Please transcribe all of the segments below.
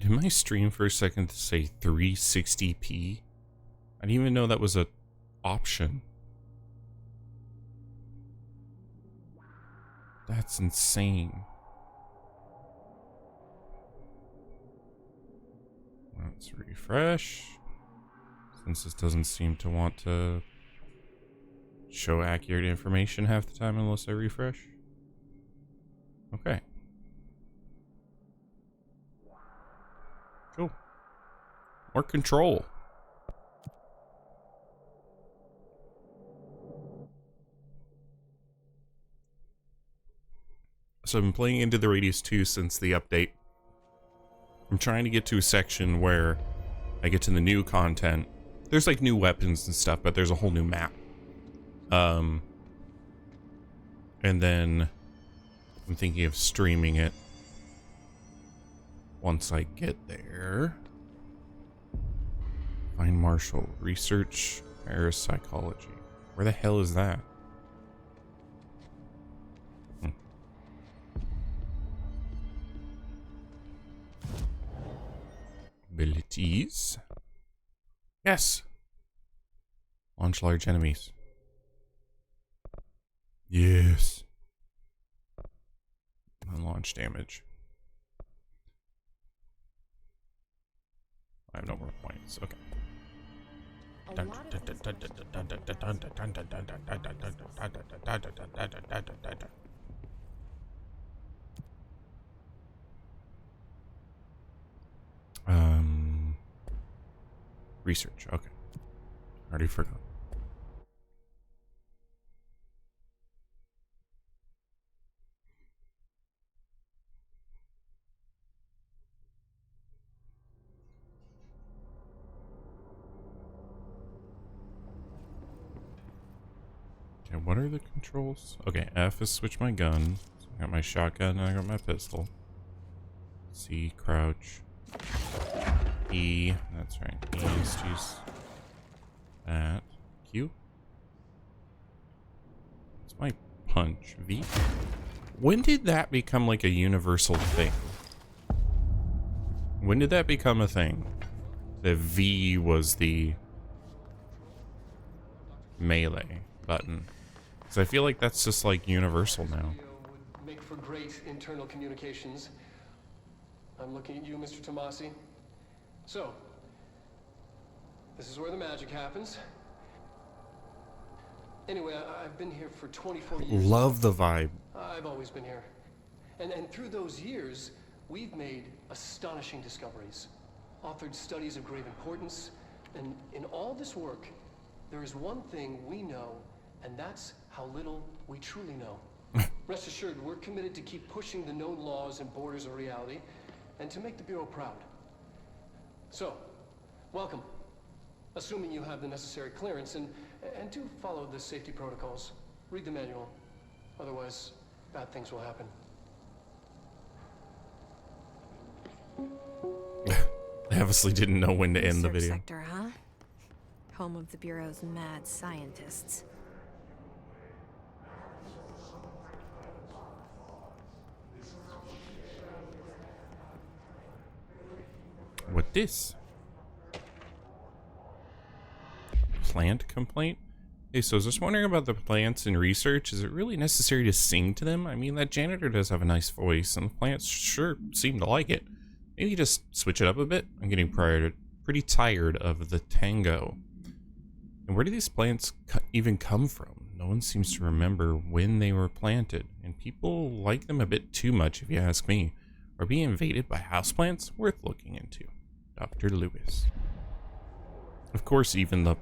Did my stream for a second to say 360p? I didn't even know that was an option. That's insane. Let's refresh. Since this doesn't seem to want to show accurate information half the time unless I refresh. Okay. Cool. More control. So I've been playing Into the Radius 2 since the update. I'm trying to get to a section where I get to the new content. There's like new weapons and stuff, but there's a whole new map. And then I'm thinking of streaming it once I get there. Find Marshall. Research parapsychology. Where the hell is that? Abilities. Yes. Launch large enemies. Yes. And launch damage. I have no more points. Okay. Research. Okay. Already forgot. Okay, what are the controls? Okay, F is switch my gun. So I got my shotgun and I got my pistol. C, crouch. E, that's right. E is to use that. Q. It's my punch. V. When did that become like a universal thing? When did that become a thing? The V was the melee button. So I feel like that's just like universal now. Would make for great internal communications. I'm looking at you, Mr. Tomasi. So, this is where the magic happens. Anyway, I've been here for 24 years. Love the vibe. I've always been here. And through those years, we've made astonishing discoveries, authored studies of grave importance, and in all this work, there is one thing we know, and that's how little we truly know. Rest assured, we're committed to keep pushing the known laws and borders of reality, and to make the Bureau proud. So, welcome. Assuming you have the necessary clearance, and do follow the safety protocols. Read the manual. Otherwise, bad things will happen. I obviously didn't know when to end the video. Sector, huh? Home of the Bureau's mad scientists. What this? Plant complaint? Hey, so I was just wondering about the plants in research. Is it really necessary to sing to them? I mean, that janitor does have a nice voice, and the plants sure seem to like it. Maybe just switch it up a bit? I'm getting pretty tired of the tango. And where do these plants even come from? No one seems to remember when they were planted, and people like them a bit too much if you ask me. Are being invaded by houseplants? Worth looking into. Dr. Lewis. Of course, even the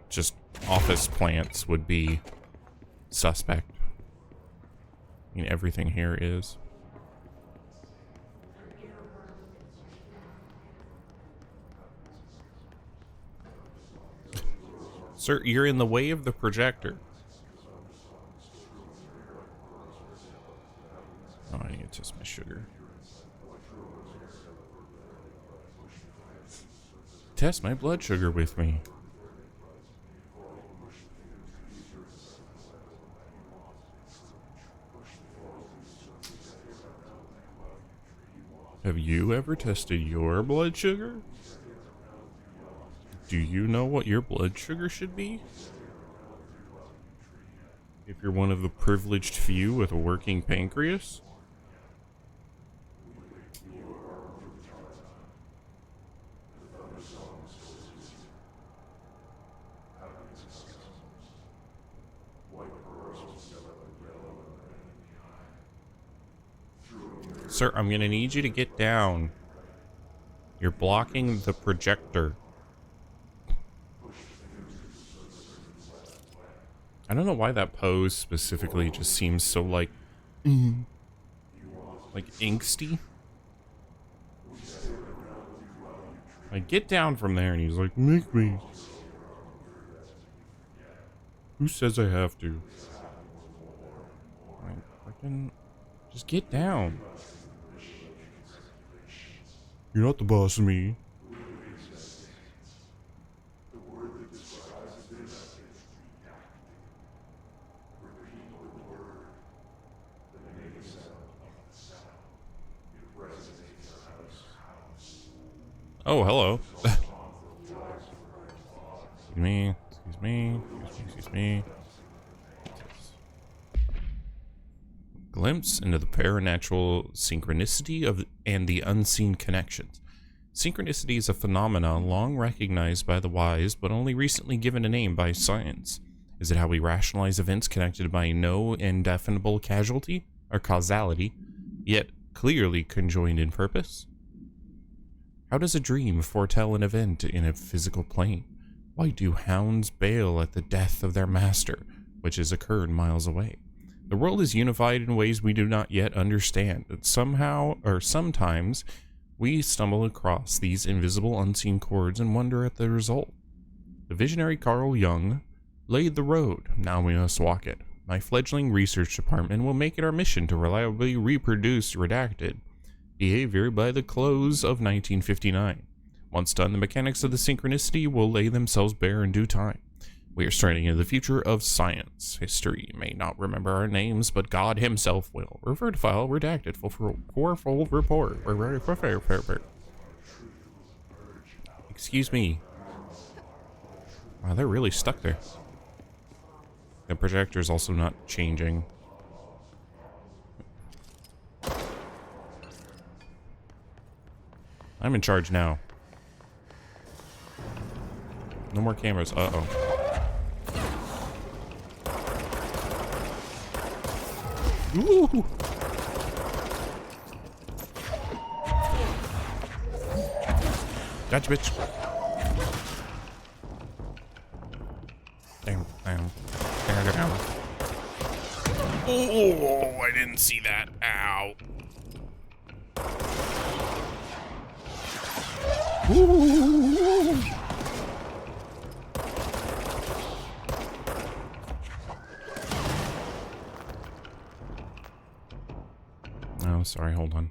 just office plants would be suspect. I mean, everything here is. Sir, you're in the way of the projector. Oh, I need to test my sugar. Test my blood sugar with me. Have you ever tested your blood sugar? Do you know what your blood sugar should be? If you're one of the privileged few with a working pancreas? Sir, I'm gonna need you to get down. You're blocking the projector. I don't know why that pose specifically just seems so like angsty. Like, get down from there, and he's like, make me. Who says I have to? Like, fucking, just get down. You're not the boss of me. Oh, hello. Excuse me. Excuse me. Excuse me. Glimpse into the paranatural synchronicity of and the unseen connections. Synchronicity is a phenomenon long recognized by the wise, but only recently given a name by science. Is it how we rationalize events connected by no indefinable causality, yet clearly conjoined in purpose? How does a dream foretell an event in a physical plane? Why do hounds bail at the death of their master, which has occurred miles away? The world is unified in ways we do not yet understand, and somehow, or sometimes, we stumble across these invisible, unseen chords and wonder at the result. The visionary Carl Jung laid the road, now we must walk it. My fledgling research department will make it our mission to reliably reproduce redacted behavior by the close of 1959. Once done, the mechanics of the synchronicity will lay themselves bare in due time. We are starting into the future of science. History may not remember our names, but God himself will. Revert file redacted for full report. Excuse me. Wow, they're really stuck there. The projector's also not changing. I'm in charge now. No more cameras. Uh-oh. Ooh. Gotcha, bitch. Damn. Oh, I didn't see that. Ow. Ooh. Oh, sorry, hold on.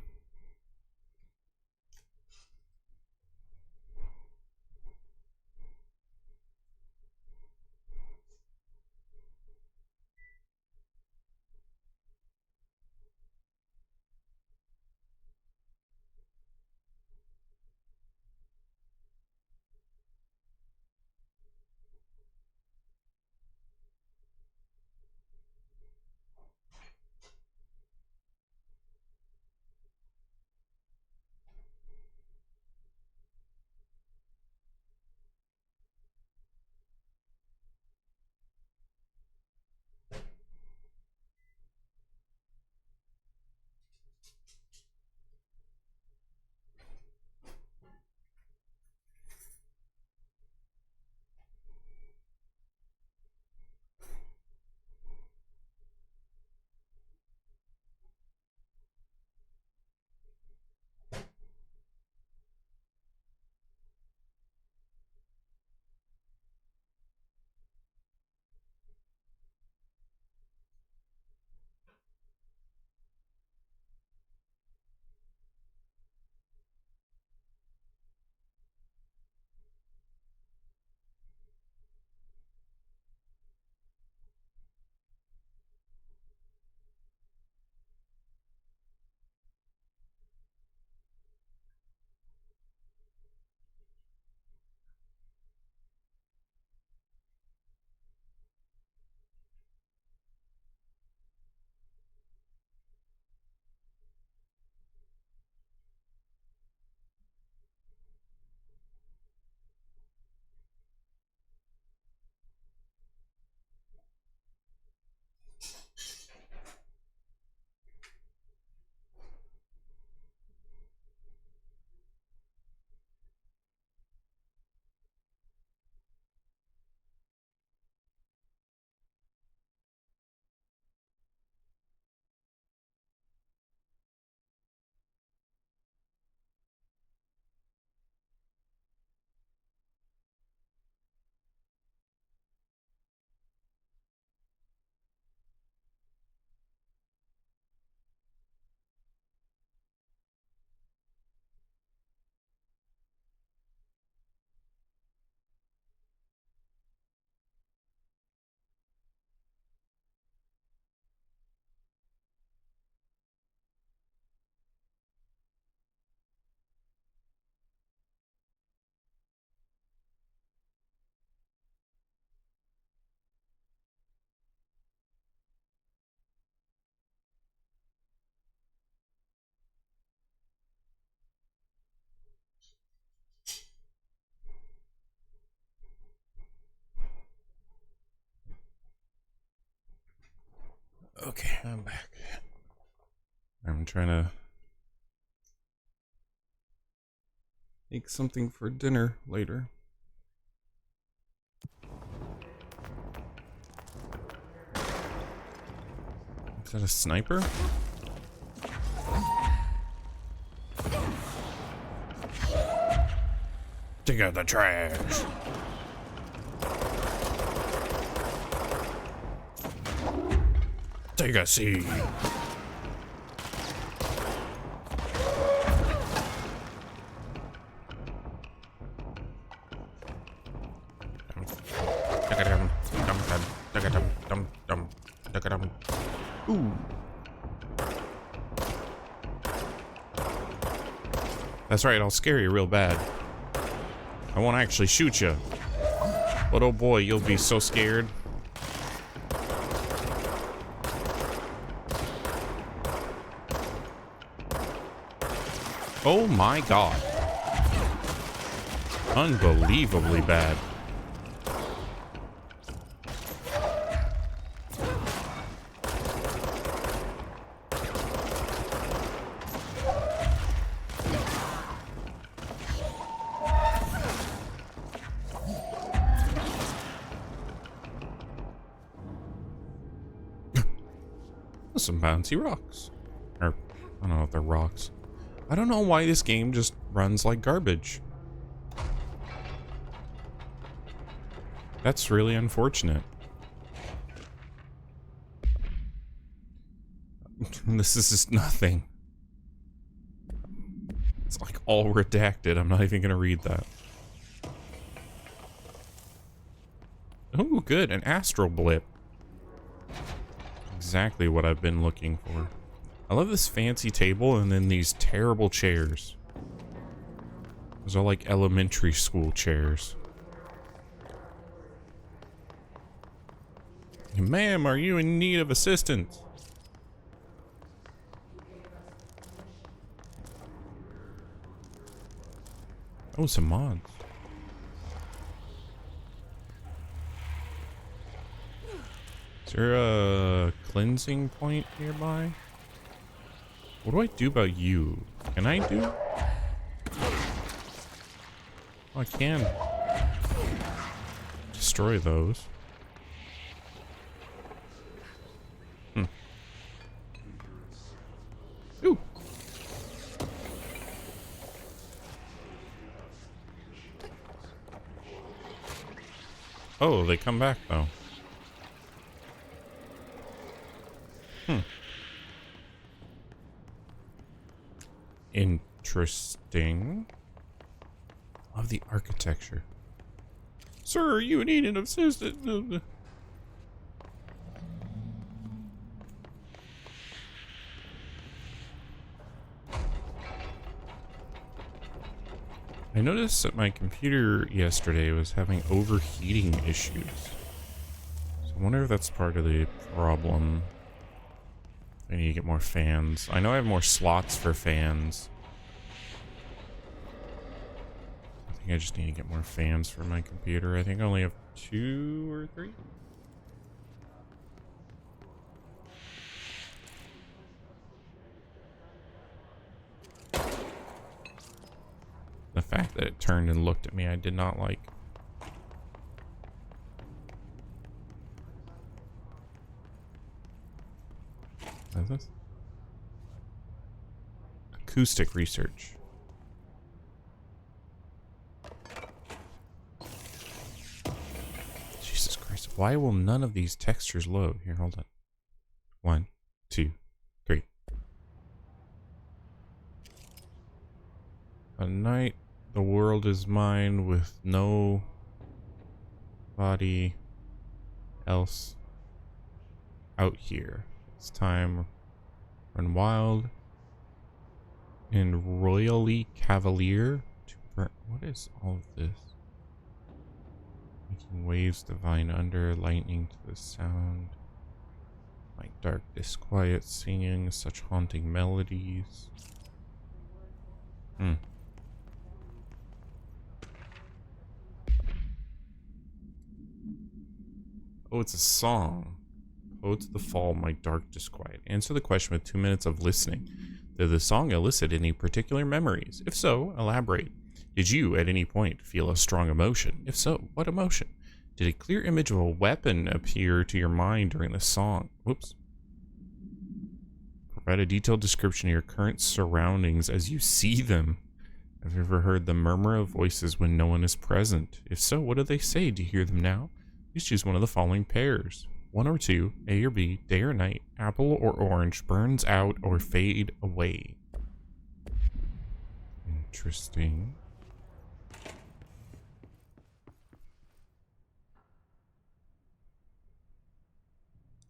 Okay, I'm back. I'm trying to make something for dinner later. Is that a sniper? Take out the trash. Take a seat. Ooh. That's right, I'll scare you real bad. I won't actually shoot you. But oh boy, you'll be so scared. Oh my god. Unbelievably bad. Some bouncy rocks. Or, I don't know if they're rocks. I don't know why this game just runs like garbage. That's really unfortunate. This is just nothing. It's like all redacted. I'm not even gonna read that. Oh, good. An astral blip. Exactly what I've been looking for. I love this fancy table and then these terrible chairs. Those are like elementary school chairs. Ma'am, are you in need of assistance? Oh, some mods. Is there a cleansing point nearby? What do I do about you? Can I do? Oh, I can destroy those. Ooh. Oh, they come back though. Interesting. Love the architecture. Sir, you need an assistant. I noticed that my computer yesterday was having overheating issues. So I wonder if that's part of the problem. I need to get more fans. I know I have more slots for fans. I think I just need to get more fans for my computer. I think I only have 2 or 3. The fact that it turned and looked at me, I did not like. What is this? Acoustic research. Jesus Christ. Why will none of these textures load? Here, hold on. 1, 2, 3. A night, the world is mine with no body else out here. It's time run wild and royally cavalier to burn. What is all of this? Making waves divine under, lightning to the sound. My dark disquiet singing such haunting melodies. Oh, it's a song. Ode to the Fall, My Dark Disquiet. Answer the question with 2 minutes of listening. Did the song elicit any particular memories? If so, elaborate. Did you, at any point, feel a strong emotion? If so, what emotion? Did a clear image of a weapon appear to your mind during the song? Whoops. Provide a detailed description of your current surroundings as you see them. Have you ever heard the murmur of voices when no one is present? If so, what do they say? Do you hear them now? Please choose one of the following pairs. 1 or 2, A or B, day or night, apple or orange, burns out or fade away. Interesting. I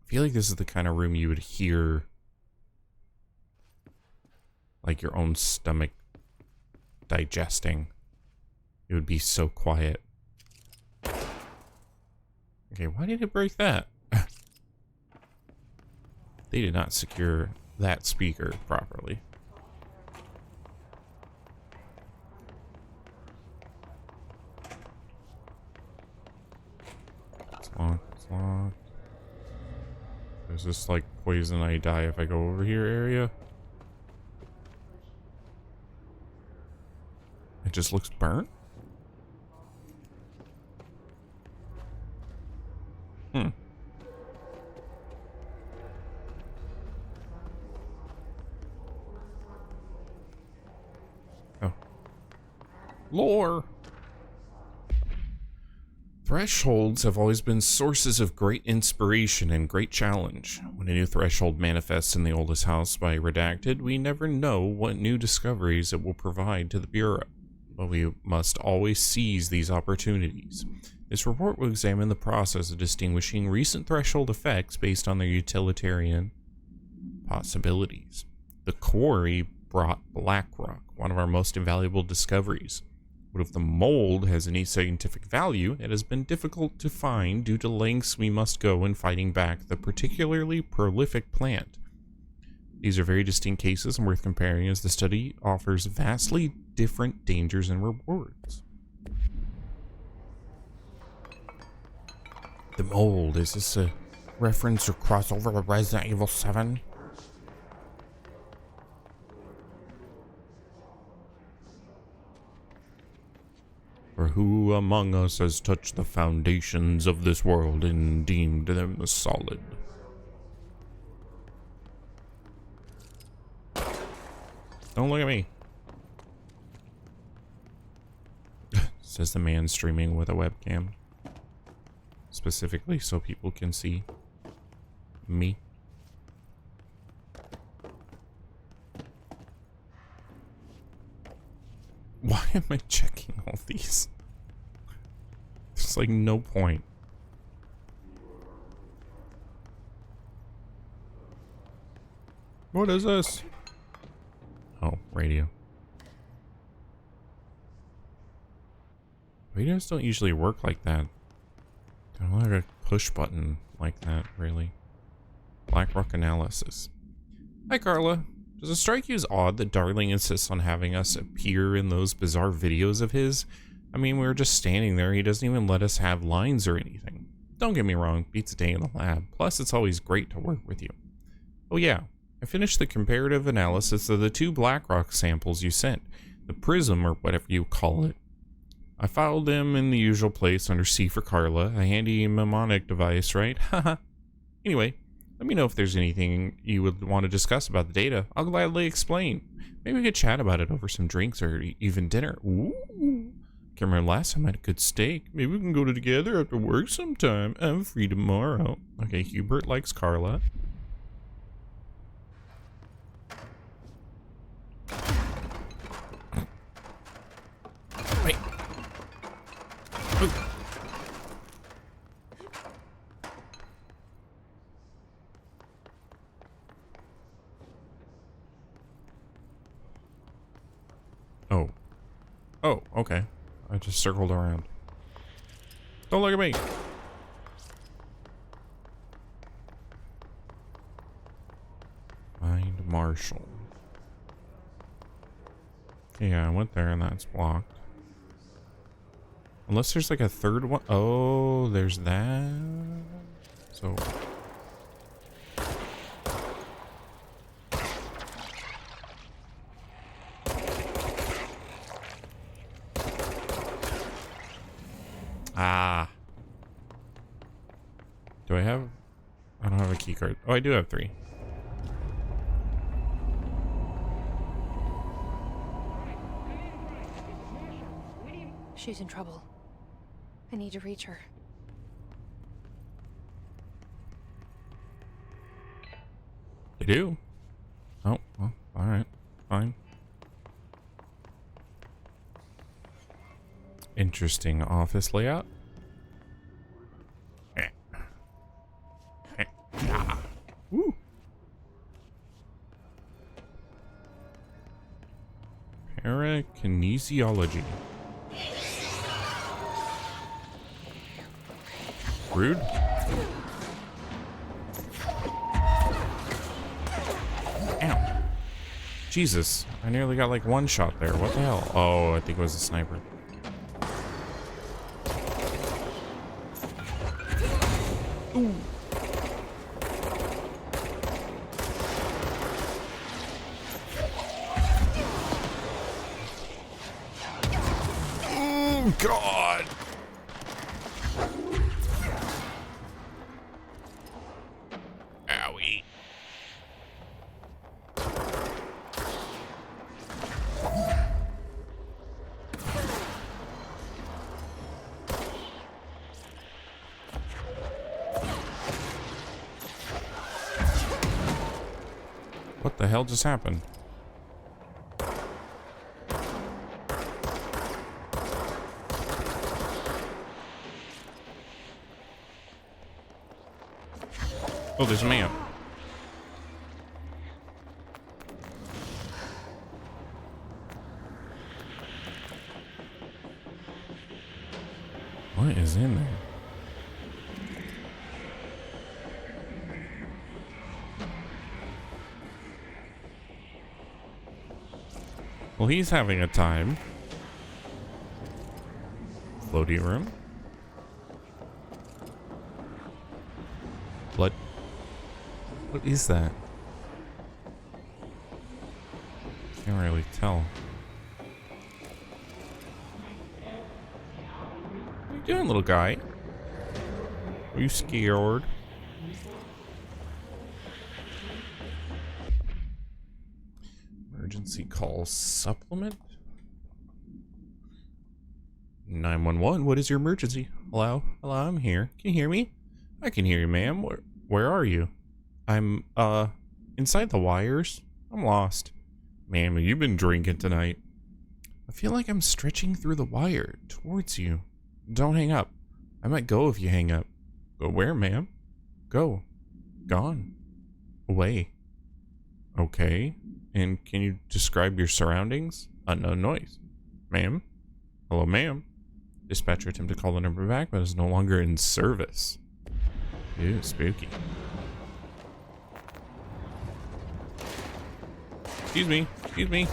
feel like this is the kind of room you would hear like your own stomach digesting. It would be so quiet. Okay, why did it break that? They did not secure that speaker properly. It's locked, it's locked. Is this like poison I die if I go over here area? It just looks burnt? Hmm. Oh. Lore! Thresholds have always been sources of great inspiration and great challenge. When a new threshold manifests in the oldest house by Redacted, we never know what new discoveries it will provide to the Bureau. But we must always seize these opportunities. This report will examine the process of distinguishing recent threshold effects based on their utilitarian possibilities. The quarry brought Blackrock, one of our most invaluable discoveries. What if the mold has any scientific value, it has been difficult to find due to lengths we must go in fighting back the particularly prolific plant. These are very distinct cases and worth comparing as the study offers vastly different dangers and rewards. The mold, is this a reference or crossover with Resident Evil 7? For who among us has touched the foundations of this world and deemed them solid? Don't look at me. Says the man streaming with a webcam. Specifically so people can see me. Why am I checking all these? There's like no point. What is this? Oh, radio. Radios don't usually work like that. They don't have a push button like that, really. Blackrock analysis. Hi, Carla. Does it strike you as odd that Darling insists on having us appear in those bizarre videos of his? I mean, we were just standing there. He doesn't even let us have lines or anything. Don't get me wrong, beats a day in the lab. Plus, it's always great to work with you. Oh yeah, I finished the comparative analysis of the 2 Blackrock samples you sent. The Prism, or whatever you call it. I filed them in the usual place under C for Carla, a handy mnemonic device, right? Haha. Anyway, let me know if there's anything you would want to discuss about the data. I'll gladly explain. Maybe we could chat about it over some drinks or even dinner. Ooh. Can't remember last time I had a good steak. Maybe we can go together after work sometime. I'm free tomorrow. Okay, Hubert likes Carla. Wait. Oh. Oh. Oh, okay. I just circled around. Don't look at me. Find Marshall. Yeah, I went there and that's blocked. Unless there's like a third one. Oh, there's that. So Do I have... I don't have a key card. Oh, I do have 3. She's in trouble. I need to reach her. You do? Oh, well, alright. Fine. Interesting office layout. Woo. Parakinesiology. Rude. Ow. Jesus. I nearly got like one shot there. What the hell? Oh, I think it was a sniper. Ooh. Oh, God. Owie. What the hell just happened? Oh, there's a man. What is in there? Well, he's having a time. Floaty room. Blood. What is that? Can't really tell. What are you doing, little guy? Are you scared? Emergency call supplement? 911, what is your emergency? Hello? Hello, I'm here. Can you hear me? I can hear you, ma'am. Where are you? I'm, inside the wires. I'm lost. Ma'am, you've been drinking tonight. I feel like I'm stretching through the wire towards you. Don't hang up. I might go if you hang up. Go where, ma'am? Go. Gone. Away. Okay. And can you describe your surroundings? Unknown noise. Ma'am? Hello, ma'am? Dispatcher attempted to call the number back, but is no longer in service. Ew, spooky. Excuse me. Excuse me.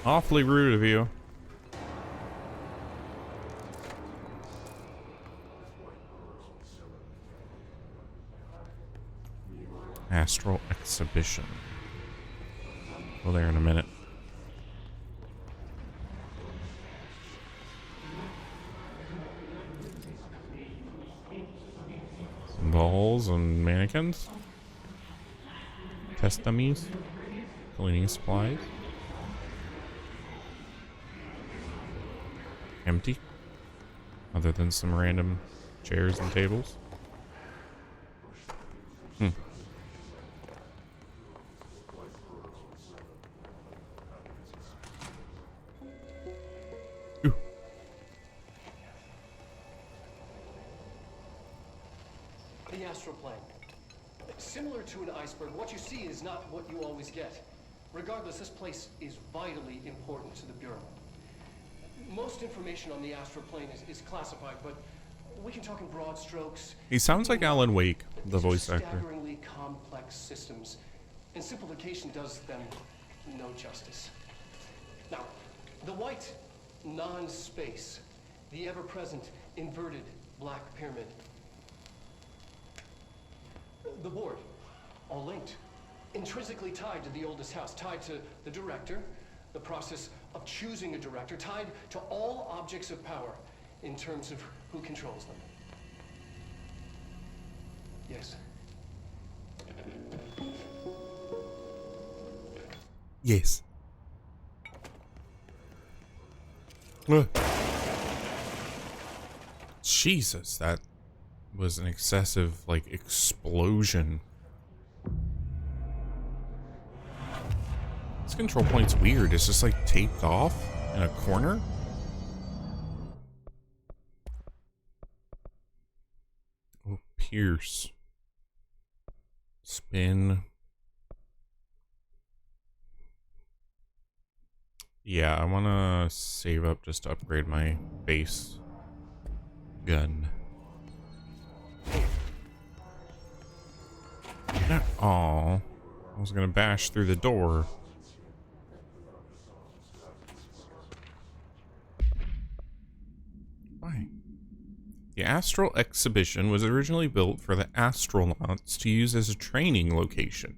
Awfully rude of you. Astral exhibition. Go there in a minute. Some dolls and mannequins. Test dummies. Cleaning supplies. Empty. Other than some random chairs and tables. The astral plane. Similar to an iceberg, what you see is not what you always get. Regardless, this place is vitally important to the Bureau. Most information on the astral plane is classified, but we can talk in broad strokes. He sounds like Alan Wake, the voice actor. Staggeringly complex systems, and simplification does them no justice. Now, the white non-space, the ever-present inverted black pyramid. The board, all linked, intrinsically tied to the oldest house, tied to the director, the process of choosing a director, tied to all objects of power in terms of who controls them. Yes. Yes. Ugh. Jesus, that was an excessive, like, explosion. This control point's weird. It's just, like, taped off in a corner. Oh, pierce. Spin. Yeah, I want to save up just to upgrade my base gun. Oh, I was gonna bash through the door. Why? The Astral Exhibition was originally built for the astronauts to use as a training location.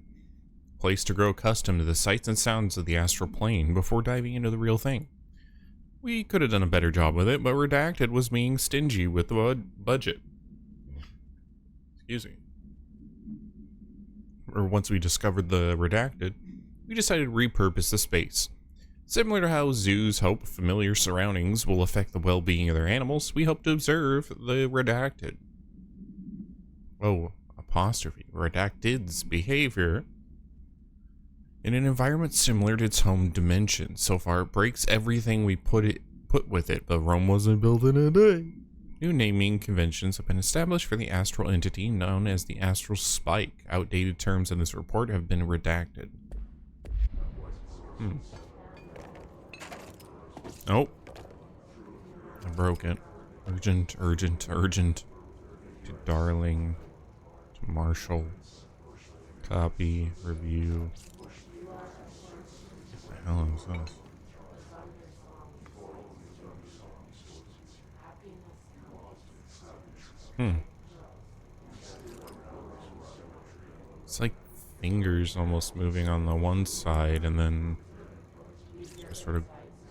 A place to grow accustomed to the sights and sounds of the astral plane before diving into the real thing. We could have done a better job with it, but Redacted was being stingy with the budget. Excuse me. Or once we discovered the Redacted, we decided to repurpose the space. Similar to how zoos hope familiar surroundings will affect the well-being of their animals, we hope to observe the Redacted. Oh, apostrophe. Redacted's behavior in an environment similar to its home dimension. So far, it breaks everything we put with it, but Rome wasn't built in a day. New naming conventions have been established for the astral entity known as the astral spike. Outdated terms in this report have been redacted. Nope. I broke it. Urgent, urgent, urgent. To Darling. To Marshall. Copy. Review. What the hell is this? It's like fingers almost moving on the one side and then a sort of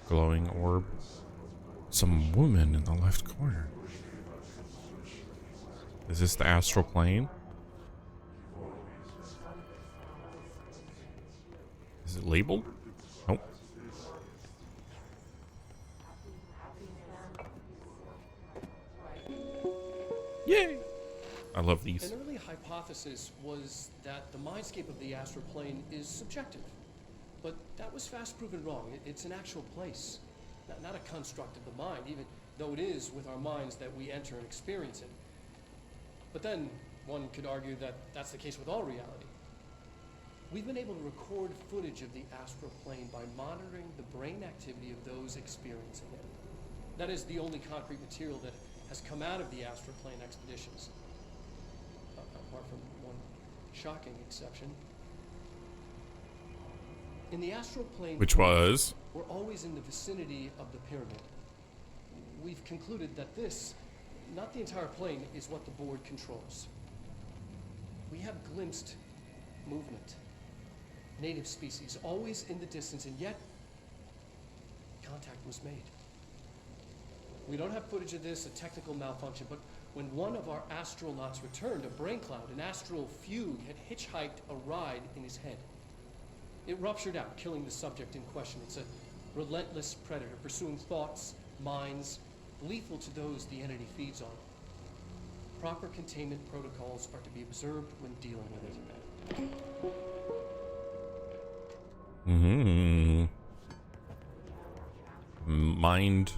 glowing orb. Some woman in the left corner. Is this the astral plane? Is it labeled? Nope. Yay! I love these. An early hypothesis was that the mindscape of the astral plane is subjective. But that was fast proven wrong. It's an actual place, not a construct of the mind, even though it is with our minds that we enter and experience it. But then one could argue that that's the case with all reality. We've been able to record footage of the astral plane by monitoring the brain activity of those experiencing it. That is the only concrete material that has come out of the astral plane expeditions. Apart from one shocking exception. In the astral plane, Which was? we're always in the vicinity of the pyramid. We've concluded that this, not the entire plane, is what the board controls. We have glimpsed movement, native species, always in the distance, and yet contact was made. We don't have footage of this, a technical malfunction, but when one of our astronauts returned, a brain cloud, an astral fugue, had hitchhiked a ride in his head. It ruptured out, killing the subject in question. It's a relentless predator, pursuing thoughts, minds, lethal to those the entity feeds on. Proper containment protocols are to be observed when dealing with it. Mind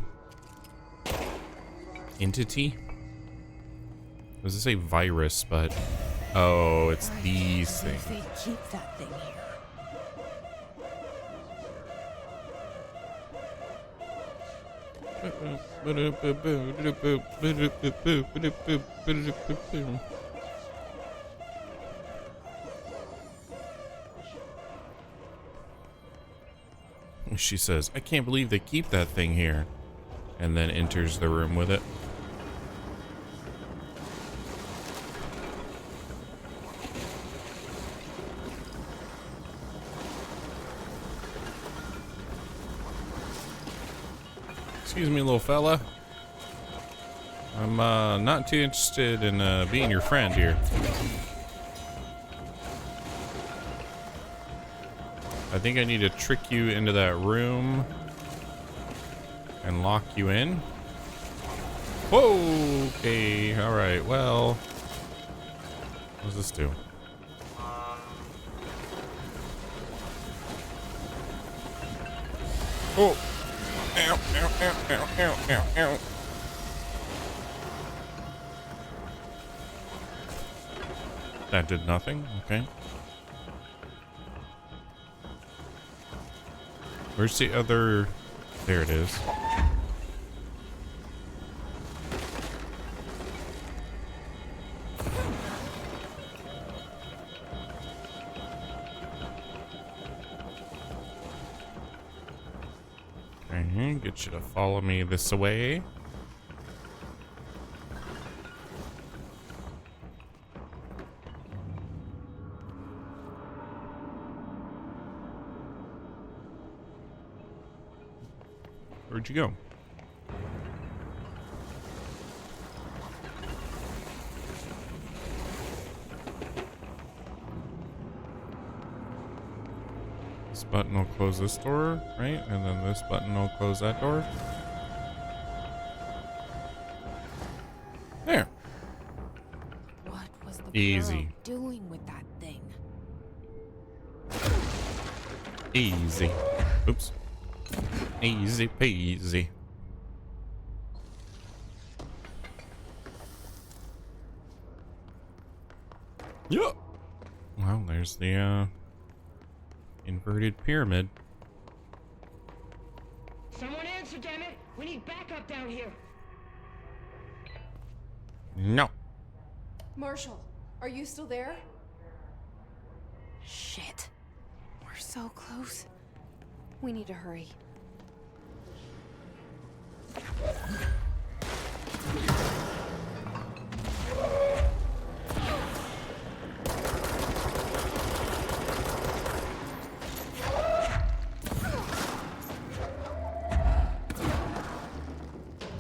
entity? I was gonna say virus, but oh, it's these things. They keep that thing here. She says, I can't believe they keep that thing here. And then enters the room with it. Excuse me, little fella. I'm not too interested in being your friend here. I think I need to trick you into that room and lock you in. Whoa! Okay, alright, well. What does this do? Oh! Ow, ow, ow, ow, ow, ow, ow. That did nothing, okay. Where's the other? There it is. Okay, get you to follow me this way. Where'd you go? This button will close this door, right? And then this button will close that door. There. What was the Easy. Bureau doing with that thing? Easy. Oops. Easy peasy. Yup. Well, there's the inverted pyramid. Someone answer, damn it! We need backup down here. No. Marshall, are you still there? Shit. We're so close. We need to hurry.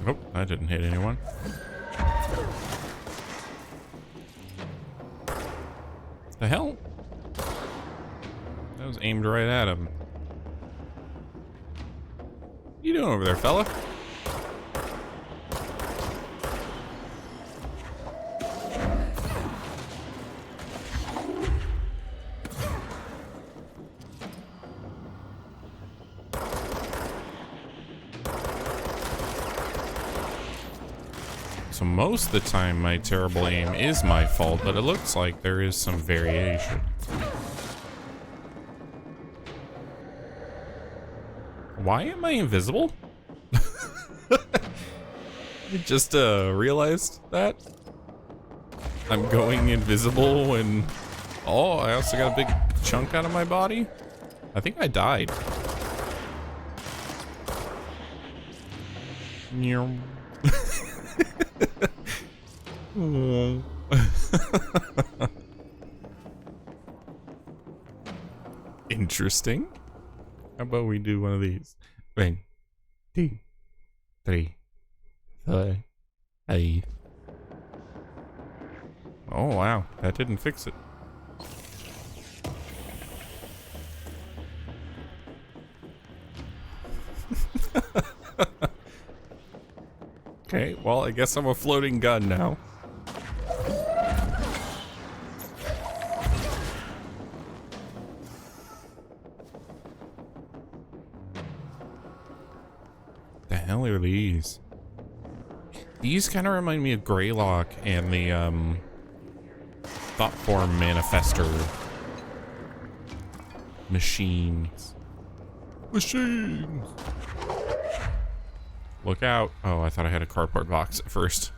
Oh, that didn't hit anyone. The hell? That was aimed right at him. What you doing over there, fella? So most of the time my terrible aim is my fault, but it looks like there is some variation. Why am I invisible? I just realized that. I'm going invisible and... Oh, I also got a big chunk out of my body. I think I died. Interesting. How about we do one of these? 1, 2, 3, 4, 5. Oh wow, that didn't fix it. Okay, well, I guess I'm a floating gun now. The hell are these? These kind of remind me of Greylock and the Thought Form Manifester machines. Machines! Look out. Oh, I thought I had a cardboard box at first.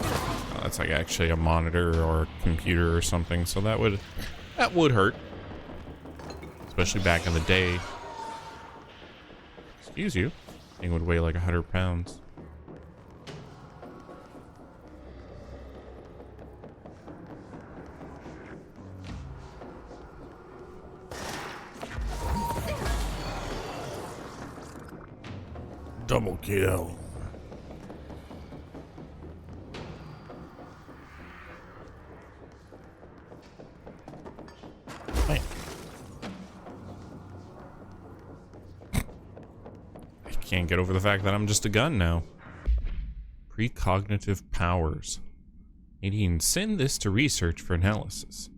Oh, that's like actually a monitor or a computer or something, so that would hurt. Especially back in the day. Excuse you. Thing would weigh like 100 pounds. Double kill. can't get over the fact that I'm just a gun now. Precognitive powers. Nadine, send this to research for analysis.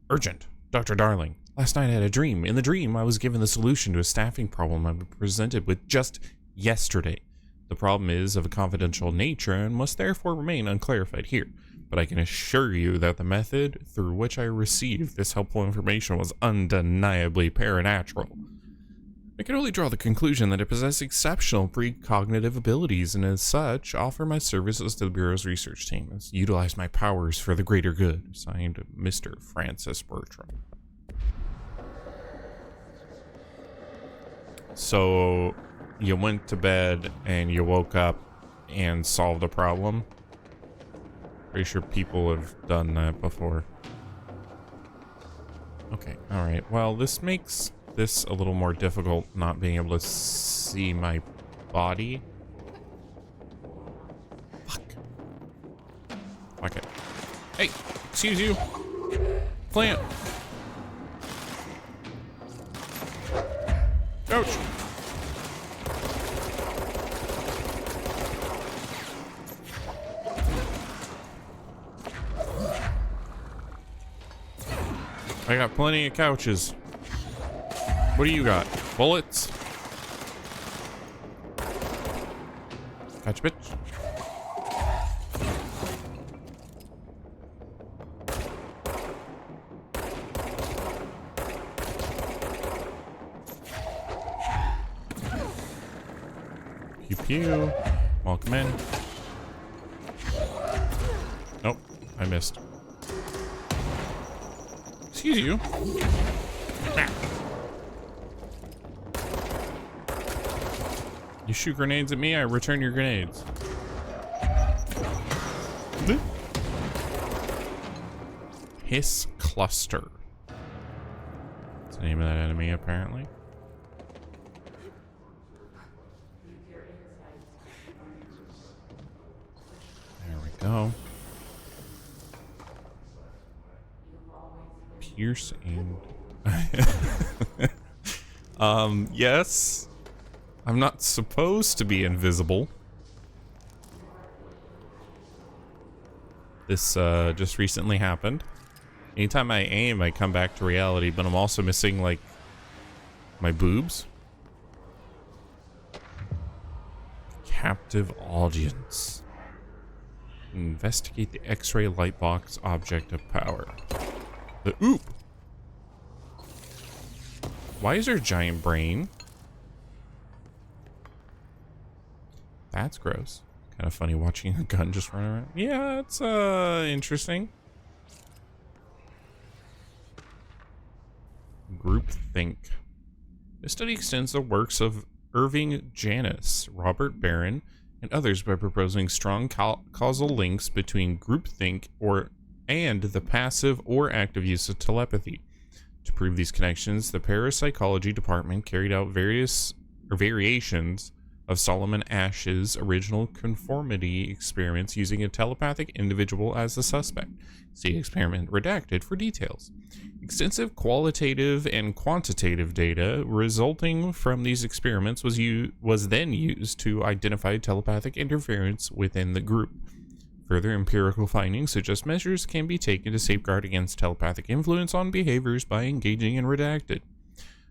Urgent. Dr. Darling, last night I had a dream. In the dream, I was given the solution to a staffing problem I was presented with just yesterday. The problem is of a confidential nature and must therefore remain unclarified here. But I can assure you that the method through which I received this helpful information was undeniably paranatural. I can only draw the conclusion that I possess exceptional precognitive abilities and as such offer my services to the Bureau's research team as utilize my powers for the greater good. Signed, Mr. Francis Bertram. So you went to bed and you woke up and solved a problem. Pretty sure people have done that before. Okay, alright. Well, this makes this a little more difficult, not being able to see my body. Fuck. Fuck it. Hey, excuse you. Plant. Coach. I got plenty of couches. What do you got? Bullets? Catch, bitch. Pew pew. Welcome in. Nope, I missed. Excuse you. Ah. You shoot grenades at me, I return your grenades. Hiss Cluster. That's the name of that enemy, apparently. There we go. Piercing. Yes. I'm not supposed to be invisible. This just recently happened. Anytime I aim, I come back to reality, but I'm also missing, like, my boobs. Captive audience. Investigate the X-ray light box object of power. The oop! Why is there a giant brain? That's gross. Kind of funny watching a gun just run around. Yeah, it's interesting. Groupthink. This study extends the works of Irving Janis, Robert Barron, and others by proposing strong causal links between groupthink and the passive or active use of telepathy. To prove these connections, the parapsychology department carried out variations of Solomon Ash's original conformity experiments using a telepathic individual as the suspect. See experiment redacted for details. Extensive qualitative and quantitative data resulting from these experiments was then used to identify telepathic interference within the group. Further empirical findings suggest measures can be taken to safeguard against telepathic influence on behaviors by engaging in redacted.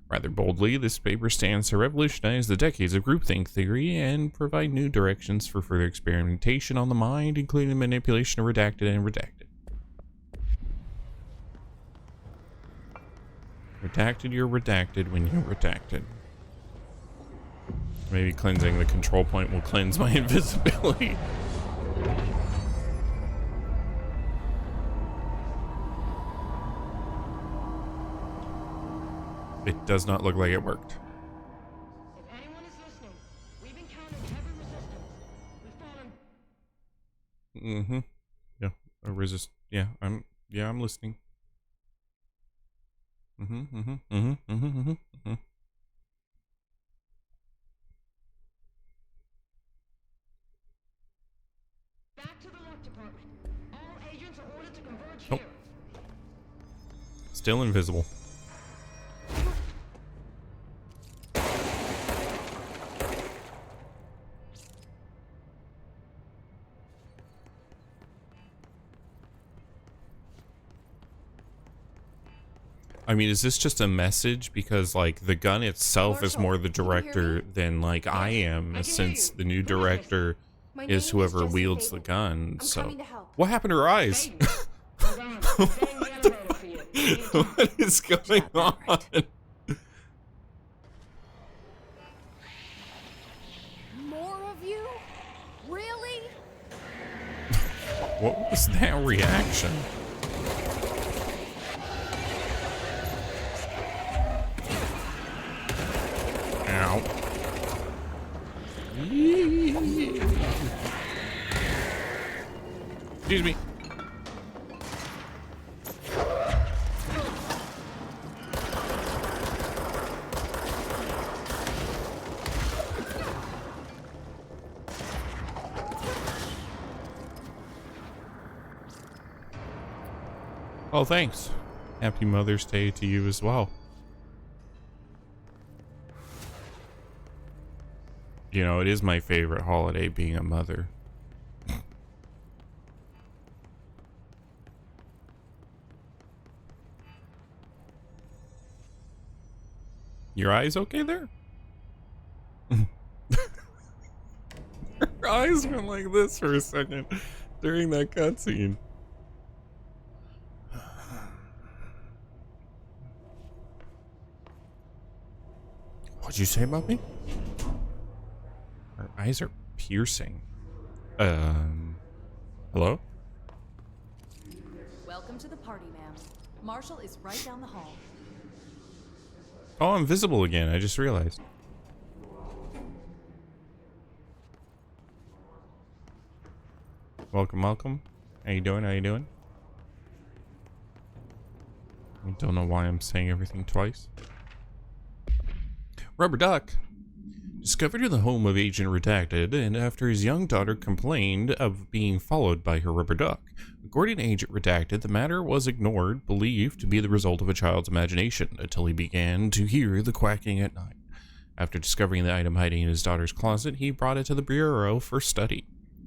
Rather boldly, this paper stands to revolutionize the decades of groupthink theory and provide new directions for further experimentation on the mind, including the manipulation of redacted and redacted. Redacted, you're redacted when you're redacted. Maybe cleansing the control point will cleanse my invisibility. It does not look like it worked. If anyone is listening, we've encountered heavy resistance. We've fallen. Yeah. I'm listening. Back to the lock department. All agents are ordered to converge Nope. here. Still invisible. I mean, is this just a message? Because, like, the gun itself is Marshall, more the can you hear director me? than, like, I am, I can hear since you. the new Who is this? director My name is is whoever Jesse wields the Faden. gun. I'm So, coming to help. what happened to her eyes? Faden. Hold on. I'm staying in the elevator for you. You need to- What is going on? got that right. More of you? Really? What was that reaction? Ow. Excuse me. Oh, thanks. Happy Mother's Day to you as well. You know, it is my favorite holiday, being a mother. Your eyes okay there? Her eyes went like this for a second during that cutscene. What'd you say about me? Her eyes are piercing. Hello? Welcome to the party, ma'am. Marshall is right down the hall. Oh, I'm visible again. I just realized. Welcome, welcome. How you doing? How you doing? I don't know why I'm saying everything twice. Rubber Duck. Discovered in the home of Agent Redacted, and after his young daughter complained of being followed by her rubber duck. According to Agent Redacted, the matter was ignored, believed to be the result of a child's imagination, until he began to hear the quacking at night. After discovering the item hiding in his daughter's closet, he brought it to the Bureau for study.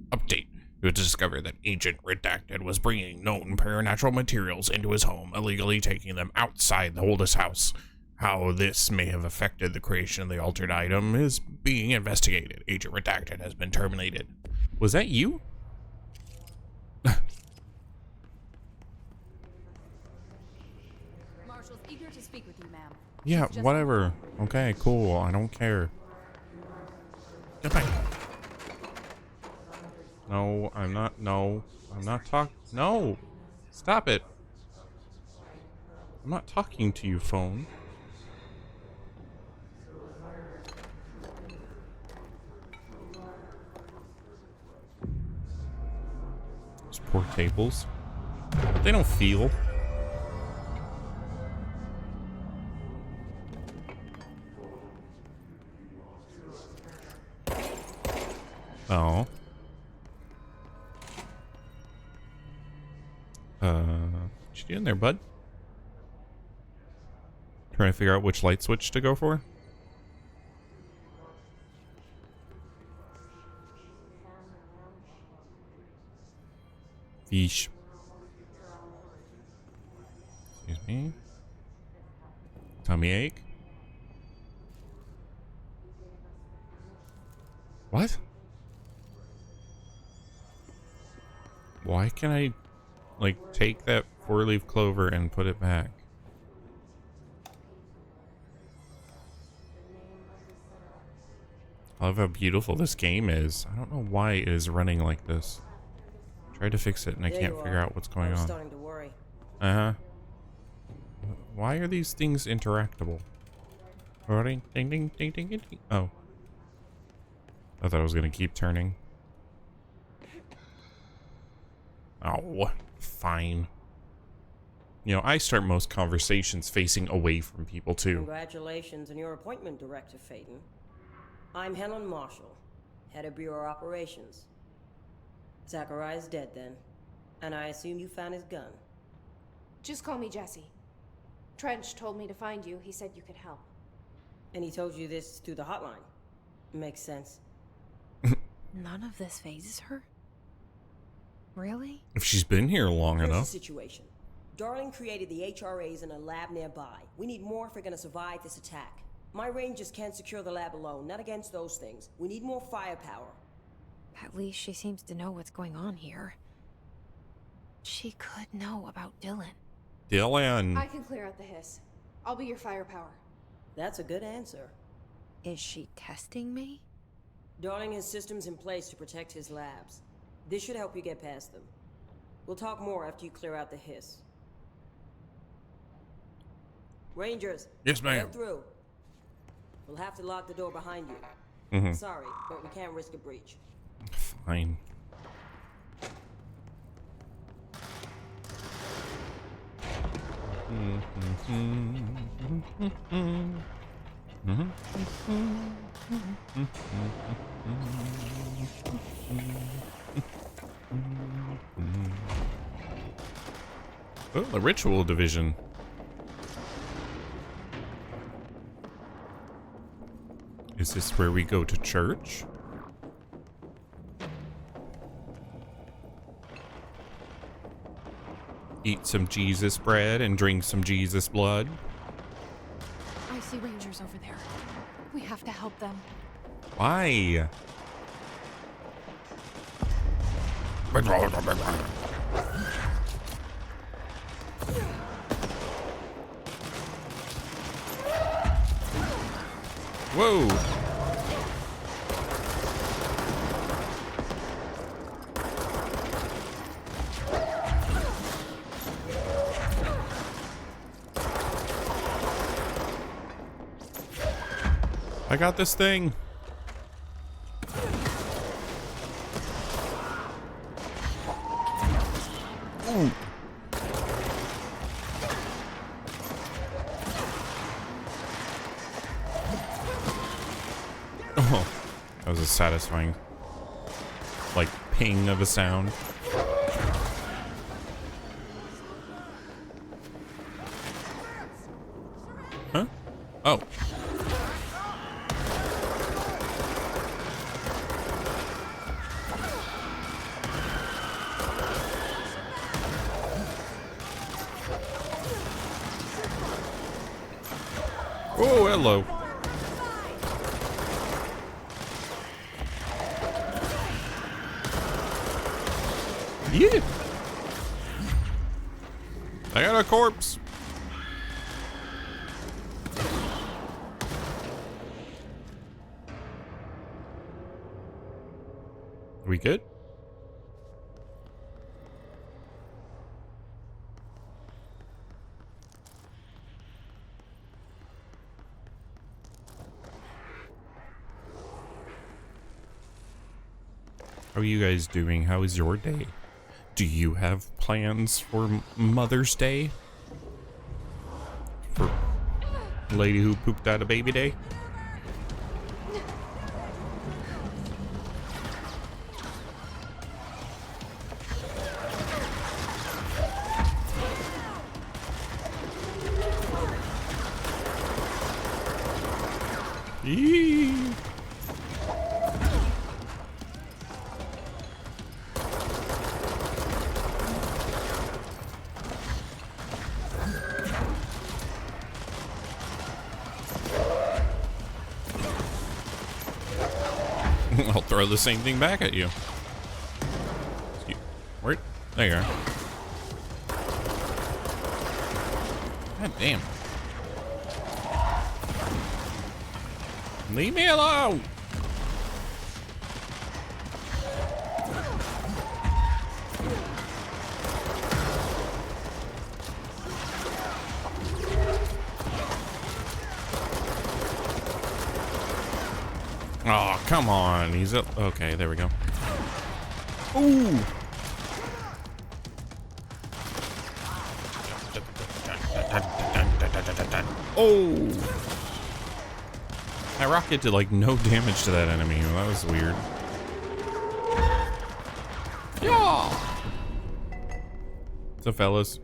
Update. It was discovered that Agent Redacted was bringing known paranatural materials into his home, illegally taking them outside the oldest house. How this may have affected the creation of the altered item is being investigated. Agent Redacted has been terminated. Was that you? Marshall's eager to speak with you, ma'am. Yeah, She's just- whatever. Okay, cool. I don't care. Get back. No, I'm not. No, I'm not talking. No! Stop it. I'm not talking to you, phone. Those poor tables. They don't feel. Oh. What you doing there, bud? Trying to figure out which light switch to go for? Yeesh. Excuse me. Tummy ache. What? Why can I, like, take that 4-leaf clover and put it back? I love how beautiful this game is. I don't know why it is running like this. Tried to fix it and I There can't you figure are. out what's I going was on. starting to worry. Uh-huh. Why are these things interactable? Ding, ding, ding, ding, ding, ding. Oh. I thought I was gonna keep turning. Oh, fine. You know, I start most conversations facing away from people, too. Congratulations on your appointment, Director Faden. I'm Helen Marshall, head of Bureau Operations. Zachariah's dead then, and I assume you found his gun. Just call me Jesse. Trench told me to find you. He said you could help. And he told you this through the hotline. Makes sense. None of this phases her? Really? If she's been here long Here's the enough. situation. Darling created the HRAs in a lab nearby. We need more if we're gonna survive this attack. My rangers can't secure the lab alone, not against those things. We need more firepower. At least she seems to know what's going on here. She could know about Dylan. Dylan. I can clear out the hiss. I'll be your firepower. That's a good answer. Is she testing me? Darling has systems in place to protect his labs. This should help you get past them. We'll talk more after you clear out the hiss. Rangers. Yes, ma'am. Get through. We'll have to lock the door behind you. Sorry, but we can't risk a breach. Fine. Oh, the ritual division. Is this where we go to church? Eat some Jesus bread and drink some Jesus blood? I see Rangers over there. We have to help them. Why? Whoa! I got this thing. Ooh. Oh, that was a satisfying, like, ping of a sound. Huh? Oh. Oh, hello. Yeah. I got a corpse. We good? How are you guys doing? How is your day? Do you have plans for Mother's Day? For lady who pooped out a baby day? Eee. I'll throw the same thing back at you. Where? There you are. God damn. Leave me alone! Oh, come on. He's up. Okay, there we go. Ooh. Oh. That rocket did like no damage to that enemy. That was weird. Yeah. What's up, fellas?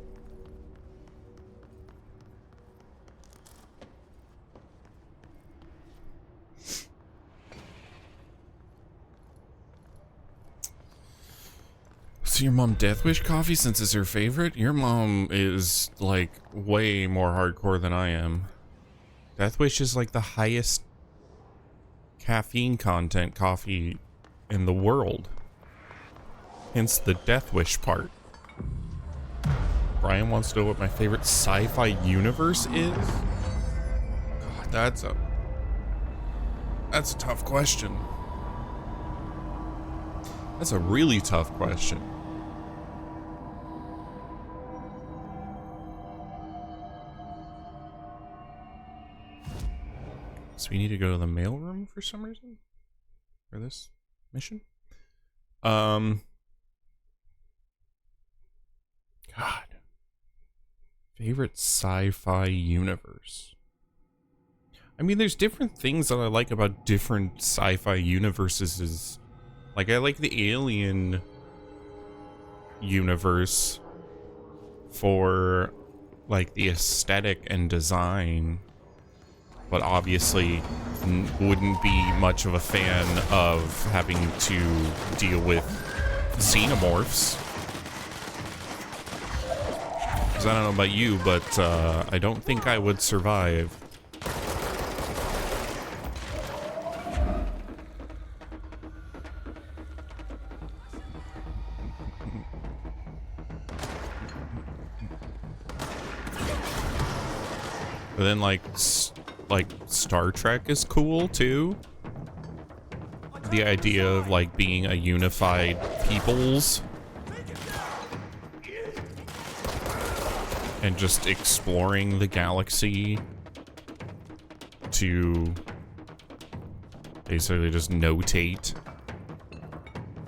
So your mom Death Wish coffee since it's her favorite? Your mom is like way more hardcore than I am. Death Wish is like the highest caffeine content coffee in the world. Hence the Death Wish part. Brian wants to know what my favorite sci-fi universe is? God, that's a tough question. That's a really tough question. So we need to go to the mailroom for some reason? For this mission? God. Favorite sci-fi universe. I mean, there's different things that I like about different sci-fi universes. Like, I like the Alien universe for, like, the aesthetic and design. But obviously wouldn't be much of a fan of having to deal with xenomorphs. Because I don't know about you, but I don't think I would survive. But then, like Star Trek is cool too. The idea of like being a unified peoples and just exploring the galaxy to basically just notate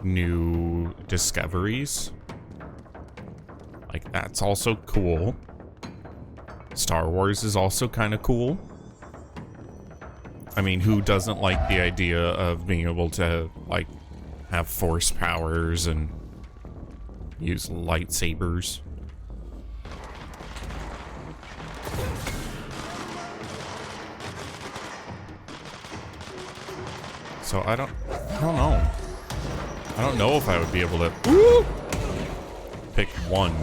new discoveries. Like, that's also cool. Star Wars is also kind of cool. I mean, who doesn't like the idea of being able to, like, have force powers and use lightsabers? So I don't know. I don't know if I would be able to pick one.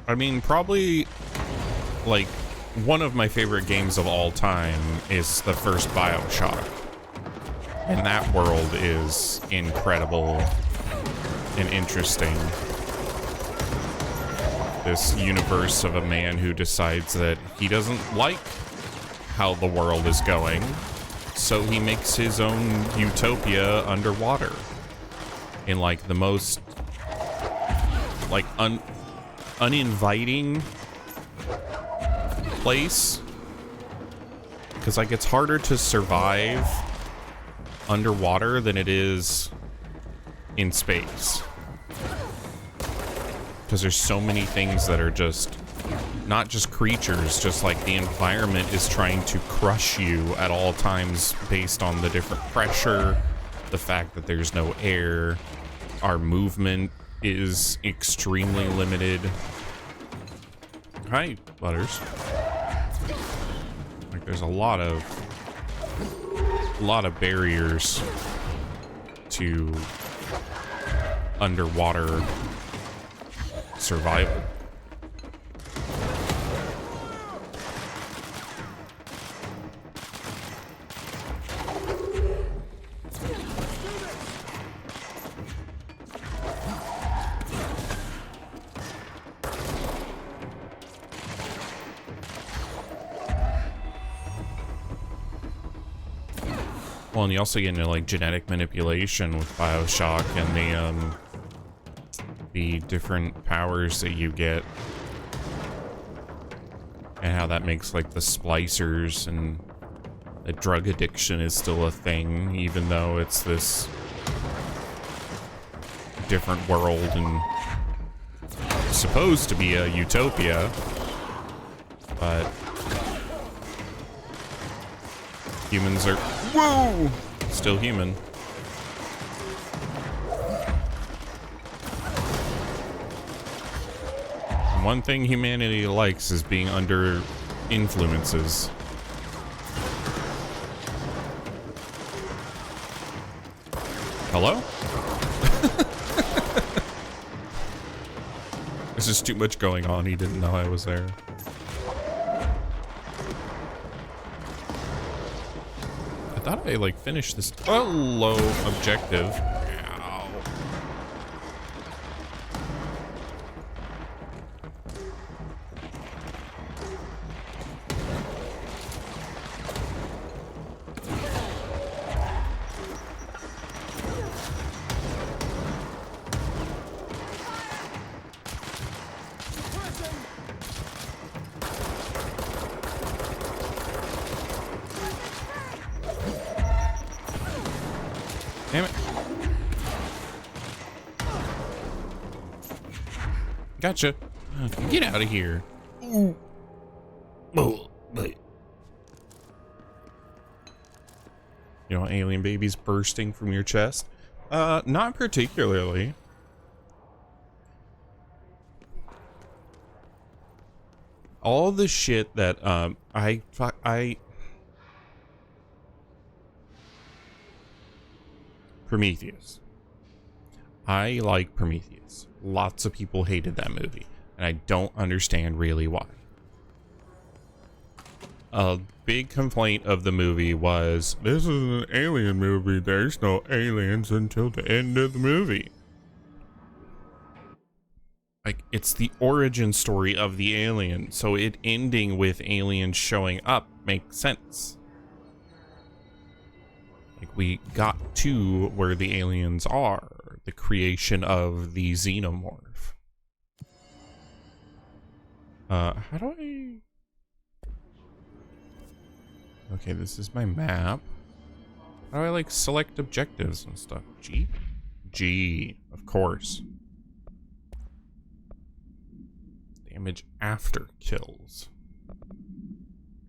I mean, probably, like, one of my favorite games of all time is the first BioShock. And that world is incredible and interesting. This universe of a man who decides that he doesn't like how the world is going, so he makes his own utopia underwater. In, like, the most, like, uninviting place, because like it's harder to survive underwater than it is in space, because there's so many things that are just not just creatures, just like the environment is trying to crush you at all times based on the different pressure, the fact that there's no air, our movement is extremely limited. Hi, Butters. Like, there's a lot of barriers to underwater survival. Well, and you also get into like genetic manipulation with BioShock and the different powers that you get, and how that makes like the splicers, and the drug addiction is still a thing, even though it's this different world and supposed to be a utopia, but humans are, whoa, still human. And one thing humanity likes is being under influences. Hello? There's just too much going on. He didn't know I was there. I thought I like finished this low objective. Ow. Damn it. Gotcha. Get out of here. Ooh. Oh, you know, alien babies bursting from your chest? Not particularly. All the shit that, Prometheus. I like Prometheus. Lots of people hated that movie, and I don't understand really why. A big complaint of the movie was, this is an alien movie, there's no aliens until the end of the movie. Like, it's the origin story of the alien, so it ending with aliens showing up makes sense. Like, we got to where the aliens are, the creation of the xenomorph. How do I... Okay, this is my map. How do I, like, select objectives and stuff? G? G, of course. Damage after kills.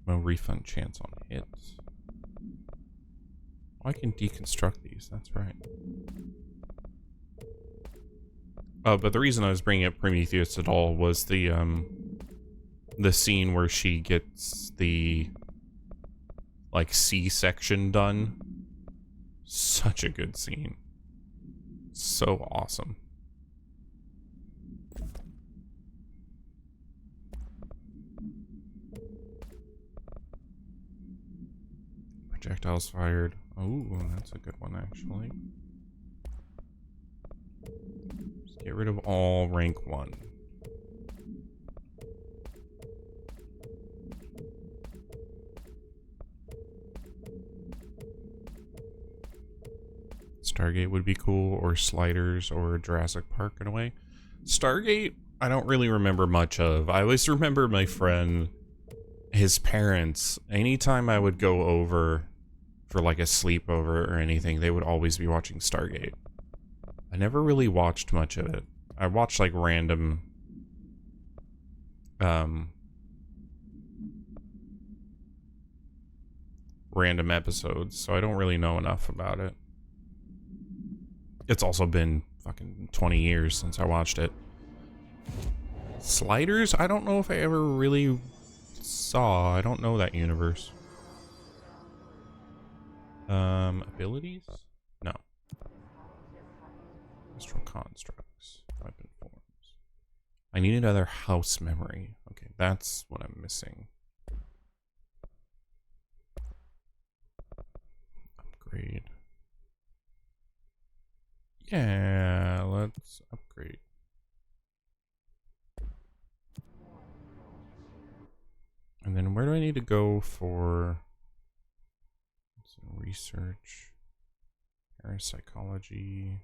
No refund chance on hits. Oh, I can deconstruct these, that's right. Oh, but the reason I was bringing up Prometheus at all was the scene where she gets the, like, C-section done. Such a good scene. So awesome. Projectiles fired. Oh, that's a good one, actually. Just get rid of all rank 1. Stargate would be cool, or Sliders, or Jurassic Park in a way. Stargate, I don't really remember much of. I always remember my friend, his parents, anytime I would go over for like a sleepover or anything, they would always be watching Stargate. I never really watched much of it. I watched like random episodes, so I don't really know enough about it. It's also been fucking 20 years since I watched it. Sliders, I don't know if I ever really saw. I don't know that universe. Abilities? No. Astral constructs. Weapon forms. I need another house memory. Okay, that's what I'm missing. Upgrade. Yeah, let's upgrade. And then where do I need to go for research, parapsychology?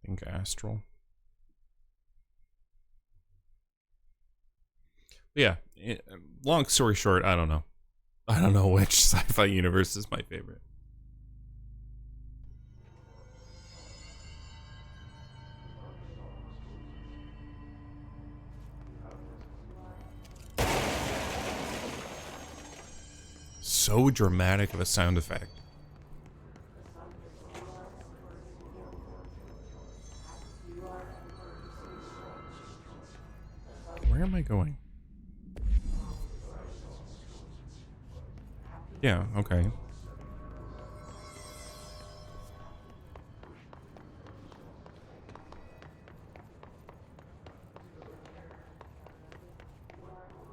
I think astral. But yeah, long story short, I don't know. I don't know which sci-fi universe is my favorite. So dramatic of a sound effect. Where am I going? Yeah, okay.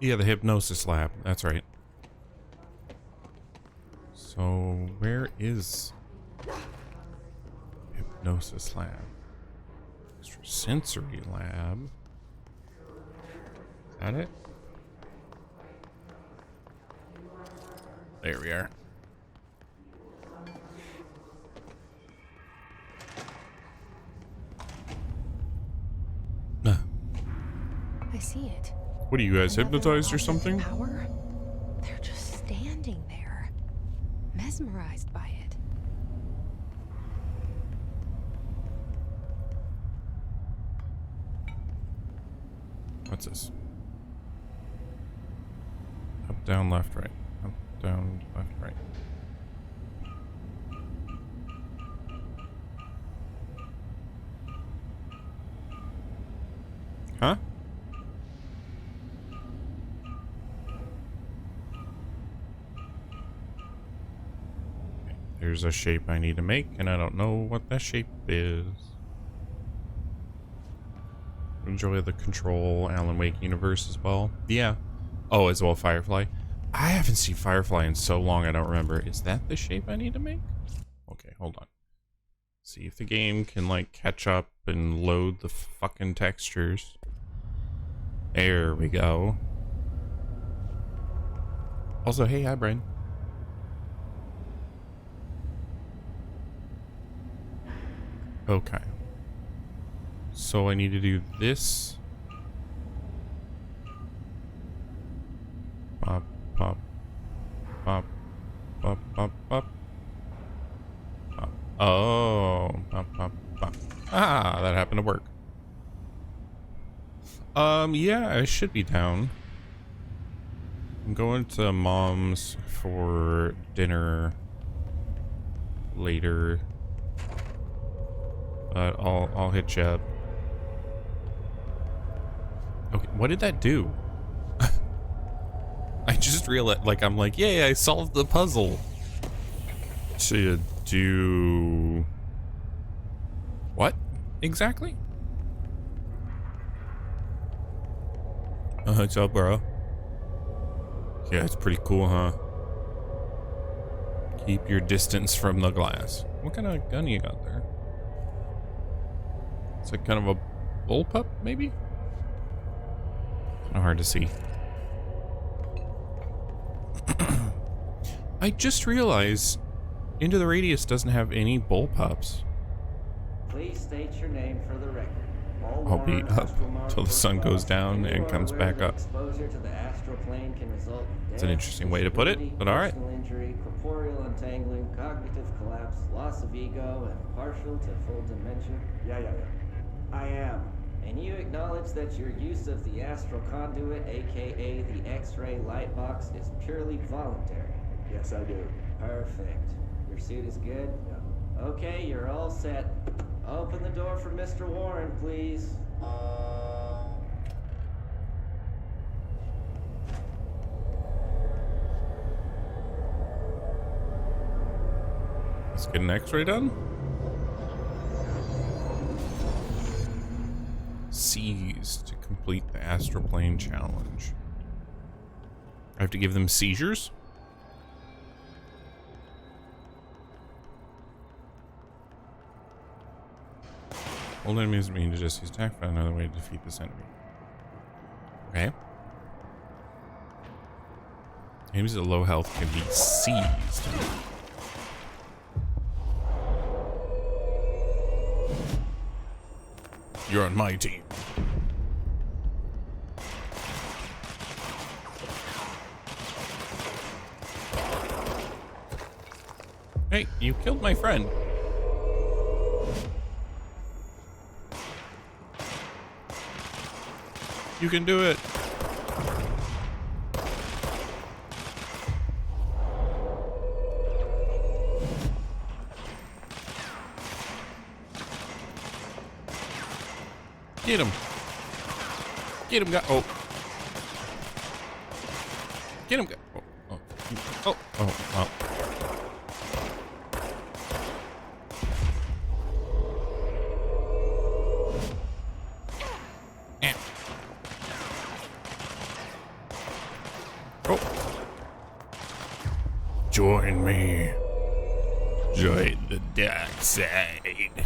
Yeah, the hypnosis lab. That's right. So, where is hypnosis lab? Sensory lab. Is that it? There we are. I see it. What are you guys, Another hypnotized or object of something? Power? They're just standing there, mesmerized by it. What's this? Up, down, left, right. Up, down, left, right. Huh? There's a shape I need to make, and I don't know what that shape is. Enjoy the Control Alan Wake universe as well. Yeah. Oh, as well Firefly. I haven't seen Firefly in so long I don't remember. Is that the shape I need to make? Okay, hold on. See if the game can like catch up and load the fucking textures. There we go. Also, hey, hi, Brian. Okay. So I need to do this. Pop, pop, pop, pop, pop, pop. Pop. Oh, pop, pop, pop. Ah, that happened to work. Yeah, I should be down. I'm going to Mom's for dinner later. But I'll hit you up. Okay, what did that do? I just realized, like, I'm like, yay, I solved the puzzle. To do... what? Exactly? What's up, bro? Yeah, it's pretty cool, huh? Keep your distance from the glass. What kind of gun you got there? It's like kind of a bullpup, maybe? Kind of hard to see. I just realized Into the Radius doesn't have any bullpups. Please state your name for the record. All I'll be Warren up Astromar till the sun goes down and and you are comes aware back that up. Exposure to the astral plane can result in It's an death, interesting way to put it, disability, but all right. emotional injury, corporeal untangling, cognitive collapse, loss of ego, and partial to full dementia. Yeah. I am. And you acknowledge that your use of the astral conduit, aka the X-ray light box, is purely voluntary. Yes, I do. Perfect. Your suit is good? Yeah. Okay, you're all set. Open the door for Mr. Warren, please. Let's get an X-ray done. Seize to complete the astral plane challenge. I have to give them seizures? Hold enemies mean to just use attack, find another way to defeat this enemy. Okay. Enemies at low health can be seized. You're on my team. Hey, you killed my friend. You can do it. Get him. Get him, guy. Oh. Get him, guy. Oh. Oh. Oh. Oh. Join me. Join the dark side.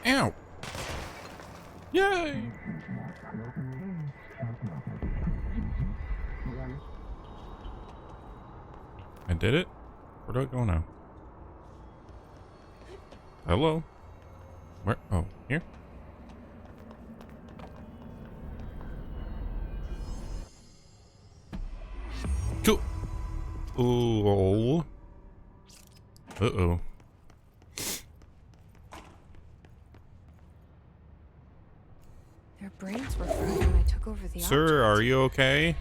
Ow. Yay. I did it? Where do I go now? Hello? Where? Oh, here? Cool. Ooh. Uh-oh. Their brains were fried when I took over the Sir, object. are you okay?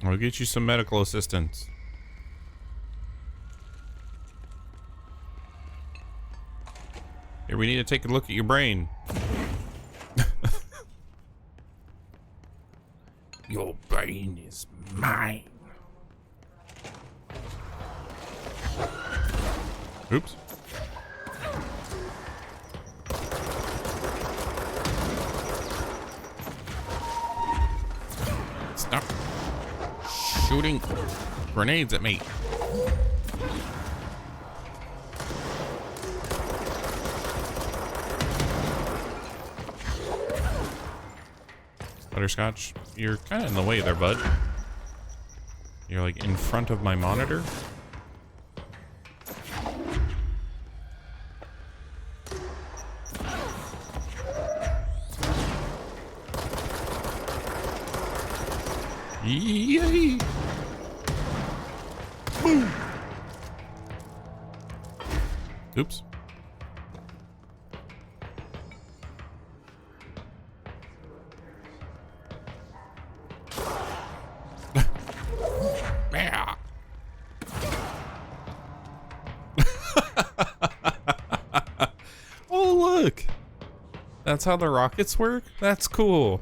I'll get you some medical assistance. Here, we need to take a look at your brain. Your brain is mine. Oops. Stop shooting grenades at me. Butterscotch, you're kind of in the way there, bud. You're like in front of my monitor. Yay! Boom! Oops. Yeah. Oh, look. That's how the rockets work? That's cool.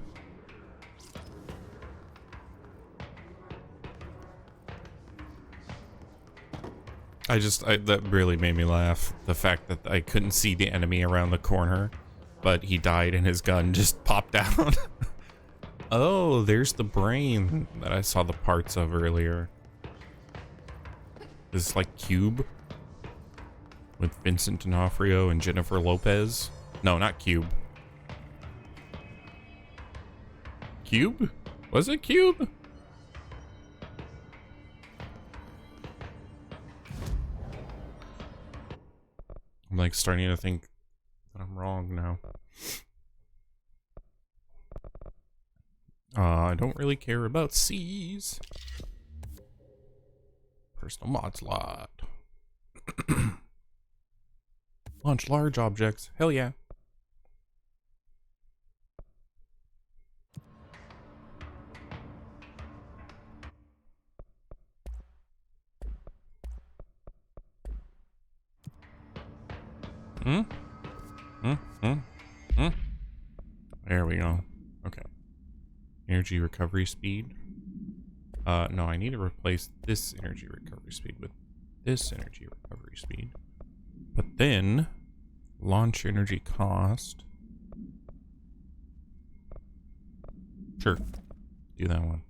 That really made me laugh. The fact that I couldn't see the enemy around the corner, but he died and his gun just popped out. Oh, there's the brain that I saw the parts of earlier. This is like Cube with Vincent D'Onofrio and Jennifer Lopez. No, not Cube. Cube? Was it Cube? I'm like starting to think that I'm wrong now. I don't really care about C's. Personal mod slot. Launch large objects. Hell yeah. There we go. Okay. Energy recovery speed. No, I need to replace this energy recovery speed with this energy recovery speed. But then, launch energy cost. Sure. Do that one.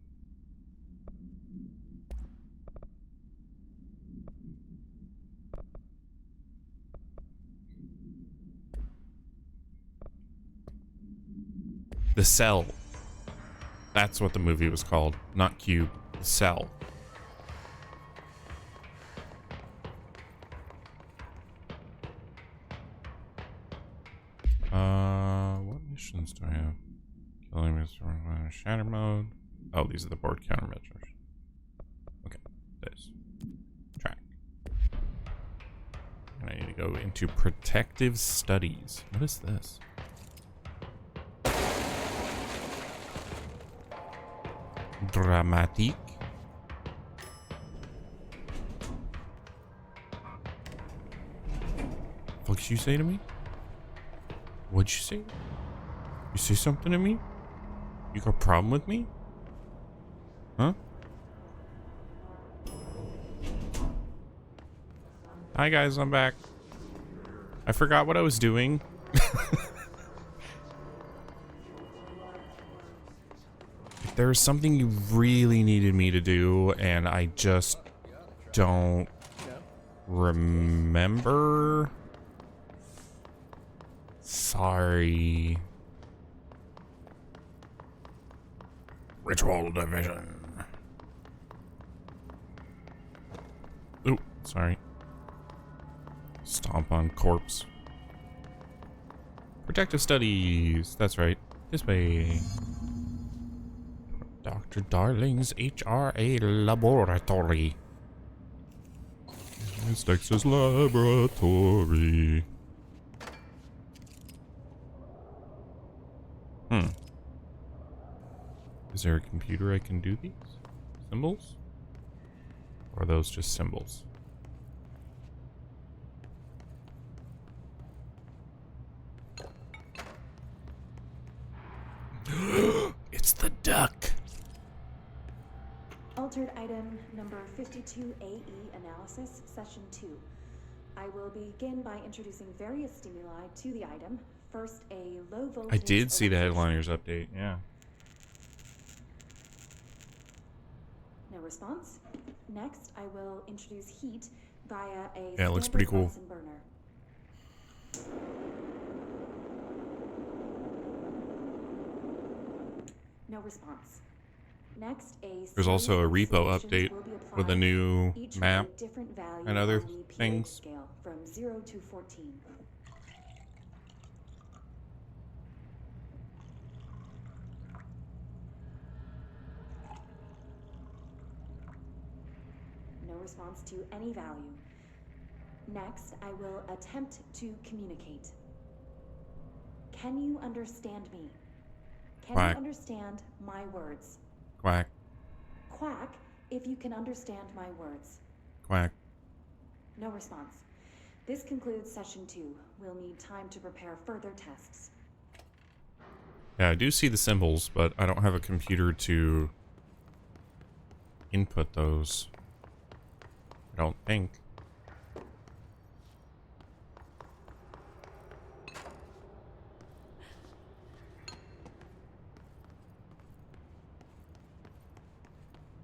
The Cell. That's what the movie was called. Not Cube. The Cell. What missions do I have? Killing Mr. Shatter mode. Oh, these are the board countermeasures. Okay. This. Track. And I need to go into protective studies. What is this? Dramatique. What'd you say to me? What'd you say? You say something to me? You got a problem with me? Huh? Hi guys, I'm back. I forgot what I was doing. There was something you really needed me to do, and I just don't remember. Sorry. Ritual division. Ooh, sorry. Stomp on corpse. Protective studies. That's right. This way. Dr. Darling's HRA laboratory. It's Dexter's laboratory. Is there a computer I can do these? Symbols? Or are those just symbols? It's the duck. Altered item number 52AE analysis, session 2. I will begin by introducing various stimuli to the item. First, a low voltage. I did see the headliners update, yeah. No response. Next, I will introduce heat via a Yeah, it looks pretty cool. Bunsen burner. No response. Next, There's also a repo update with a new map and other things. Scale from 0 to 14. No response to any value. Next, I will attempt to communicate. Can you understand me? Can Quack. you understand my words? Quack. Quack if you can understand my words. Quack. No response. This concludes session 2. We'll need time to prepare further tests. Yeah, I do see the symbols, but I don't have a computer to input those. I don't think.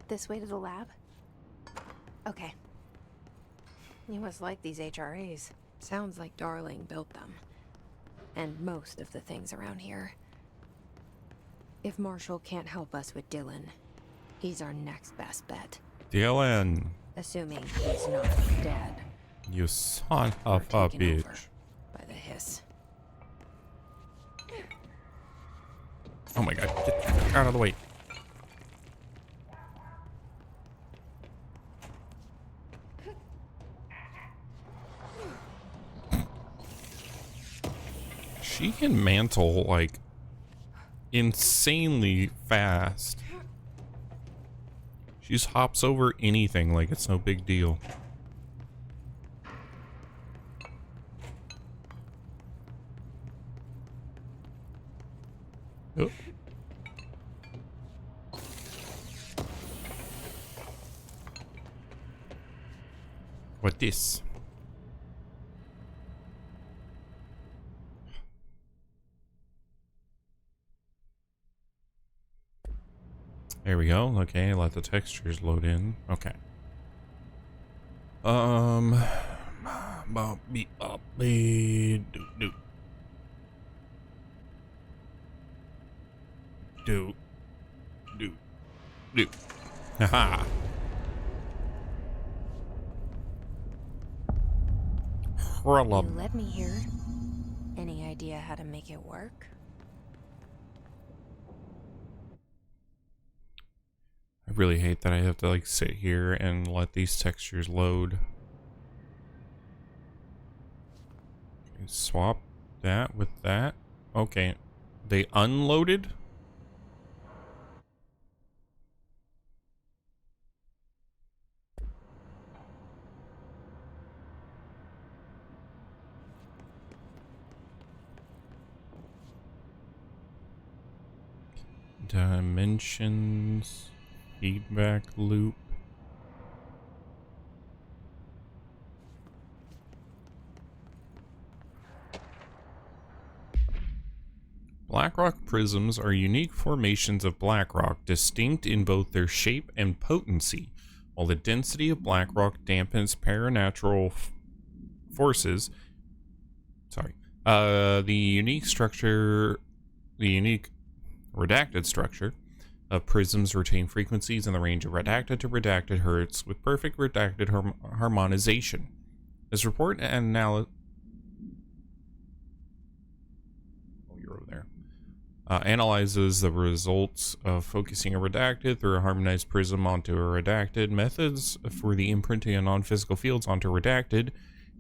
This way to the lab? Okay. You must like these HRAs. Sounds like Darling built them. And most of the things around here. If Marshall can't help us with Dylan, he's our next best bet. Dylan. Assuming he's not dead. You son Or of a taken over bitch. by the hiss. Oh my god, get out of the way. She can mantle like insanely fast. She just hops over anything like it's no big deal. Oh. What this? There we go. Okay, let the textures load in. Okay. Do. Haha. You let me here. Any idea how to make it work? I really hate that I have to like sit here and let these textures load. Okay, swap that with that. Okay. They unloaded? Dimensions, feedback loop. Blackrock prisms are unique formations of blackrock, distinct in both their shape and potency. While the density of blackrock dampens paranatural forces, the unique redacted structure of prisms retain frequencies in the range of redacted to redacted hertz with perfect redacted harmonization. This report analyzes the results of focusing a redacted through a harmonized prism onto a redacted, methods for the imprinting of non-physical fields onto redacted,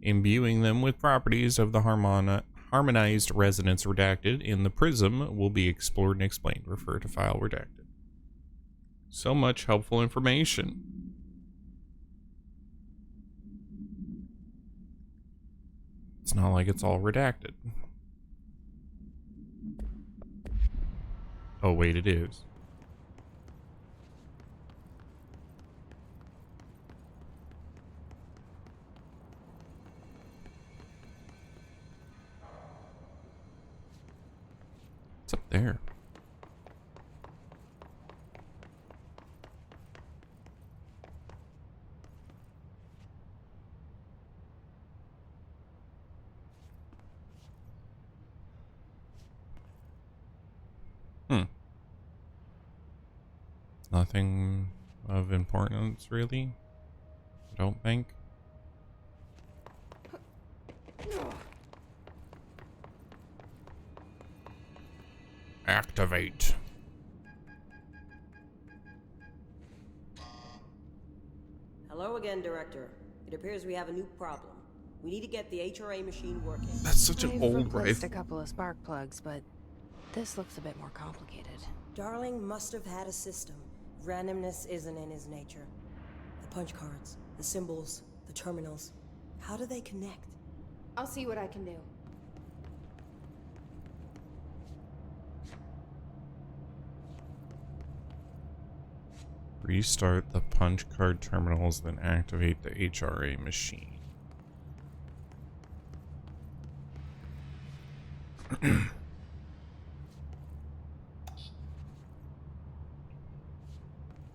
imbuing them with properties of the harmonized resonance redacted in the prism will be explored and explained. Refer to file redacted. So much helpful information. It's not like it's all redacted. Oh, wait, it is. What's up there? Nothing of importance, really. I don't think. Activate. Hello again, Director. It appears we have a new problem. We need to get the HRA machine working. That's such an I've old replaced rifle. a couple of spark plugs, but this looks a bit more complicated. Darling must have had a system. Randomness isn't in his nature. The punch cards, the symbols, the terminals. How do they connect? I'll see what I can do. Restart the punch card terminals, then activate the HRA machine.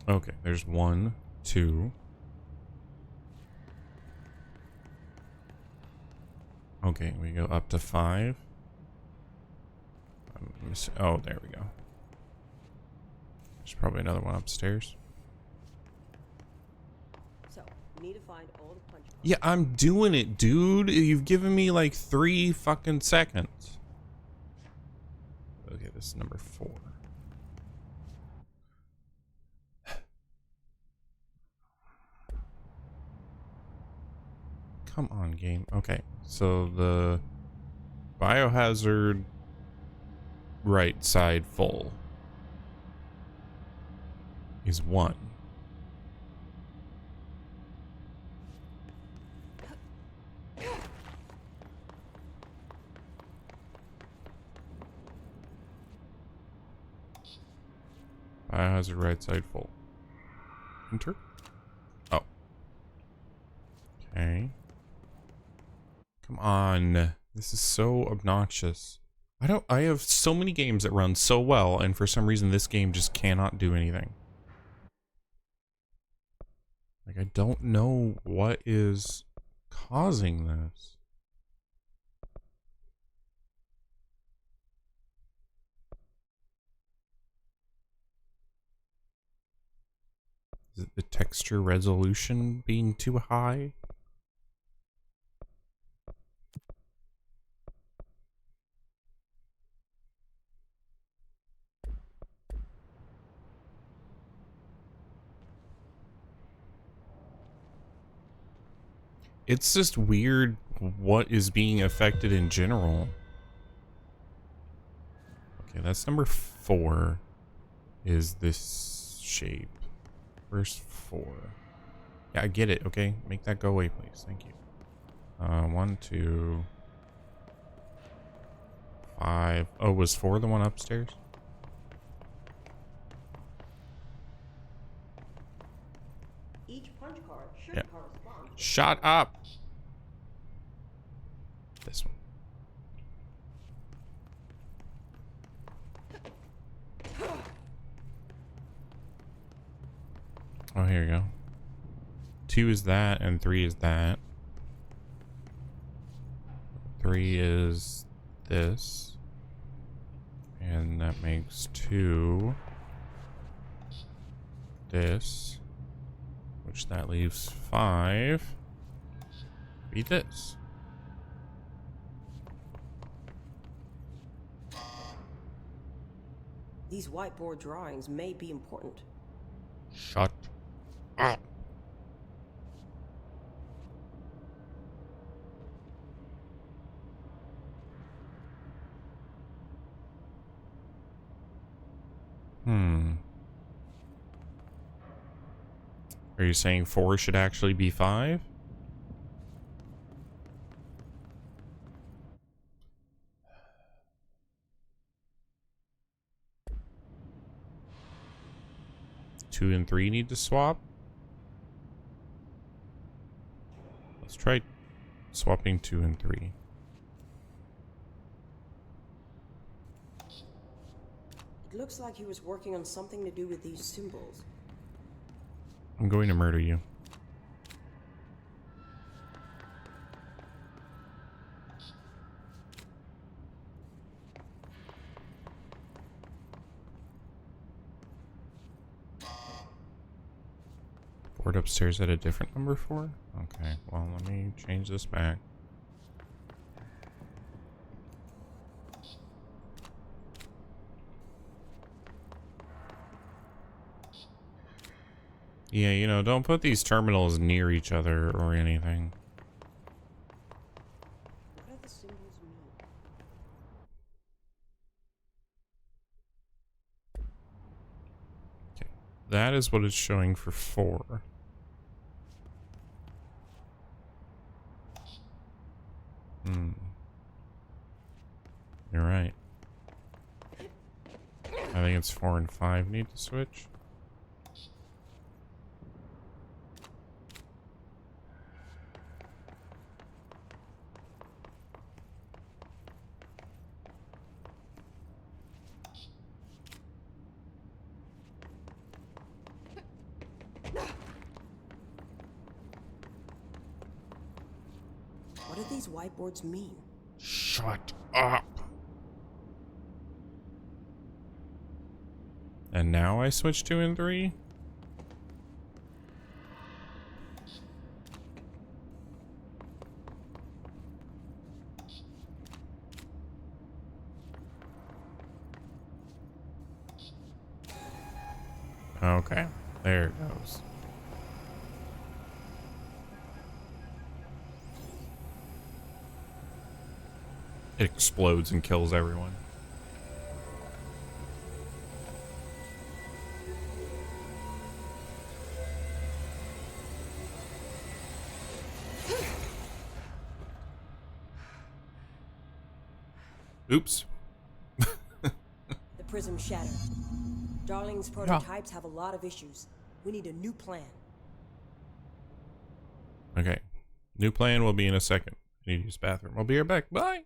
Okay, there's 1, 2. Okay, we go up to 5. Oh, there we go. There's probably another one upstairs. So, we need to find all the punch cards. Yeah, I'm doing it, dude. You've given me like 3 fucking seconds. Okay, this is number 4. Come on, game. Okay, so the biohazard right side full is 1. Biohazard right side full. Enter. Oh. Okay. Come on. This is so obnoxious. I have so many games that run so well, and for some reason this game just cannot do anything. Like, I don't know what is causing this. Is it the texture resolution being too high? It's just weird what is being affected in general. Okay, that's number 4. Is this shape? Where's 4? Yeah, I get it, okay? Make that go away, please. Thank you. 1, 2, 5. Oh, was 4 the one upstairs? Each punch card should Yeah. correspond. Shut up! This one. here you go. 2 is that, and 3 is that. 3 is this. And that makes 2 this. Which that leaves 5 be this. These whiteboard drawings may be important. Shut up. Are you saying 4 should actually be 5? Two and 3 need to swap. Let's try swapping 2 and 3. It looks like he was working on something to do with these symbols. I'm going to murder you. Board upstairs at a different number 4? Okay, well, let me change this back. Yeah, you know, don't put these terminals near each other or anything. What do the symbols mean? Okay, that is what it's showing for 4. You're right. I think it's 4 and 5 need to switch. What do these whiteboards mean? Shut up. And now I switch 2 and 3? Okay, there it goes. It explodes and kills everyone. Oops. The prism shattered. Darling's prototypes have a lot of issues. We need a new plan. Okay. New plan will be in a second. I need to use the bathroom. I'll be right back. Bye.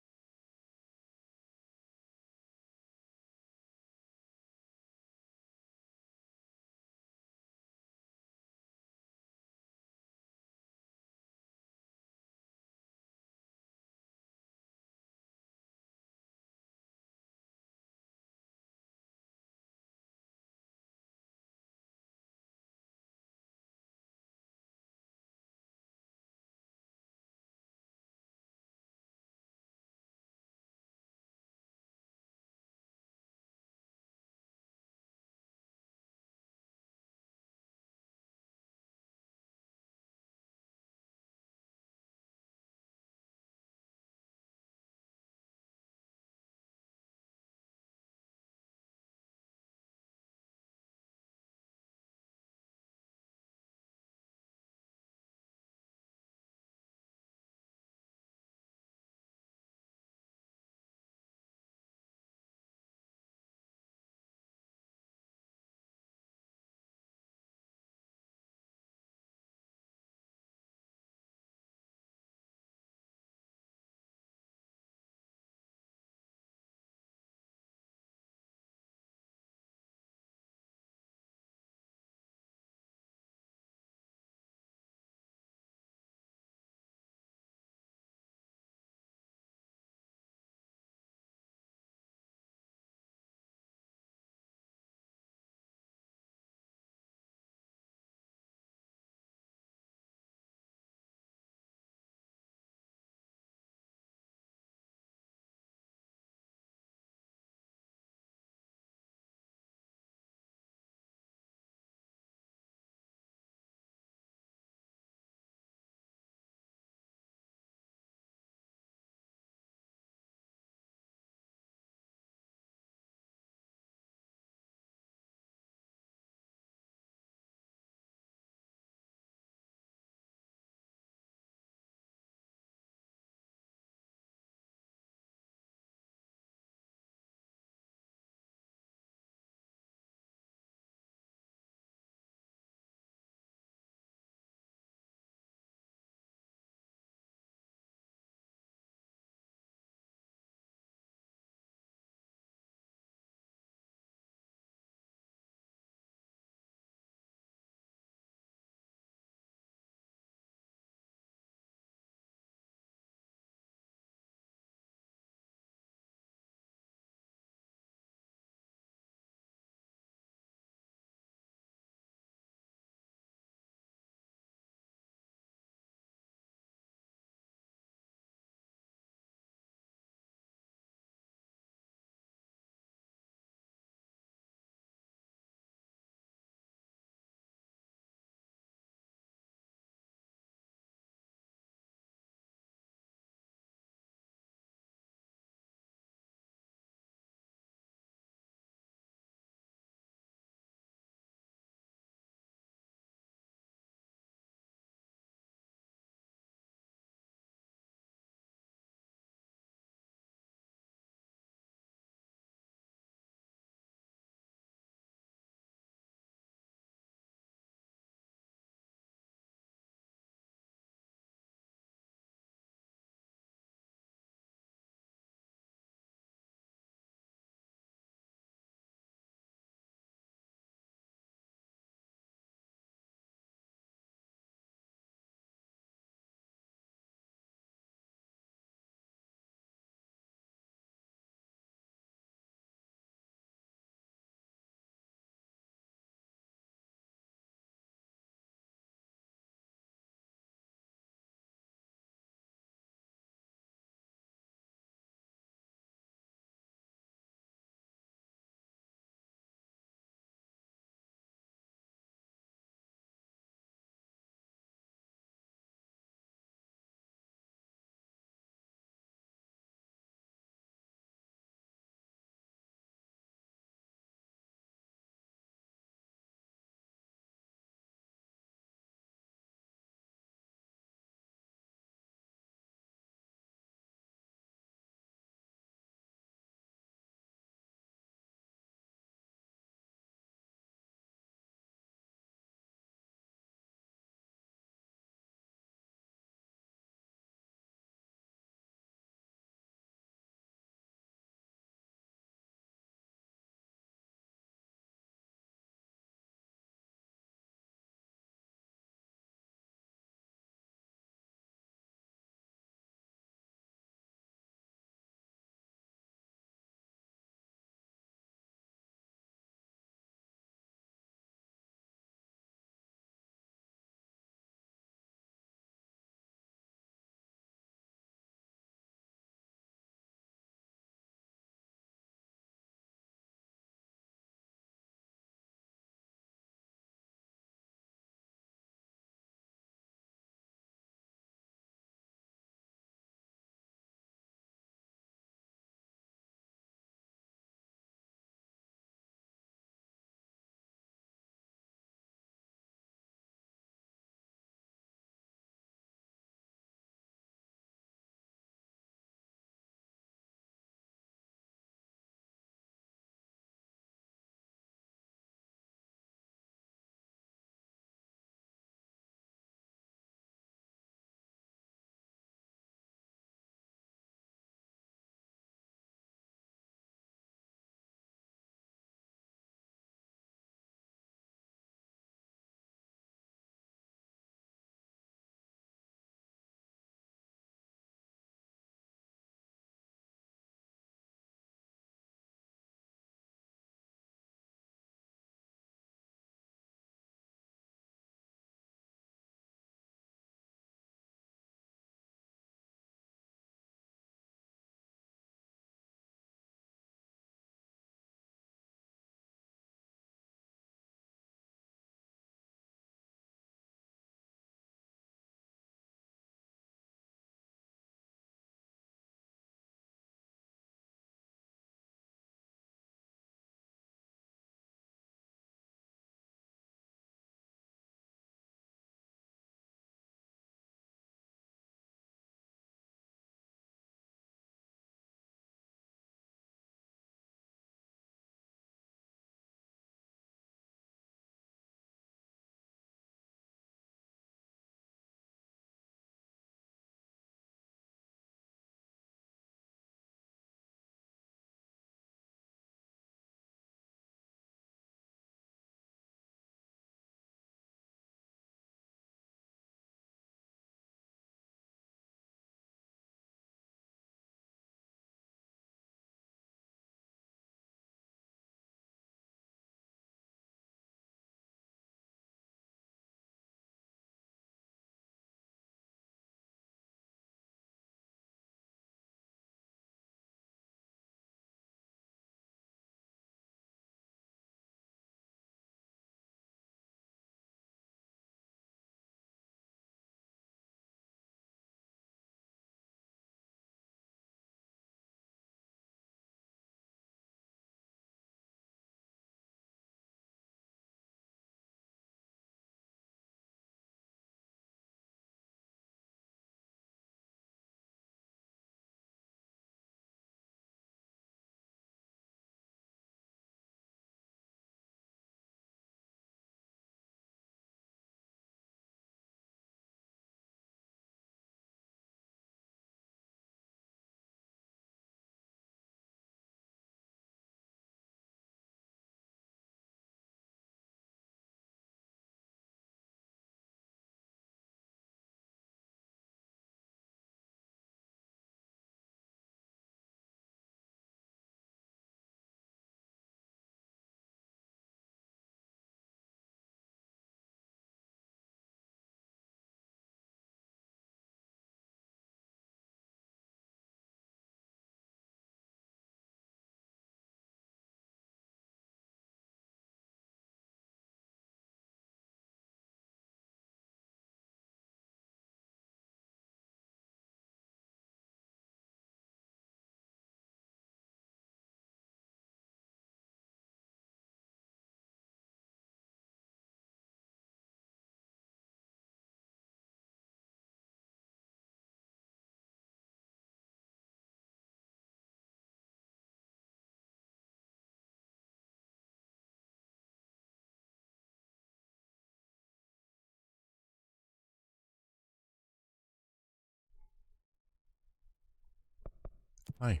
Hi.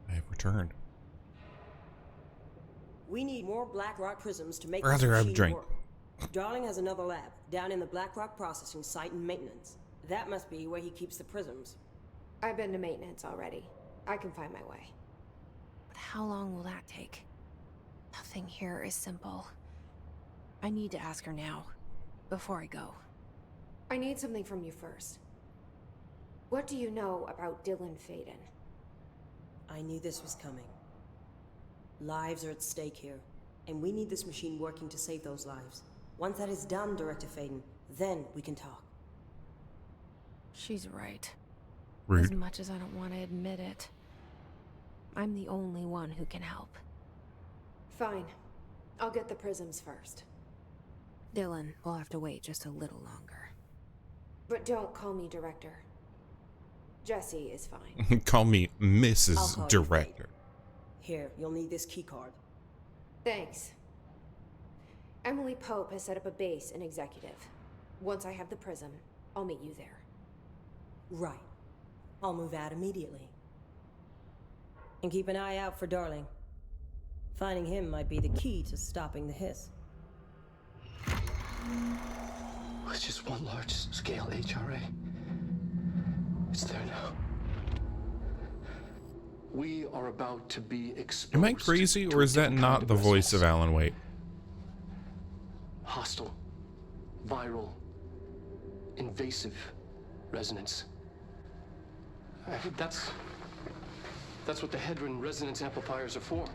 I have returned. We need more Black Rock prisms to make Or this rather, I've machine drank. work. Darling has another lab down in the Black Rock processing site and maintenance. That must be where he keeps the prisms. I've been to maintenance already. I can find my way. But how long will that take? Nothing here is simple. I need to ask her now, before I go. I need something from you first. What do you know about Dylan Faden? I knew this was coming. Lives are at stake here, and we need this machine working to save those lives. Once that is done, Director Faden, then we can talk. She's right. Rude. As much as I don't want to admit it. I'm the only one who can help. Fine. I'll get the prisms first. Dylan will have to wait just a little longer. But don't call me Director. Jesse is fine. Call me I'll Mrs. call you Director. Here, you'll need this keycard. Thanks. Emily Pope has set up a base in Executive. Once I have the prism, I'll meet you there. Right. I'll move out immediately. And keep an eye out for Darling. Finding him might be the key to stopping the hiss. It's just one large-scale HRA. It's there now. We are about to be exposed. Am I crazy, to or a is that different not kind the voice of resonance. Alan Wake? Hostile, viral, invasive resonance. I think that's what the Hedron resonance amplifiers are for.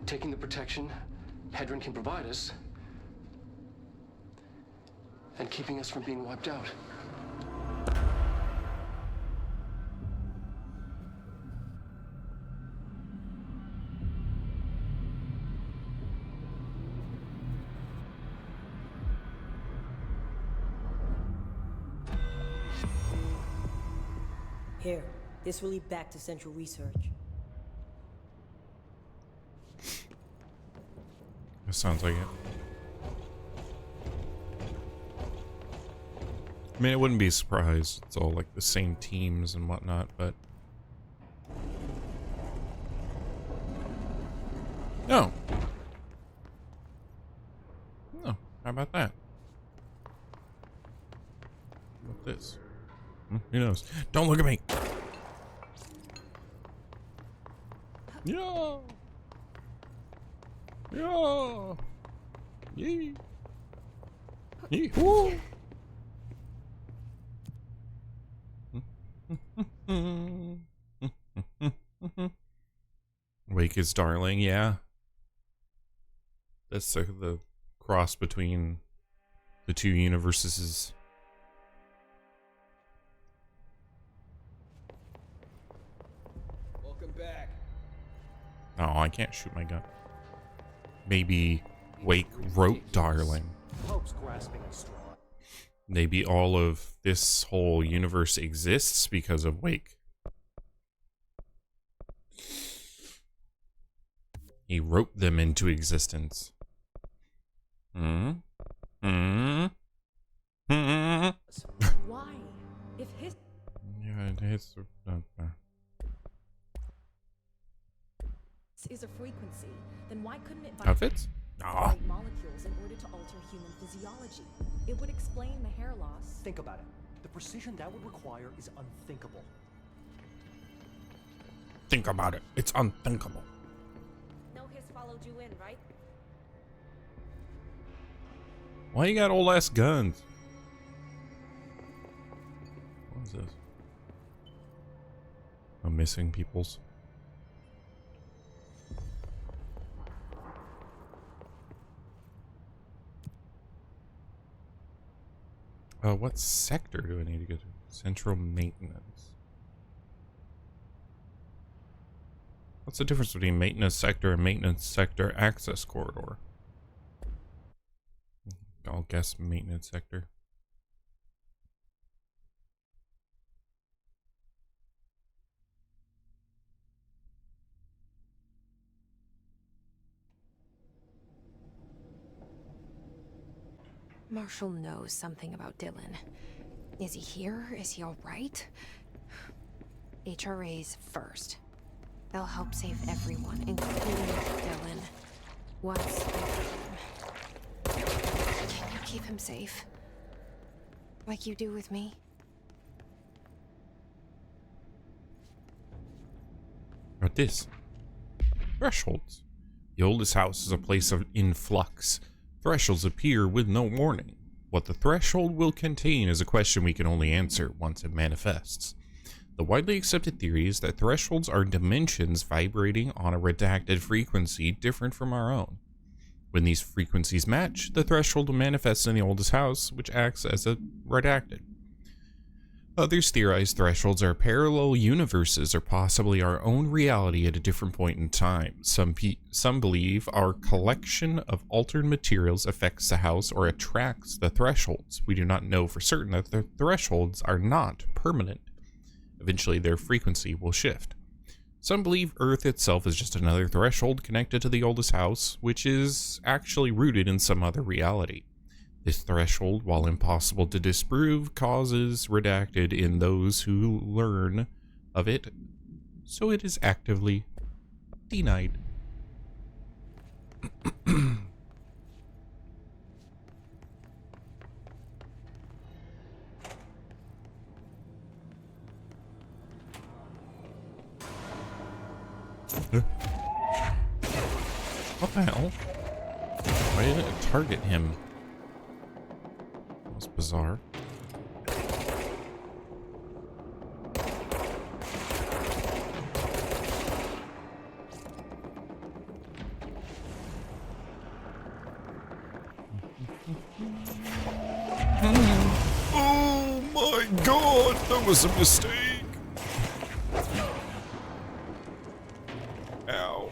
Taking the protection Hedron can provide us and keeping us from being wiped out. Here, this will lead back to Central Research. That sounds like it. I mean, I wouldn't be surprised. It's all like the same teams and whatnot, but... No. No. How about that? How about this? Who knows? Don't look at me! Yeah! Yeah! Yee! Yee! Woo! Wake is Darling, yeah. That's the cross between the two universes. Welcome back. Oh, I can't shoot my gun. Maybe Wake wrote Darling. Pope's grasping at straw. Maybe all of this whole universe exists because of Wake. He wrote them into existence. Why? If his Yeah, it's is a frequency, then why couldn't it outfits? vibrate molecules in order to alter human physiology? It would explain the hair loss. Think about it. The precision that would require is unthinkable. Think about it. It's unthinkable. No hiss followed you in, right? Why you got old ass guns? What is this? Oh, missing peoples. What sector do I need to go to? Central maintenance. What's the difference between maintenance sector and maintenance sector access corridor? I'll guess maintenance sector. Marshall knows something about Dylan. Is he here? Is he alright? HRAs first. They'll help save everyone, including Dylan. Once we... Can you keep him safe? Like you do with me? What this? Thresholds. The oldest house is a place of influx. Thresholds appear with no warning. What the threshold will contain is a question we can only answer once it manifests. The widely accepted theory is that thresholds are dimensions vibrating on a redacted frequency different from our own. When these frequencies match, the threshold will manifest in the oldest house, which acts as a redacted. Others theorize thresholds are parallel universes or possibly our own reality at a different point in time. Some believe our collection of altered materials affects the house or attracts the thresholds. We do not know for certain that the thresholds are not permanent. Eventually their frequency will shift. Some believe Earth itself is just another threshold connected to the oldest house, which is actually rooted in some other reality. This threshold, while impossible to disprove, causes redacted in those who learn of it, so it is actively denied. What the hell? Why didn't it target him? That was bizarre. Oh my god, that was a mistake. Ow.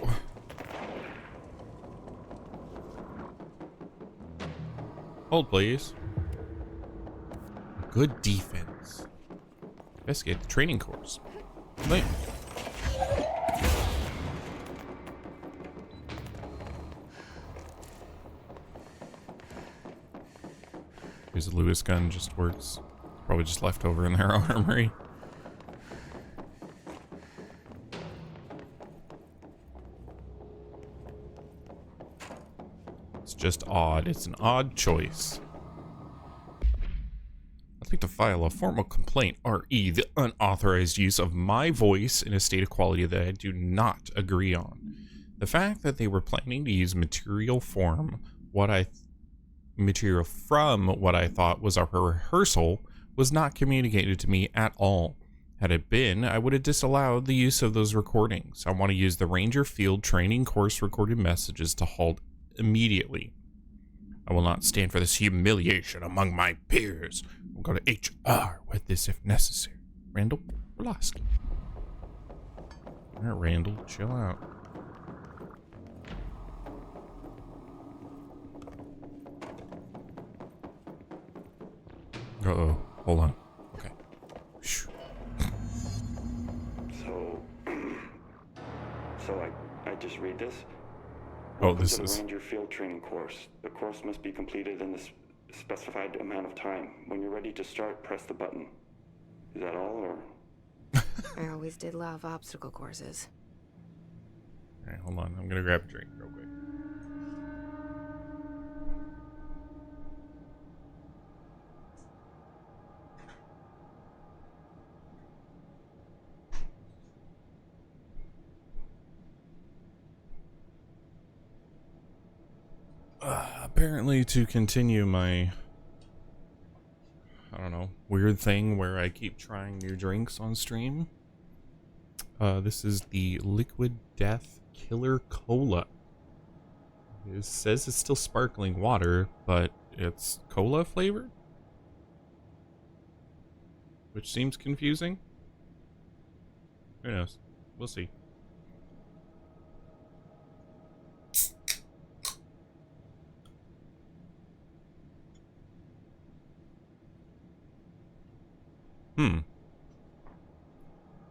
Hold, please. Good defense. Investigate the training course. Wait. Here's a Lewis gun, just works. Probably just left over in their armory. It's just odd. It's an odd choice. I'd like to file a formal complaint, RE, the unauthorized use of my voice in a state of quality that I do not agree on. The fact that they were planning to use material from what I thought was a rehearsal was not communicated to me at all. Had it been, I would have disallowed the use of those recordings. I want to use the Ranger Field training course recorded messages to halt immediately. I will not stand for this humiliation among my peers. We'll go to HR with this if necessary. Randall Pulaski. Alright, Randall, chill out. Uh-oh. Hold on. Okay. So I just read this? Oh, Welcome this to is... the Ranger Field Training course. The course must be completed in the specified amount of time. When you're ready to start, press the button. Is that all, or...? I always did love obstacle courses. Alright, hold on. I'm gonna grab a drink real quick. Apparently to continue my, I don't know, weird thing where I keep trying new drinks on stream. This is the Liquid Death Killer Cola. It says it's still sparkling water, but it's cola flavored, which seems confusing. Who knows? We'll see.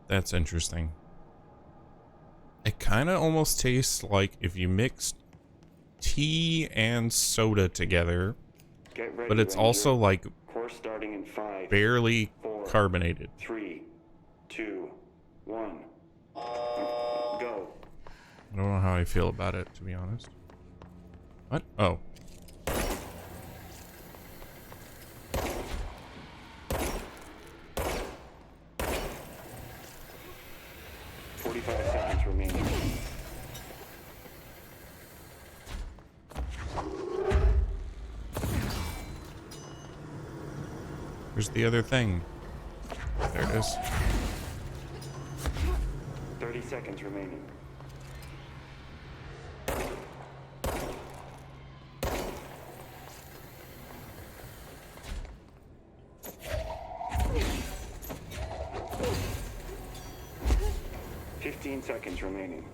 That's interesting. It kind of almost tastes like if you mixed tea and soda together, Get ready, but it's Ranger. also like Course starting in 5. Barely 4, carbonated. 3, 2, 1. Go. I don't know how I feel about it, to be honest. What? Oh. Seconds remaining. Where's the other thing? There it is. 30 seconds remaining. Seconds remaining.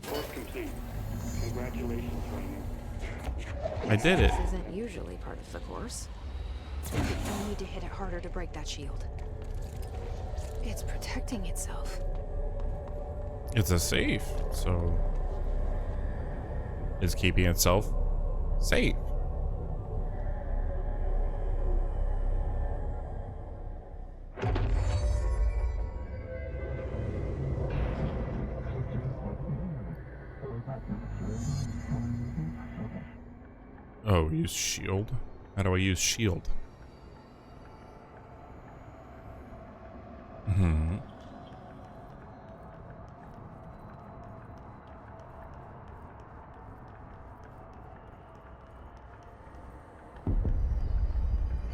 Course complete. Congratulations, Rainer. I did it. This isn't usually part of the course. I need to hit it harder to break that shield. It's protecting itself. It's a safe, so it's keeping itself safe. Oh, use shield? How do I use shield?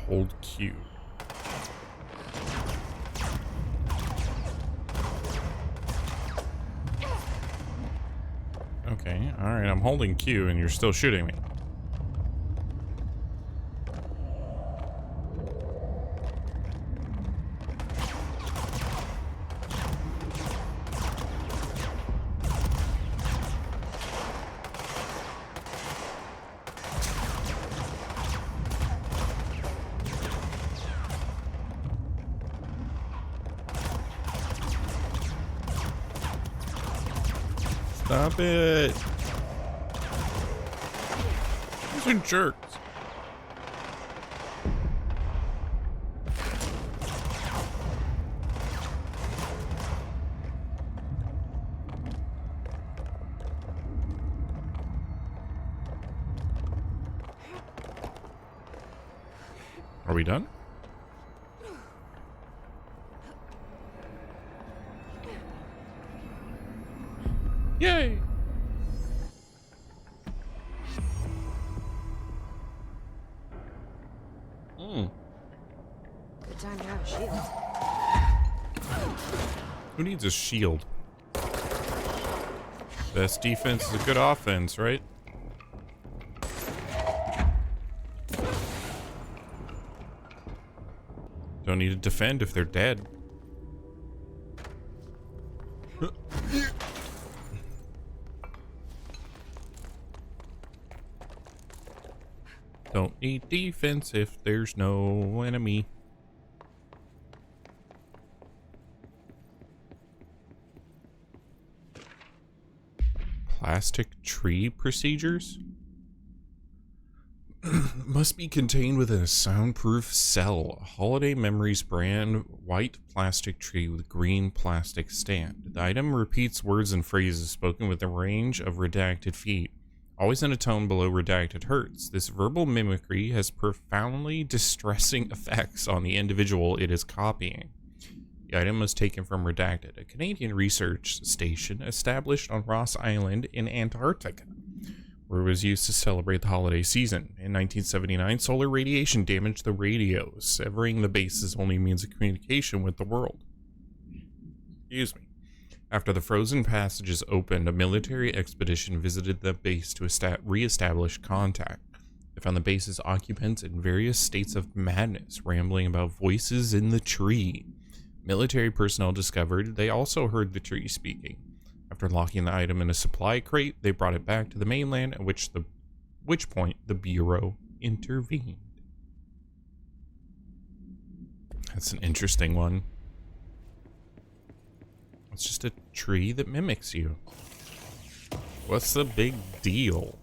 Hold Q. Okay, alright, I'm holding Q and you're still shooting me. Stop it! These are jerks. Are we done? Yay! Good time to have a shield. Who needs a shield? Best defense is a good offense, right? Don't need to defend if they're dead. Don't need defense if there's no enemy. Plastic tree procedures? Must be contained within a soundproof cell. Holiday Memories brand white plastic tree with green plastic stand. The item repeats words and phrases spoken with a range of redacted feet, always in a tone below redacted hertz. This verbal mimicry has profoundly distressing effects on the individual it is copying. The item was taken from Redacted, a Canadian research station established on Ross Island in Antarctica, where it was used to celebrate the holiday season. In 1979, solar radiation damaged the radio, severing the base's only means of communication with the world. Excuse me. After the frozen passages opened, a military expedition visited the base to re-establish contact. They found the base's occupants in various states of madness, rambling about voices in the tree. Military personnel discovered they also heard the tree speaking. After locking the item in a supply crate, they brought it back to the mainland, at which point the Bureau intervened. That's an interesting one. It's just a tree that mimics you. What's the big deal?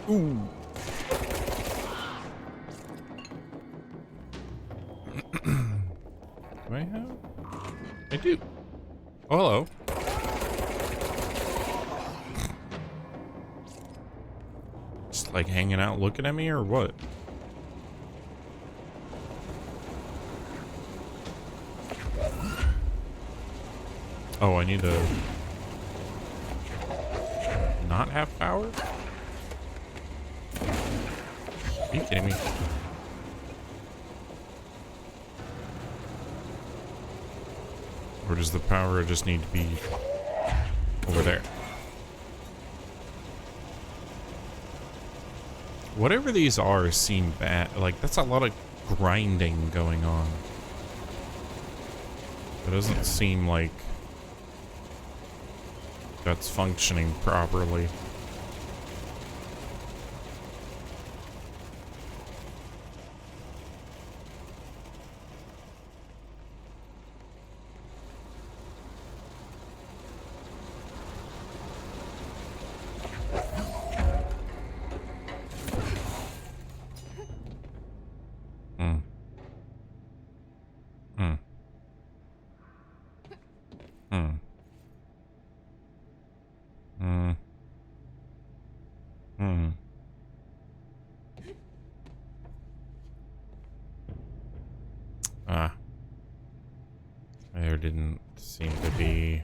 Ooh. Do I have? I do. Oh, hello. Just like hanging out looking at me or what? Oh, I need to not have power? Are you kidding me? Or does the power just need to be over there? Whatever these are seem bad. Like, that's a lot of grinding going on. It doesn't seem like that's functioning properly. There didn't seem to be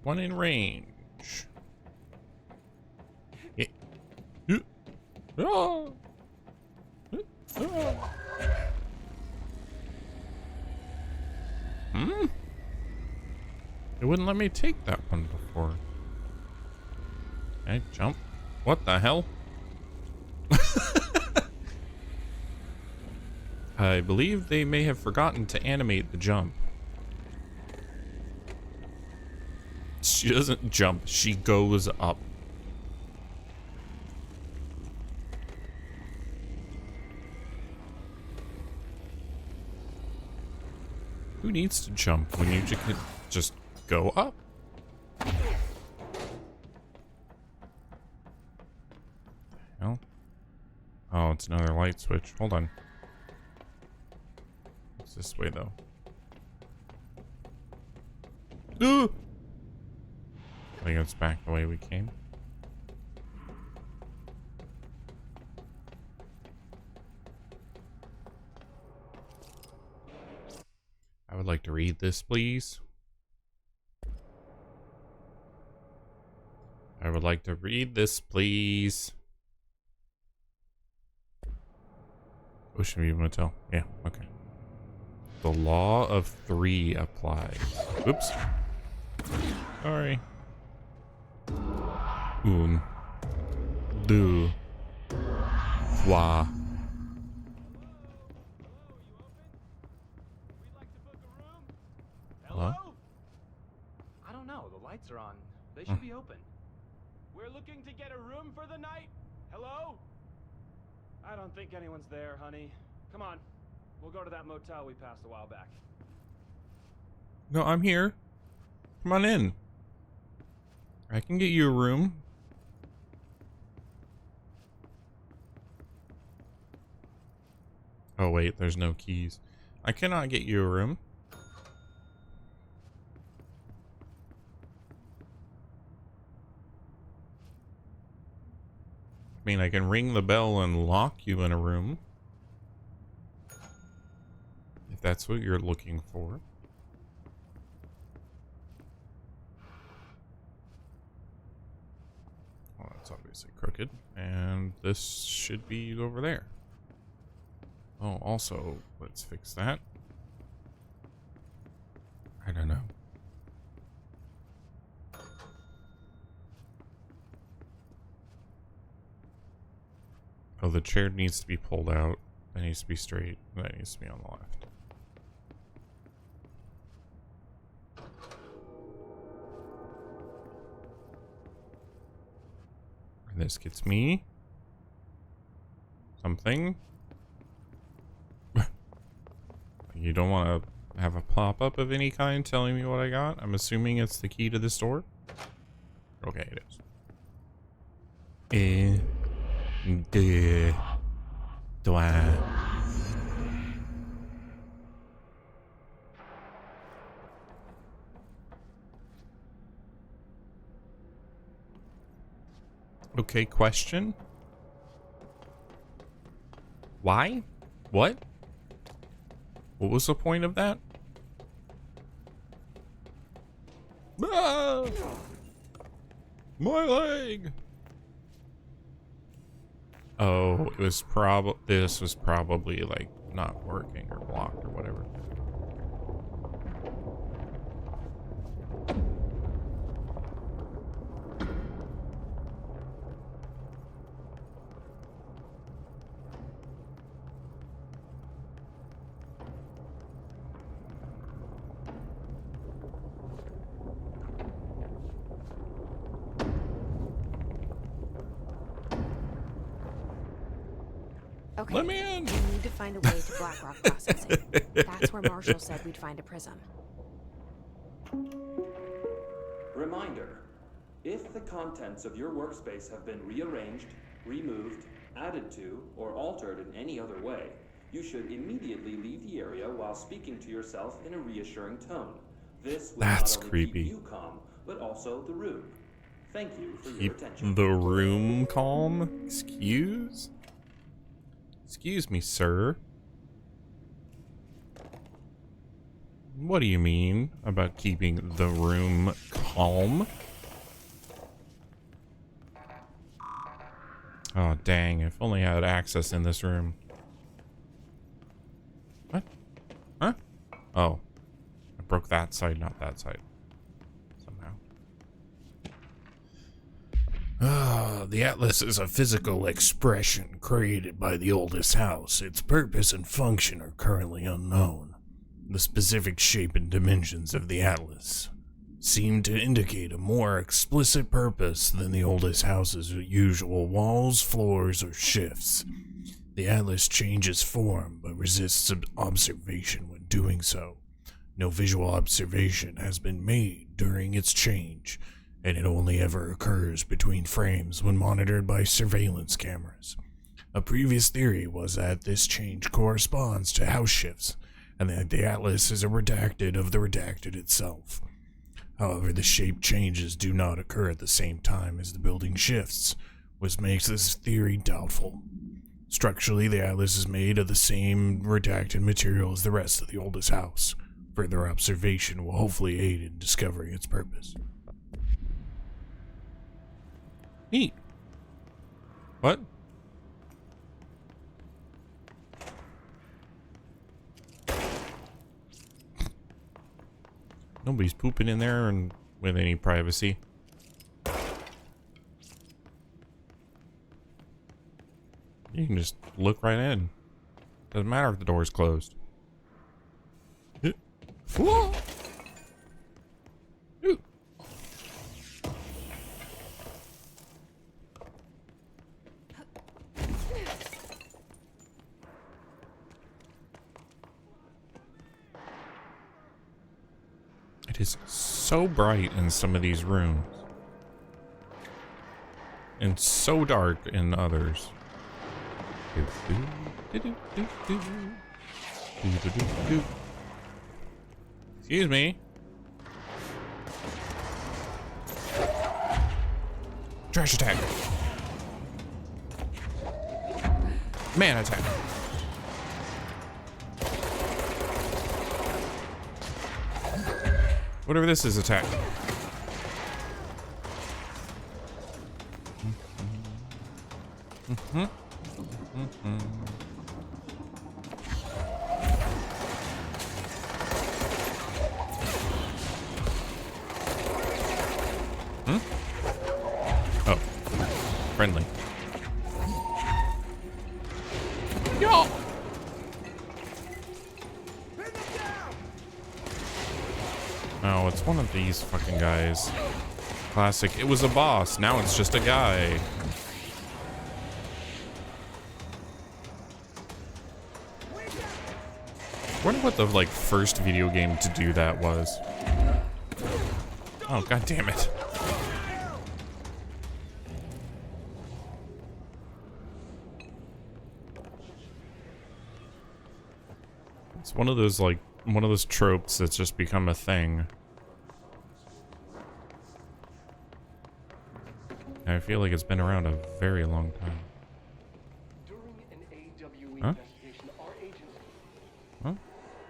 one in range. Yeah. It wouldn't let me take that one before. Okay, jump. What the hell? I believe they may have forgotten to animate the jump. She doesn't jump, she goes up. Who needs to jump when you could just go up? Hell? Oh, it's another light switch. Hold on. It's this way though. I think it's back the way we came. I would like to read this, please. I would like to read this, please. Ocean View Motel. Yeah, okay. The law of 3 applies. Oops. Sorry. Un. Deux. Trois. Hello? I don't know. The lights are on. They should be open. We're looking to get a room for the night. Hello? I don't think anyone's there, honey. Come on. We'll go to that motel we passed a while back. No, I'm here. Come on in. I can get you a room. Oh wait, there's no keys. I cannot get you a room. I mean, I can ring the bell and lock you in a room. If that's what you're looking for. Well, that's obviously crooked. And this should be over there. Oh, also, let's fix that. I don't know. Oh, the chair needs to be pulled out. That needs to be straight. That needs to be on the left. And this gets me something. You don't want to have a pop-up of any kind telling me what I got? I'm assuming it's the key to this door. Okay, it is. Duh. Dwah. Okay, question. Why? What? What was the point of that? Ah! My leg! Oh, it was this was probably like not working or blocked or whatever. Okay. Let me in. We need to find a way to Blackrock processing. That's where Marshall said we'd find a prism. Reminder. If the contents of your workspace have been rearranged, removed, added to, or altered in any other way, you should immediately leave the area while speaking to yourself in a reassuring tone. This will That's not only creepy. keep you calm, but also the room. Thank you for your Keep attention. the room calm? Excuse me, sir. What do you mean about keeping the room calm? Oh, dang. If only I had access in this room. What? Huh? Oh. I broke that side, not that side. Somehow. The Atlas is a physical expression created by the oldest house. Its purpose and function are currently unknown. The specific shape and dimensions of the Atlas seem to indicate a more explicit purpose than the oldest house's usual walls, floors, or shifts. The Atlas changes form, but resists observation when doing so. No visual observation has been made during its change, and it only ever occurs between frames when monitored by surveillance cameras. A previous theory was that this change corresponds to house shifts, and that the Atlas is a redacted of the redacted itself. However, the shape changes do not occur at the same time as the building shifts, which makes this theory doubtful. Structurally, the Atlas is made of the same redacted material as the rest of the oldest house. Further observation will hopefully aid in discovering its purpose. Neat. What? Nobody's pooping in there and with any privacy. You can just look right in. Doesn't matter if the door's closed. Whoa! It is so bright in some of these rooms. And so dark in others. Excuse me. Trash attack. Man attack. Whatever this is, attack. Oh, friendly. Yo! Oh, it's one of these fucking guys. Classic. It was a boss. Now it's just a guy. I wonder what the, like, first video game to do that was. Oh, god damn it. It's one of those, like, one of those tropes that's just become a thing. I feel like it's been around a very long time. During an AWE Huh? investigation, our agents... Huh?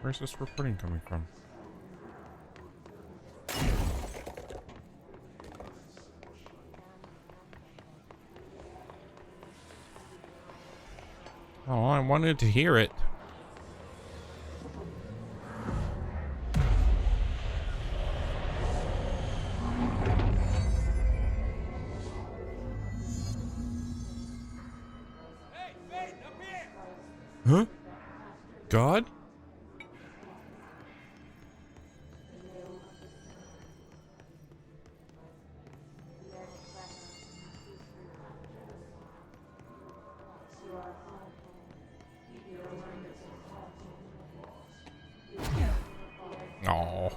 Where's this reporting coming from? Oh, I wanted to hear it. Huh? God? Oh.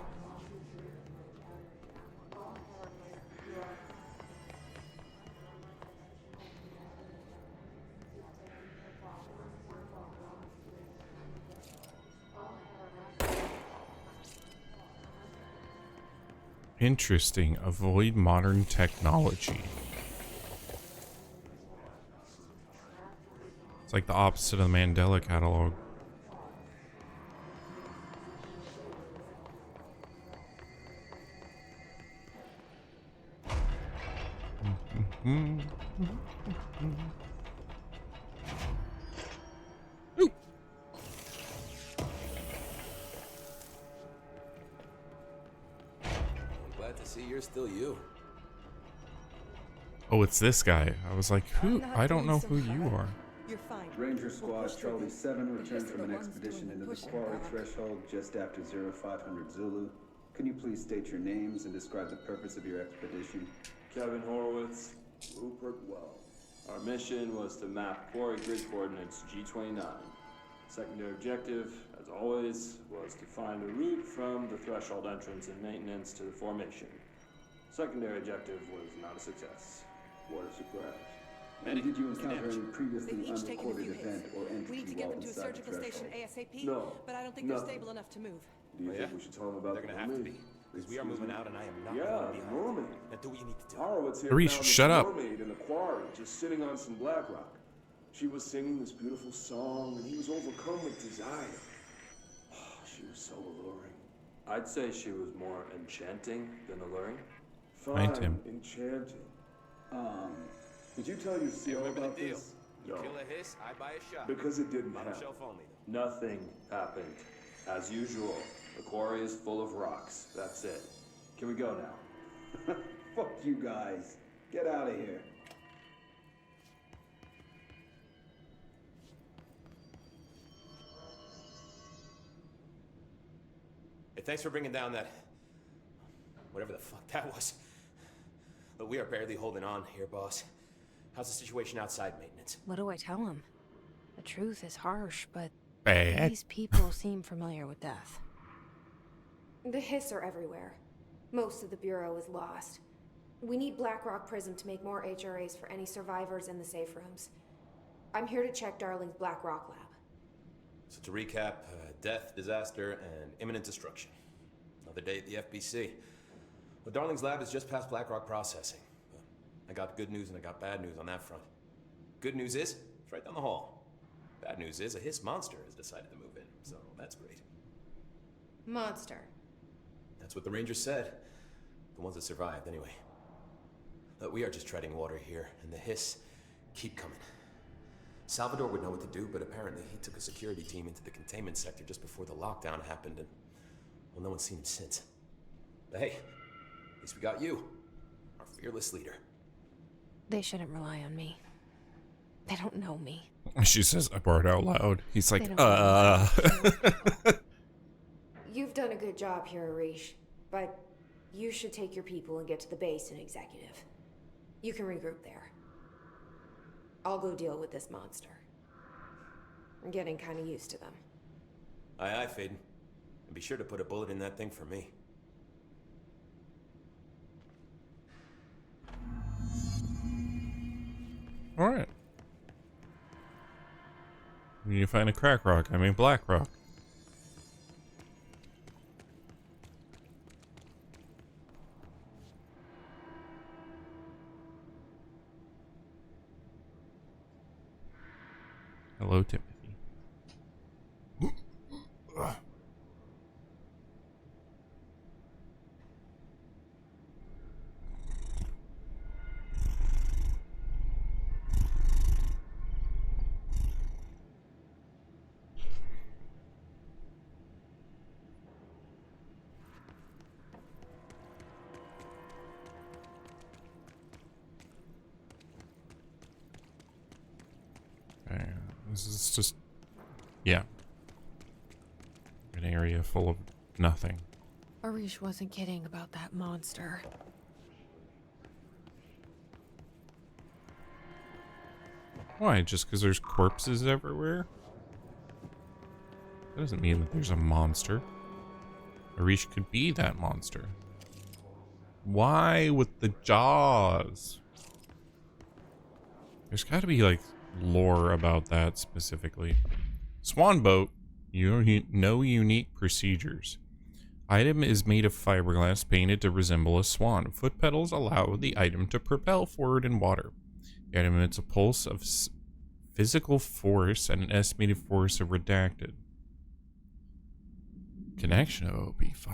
Interesting. Avoid modern technology. It's like the opposite of the Mandela catalog. Ooh. Glad to see you're still you. Oh, it's this guy. I was like, who? I don't know who you are. You're fine. Ranger Squad Charlie 7 returned from an expedition into the quarry threshold just after 0500 Zulu. Can you please state your names and describe the purpose of your expedition? Kevin Horowitz, Rupert Well. Our mission was to map quarry grid coordinates G29. Secondary objective, as always, was to find a route from the threshold entrance and maintenance to the formation. Secondary objective was not a success. What a surprise. And did you encounter any previously unrecorded event or We need to entity get while them to a inside the surgical station threshold? ASAP. No, but I don't think nothing. they're stable enough to move. Do you think we should tell them about They're gonna have to be, because we are moving out and I am not Yeah, leaving the behind. mermaid. Now do what you need to do. Horowitz here Reese, found shut this up. mermaid in the quarry, just sitting on some black rock. She was singing this beautiful song, and he was overcome with desire. She was so alluring. I'd say she was more enchanting than alluring. Fine, Tim. Enchanting. Did you tell your CO Remember the about deal. this? You kill a hiss, I buy a shot. Because it didn't On a happen. shelf only. Nothing happened. As usual, the quarry is full of rocks. That's it. Can we go now? Fuck you guys. Get out of here. Hey, thanks for bringing down that... whatever the fuck that was. But we are barely holding on here, boss. How's the situation outside maintenance? What do I tell him? The truth is harsh, but Bad. these people seem familiar with death. The hiss are everywhere. Most of the Bureau is lost. We need Blackrock Prism to make more HRAs for any survivors in the safe rooms. I'm here to check Darling's Blackrock lab. So to recap, death, disaster, and imminent destruction. Another day at the FBC. Well, Darling's lab is just past Blackrock processing. I got good news and I got bad news on that front. Good news is, it's right down the hall. Bad news is, a hiss monster has decided to move in, so that's great. Monster. That's what the Rangers said. The ones that survived, anyway. But we are just treading water here, and the hiss keep coming. Salvador would know what to do, but apparently he took a security team into the containment sector just before the lockdown happened, and, well, no one's seen him since. But hey, at least we got you, our fearless leader. They shouldn't rely on me. They don't know me. She says that word out loud. He's like, You've done a good job here, Arish, but you should take your people and get to the base in Executive. You can regroup there. I'll go deal with this monster. I'm getting kind of used to them. Aye, aye, Faden. And be sure to put a bullet in that thing for me. Alright. You find a crack rock. I mean, black rock. Timothy. Okay, this is just, yeah, an area full of nothing. Arish wasn't kidding about that monster. Why? Just because there's corpses everywhere? That doesn't mean that there's a monster. Arish could be that monster. Why with the jaws? There's got to be like lore about that specifically. Swan boat. No unique procedures. Item is made of fiberglass painted to resemble a swan. Foot pedals allow the item to propel forward in water. The item emits a pulse of physical force and an estimated force of redacted. Connection of OP5.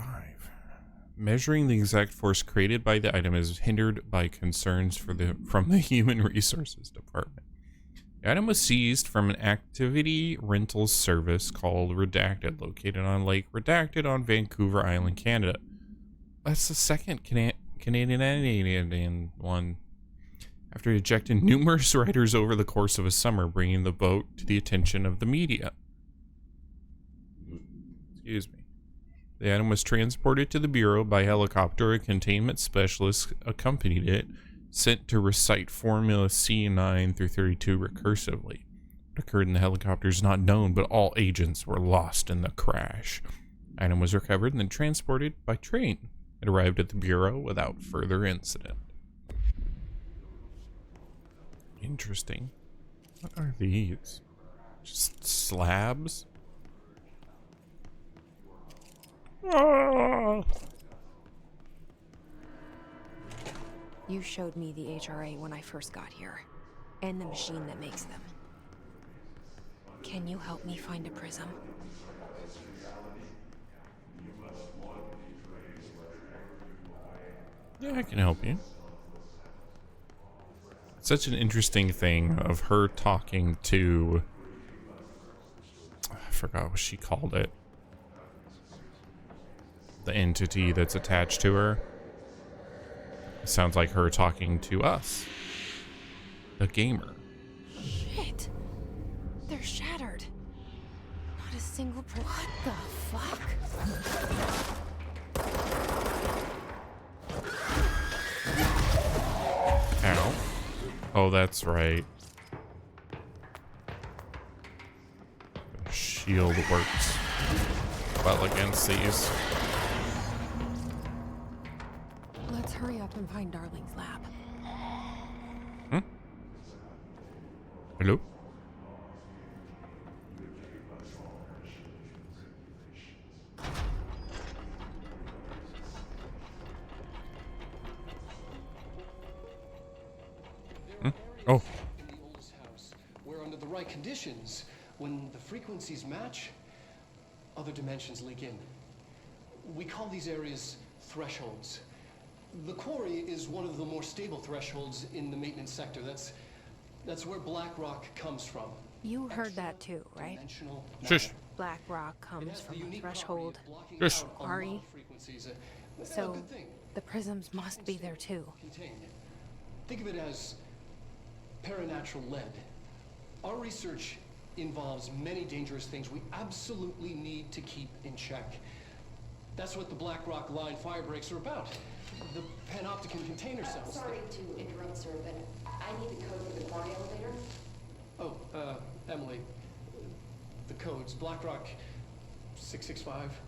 Measuring the exact force created by the item is hindered by concerns from the Human Resources Department. The item was seized from an activity rental service called Redacted, located on Lake Redacted on Vancouver Island, Canada. That's the second Canadian one. After ejecting numerous riders over the course of a summer, bringing the boat to the attention of the media. Excuse me. The item was transported to the Bureau by helicopter. A containment specialist accompanied it, sent to recite Formula C9 through 32 recursively. What occurred in the helicopter is not known, but all agents were lost in the crash. The item was recovered and then transported by train. It arrived at the Bureau without further incident. Interesting. What are these? Just slabs? Ah! You showed me the HRA when I first got here, and the machine that makes them. Can you help me find a prism? Yeah, I can help you. Such an interesting thing of her talking to... I forgot what she called it. The entity that's attached to her. It sounds like her talking to us. The gamer. Shit. They're shattered. Not a single What the fuck? Ow. Oh, that's right. Shield works well against these. Let's hurry up and find Darling's lab. Hello? Oh. In the oldest house, where under the right conditions, when the frequencies match, other dimensions leak in. We call these areas thresholds. The quarry is one of the more stable thresholds in the maintenance sector. That's where black rock comes from. You heard that too, right? Shush. Black rock comes from a threshold. Shush. Quarry. So the prisms must be there too. Think of it as paranatural lead. Our research involves many dangerous things we absolutely need to keep in check. That's what the Black Rock Line fire breaks are about. The panopticon container cells. Sorry to interrupt, sir, but I need the code for the quarry elevator. Oh, Emily. The code's Black Rock 665.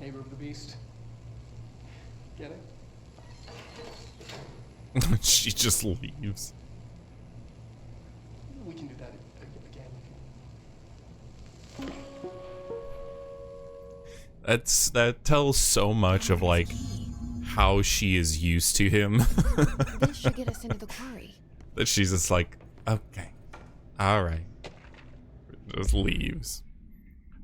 Neighbor of the Beast. Get it? She just leaves. We can do that again. That tells so much of like how she is used to him. This should get us into the quarry. That she's just like, okay, Alright. Just leaves.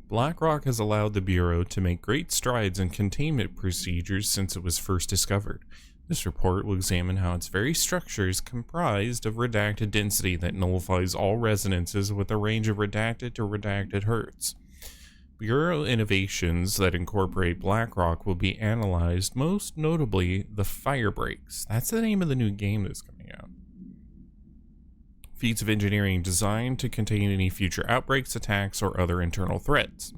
BlackRock has allowed the Bureau to make great strides in containment procedures since it was first discovered. This report will examine how its very structure is comprised of redacted density that nullifies all resonances with a range of redacted to redacted hertz. Bureau innovations that incorporate BlackRock will be analyzed, most notably the Firebreaks. That's the name of the new game that's coming out. Feats of engineering designed to contain any future outbreaks, attacks, or other internal threats.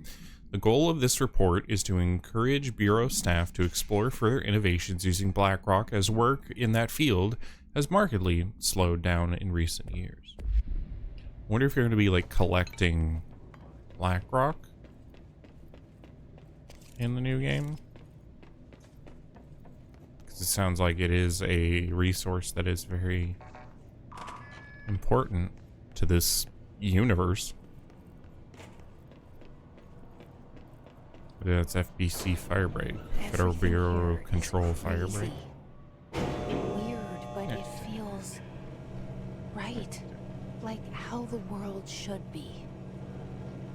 The goal of this report is to encourage Bureau staff to explore further innovations using BlackRock, as work in that field has markedly slowed down in recent years. I wonder if you're going to be like collecting BlackRock in the new game, because it sounds like it is a resource that is very important to this universe. That's FBC Firebreak. Federal Bureau Control Firebreak. Weird, but it feels right. Like how the world should be.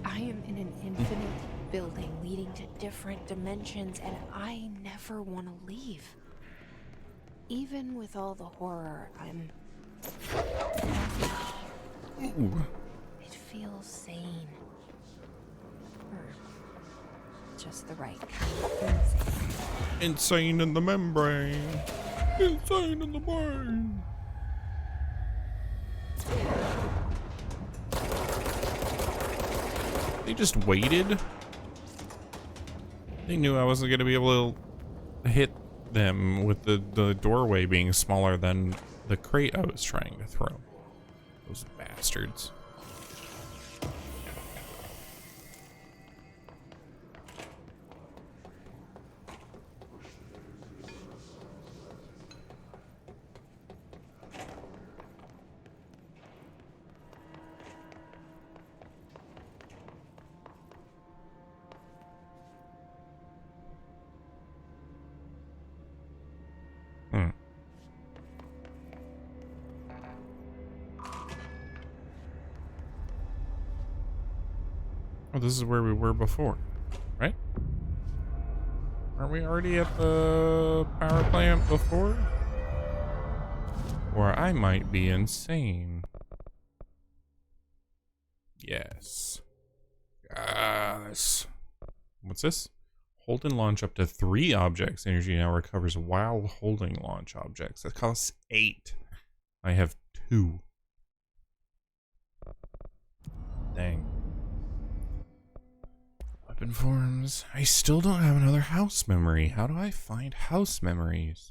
I am in an infinite building leading to different dimensions, and I never want to leave. Even with all the horror, I'm... Ooh. It feels sane. Just the right kind of insane. Insane in the membrane. Insane in the brain. They just waited. They knew I wasn't going to be able to hit them with the doorway being smaller than the crate I was trying to throw. Those bastards. Oh, this is where we were before, right? Aren't we already at the power plant before? Or I might be insane. Yes. Yes. What's this? Hold and launch up to 3 objects. Energy now recovers while holding launch objects. That costs 8. I have 2. Dang. Weapon forms. I still don't have another house memory. How do I find house memories?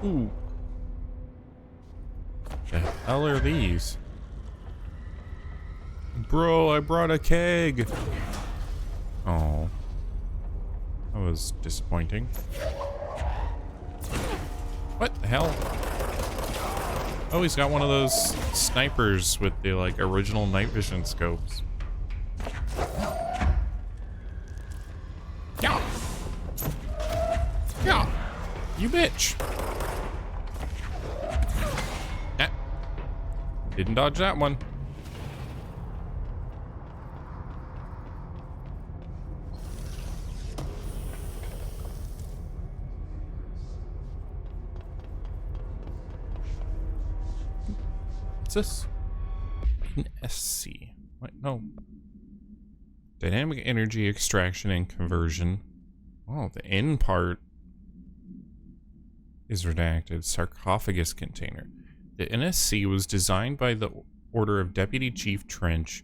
Ooh. The hell are these? Bro, I brought a keg. Oh. That was disappointing. What the hell? Oh, he's got one of those snipers with the, like, original night vision scopes. Yeah! Yeah! You bitch! Nah. Didn't dodge that one. What's this? An SC. Wait, no. Dynamic energy extraction and conversion. Oh, the N part is redacted. Sarcophagus container. The NSC was designed by the order of Deputy Chief Trench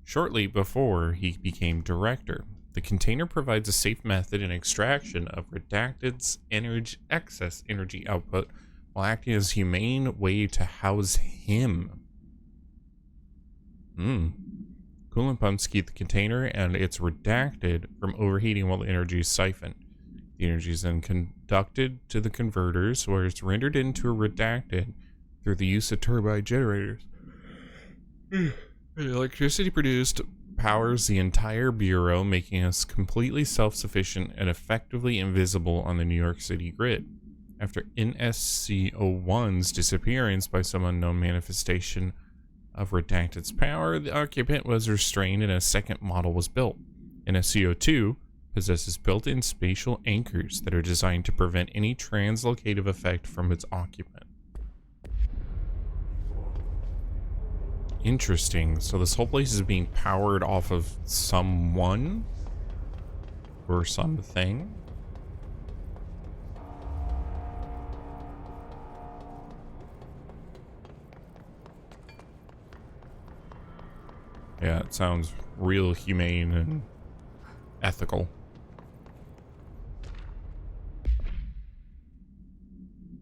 shortly before he became director. The container provides a safe method in extraction of redacted's excess energy output while acting as a humane way to house him. Coolant pumps keep the container and it's redacted from overheating while the energy is siphoned. The energy is then conducted to the converters where it's rendered into a redacted through the use of turbine generators. The electricity produced powers the entire bureau, making us completely self-sufficient and effectively invisible on the New York City grid. After NSC-01's disappearance by some unknown manifestation of redacted's power, the occupant was restrained and a second model was built. NSC-02 possesses built-in spatial anchors that are designed to prevent any translocative effect from its occupant. Interesting. So this whole place is being powered off of someone or something. Yeah, it sounds real humane and ethical.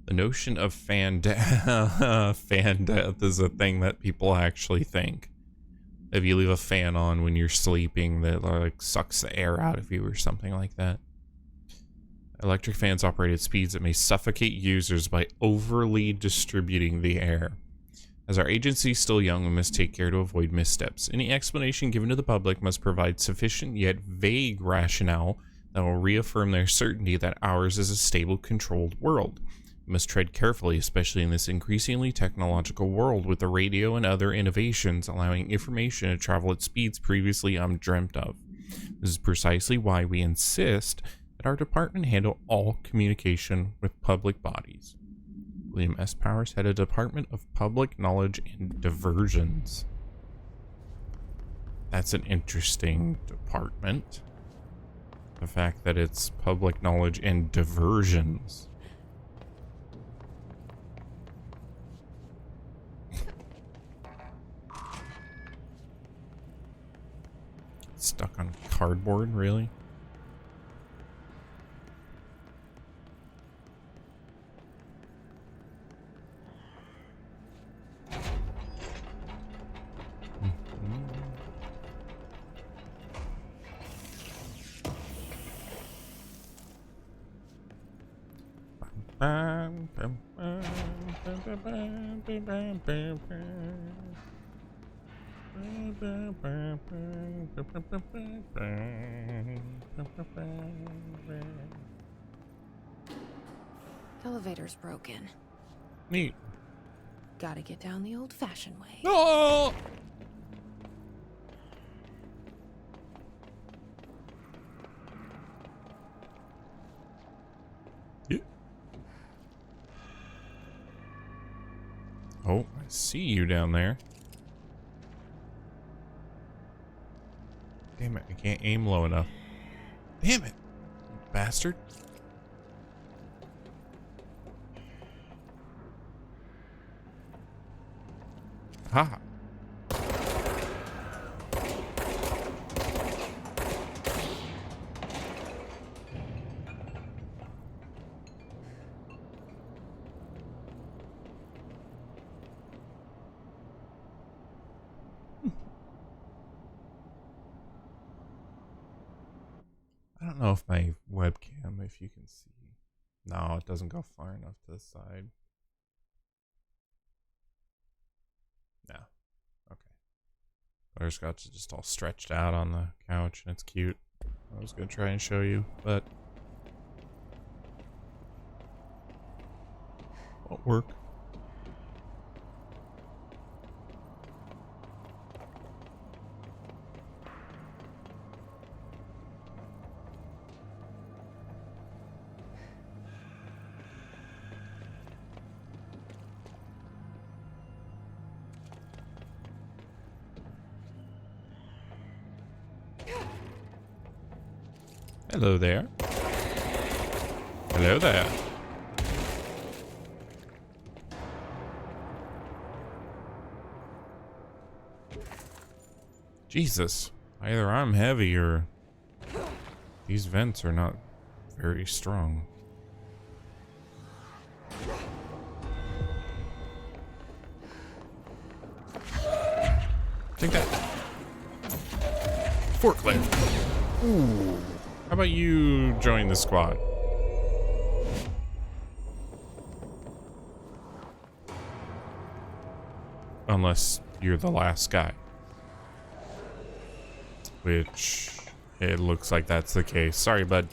The notion of fan death is a thing that people actually think. If you leave a fan on when you're sleeping, that like sucks the air out of you or something like that. Electric fans operate at speeds that may suffocate users by overly distributing the air. As our agency is still young, we must take care to avoid missteps. Any explanation given to the public must provide sufficient yet vague rationale that will reaffirm their certainty that ours is a stable, controlled world. We must tread carefully, especially in this increasingly technological world with the radio and other innovations allowing information to travel at speeds previously undreamt of. This is precisely why we insist that our department handle all communication with public bodies. William S. Powers had a Department of Public Knowledge and Diversions. That's an interesting department. The fact that it's public knowledge and diversions. Stuck on cardboard, really? Elevator's broken. Neat. Gotta get down the old-fashioned way. Oh! Yeah. Oh, I see you down there. Damn it, I can't aim low enough. Damn it, bastard. Ha. I don't know if my webcam, if you can see. No, it doesn't go far enough to the side. No. Okay. Butterscotch is just all stretched out on the couch, and it's cute. I was going to try and show you, but won't work. Hello there. Hello there. Jesus. Either I'm heavy or these vents are not very strong. Take that. Forklift. Ooh. How about you join the squad? Unless you're the last guy. Which, it looks like that's the case. Sorry, bud.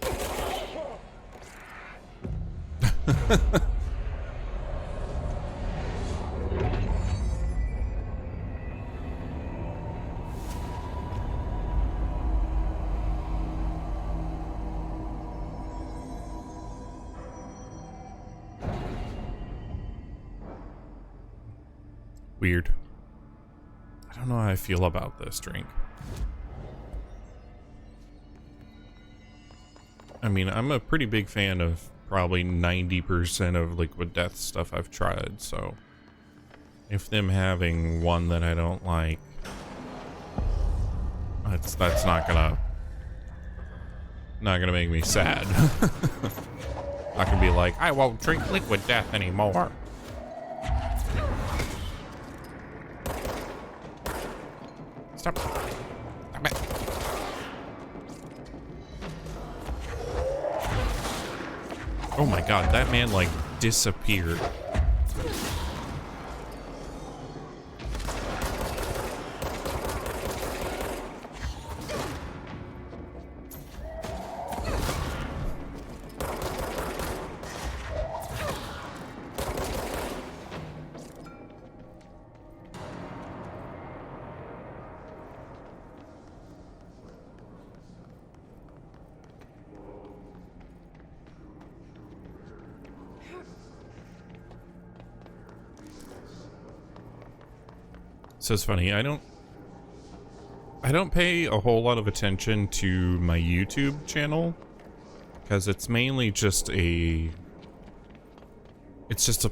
Weird. I don't know how I feel about this drink. I mean, I'm a pretty big fan of probably 90% of Liquid Death stuff I've tried, so if them having one that I don't like, that's not gonna make me sad. I can be like, I won't drink Liquid Death anymore. Stop. Stop it. Oh my god, that man like disappeared. So it's funny, I don't pay a whole lot of attention to my YouTube channel because it's mainly just a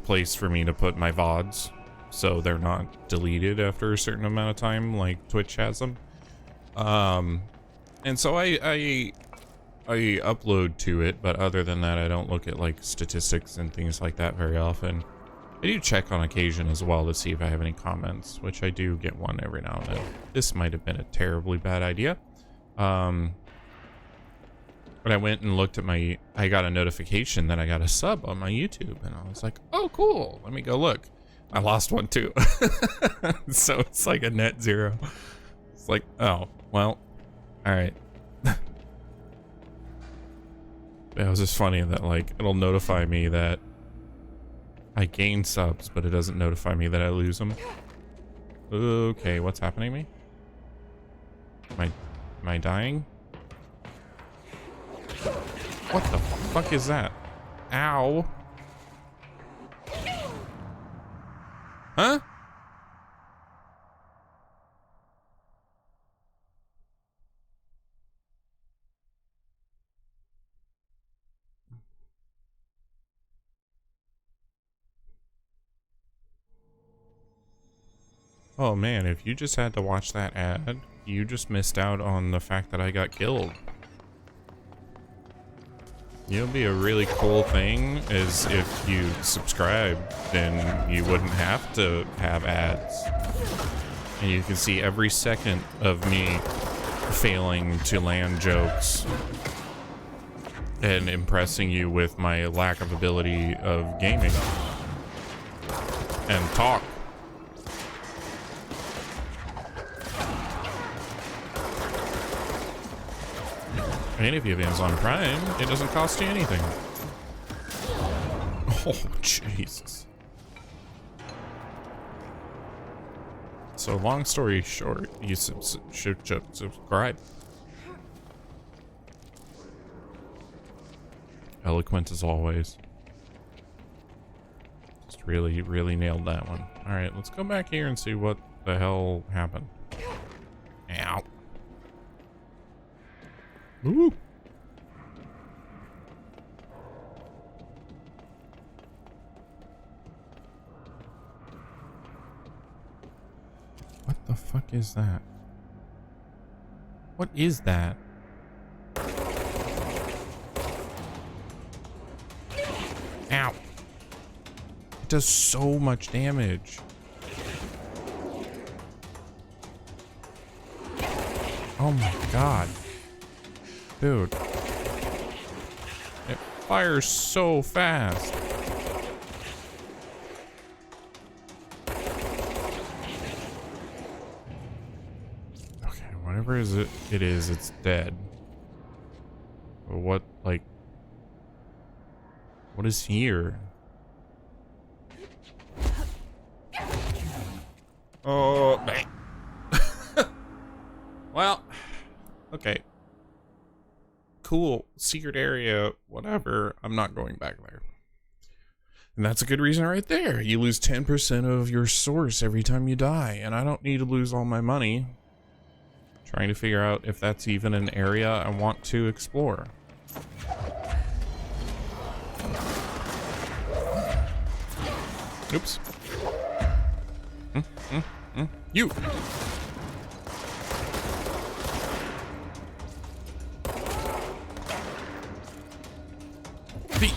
place for me to put my VODs so they're not deleted after a certain amount of time like Twitch has them. And so I upload to it, but other than that I don't look at like statistics and things like that very often. I do check on occasion as well to see if I have any comments, which I do get one every now and then. This might have been a terribly bad idea. But I went and looked at I got a notification that I got a sub on my YouTube, and I was like, oh, cool. Let me go look. I lost one too. So it's like a net zero. It's like, oh, well, all right. It was just funny that like, it'll notify me that I gain subs, but it doesn't notify me that I lose them. Okay, what's happening to me? Am I dying? What the fuck is that? Ow. Huh? Oh man, if you just had to watch that ad, you just missed out on the fact that I got killed. You know, it'd be a really cool thing is if you subscribed, then you wouldn't have to have ads. And you can see every second of me failing to land jokes and impressing you with my lack of ability of gaming and talk. And if you have Amazon Prime, it doesn't cost you anything. Oh, Jesus. So long story short, you should subscribe. Eloquent as always. Just really, really nailed that one. Alright, let's go back here and see what the hell happened. Ow. Ooh. What the fuck is that? What is that? Ow. It does so much damage. Oh my god. Dude. It fires so fast. Whatever it is, it's dead. But what, like... What is here? Oh, well, okay. Cool, secret area, whatever. I'm not going back there. And that's a good reason right there. You lose 10% of your source every time you die, and I don't need to lose all my money trying to figure out if that's even an area I want to explore. Oops. You! Feet!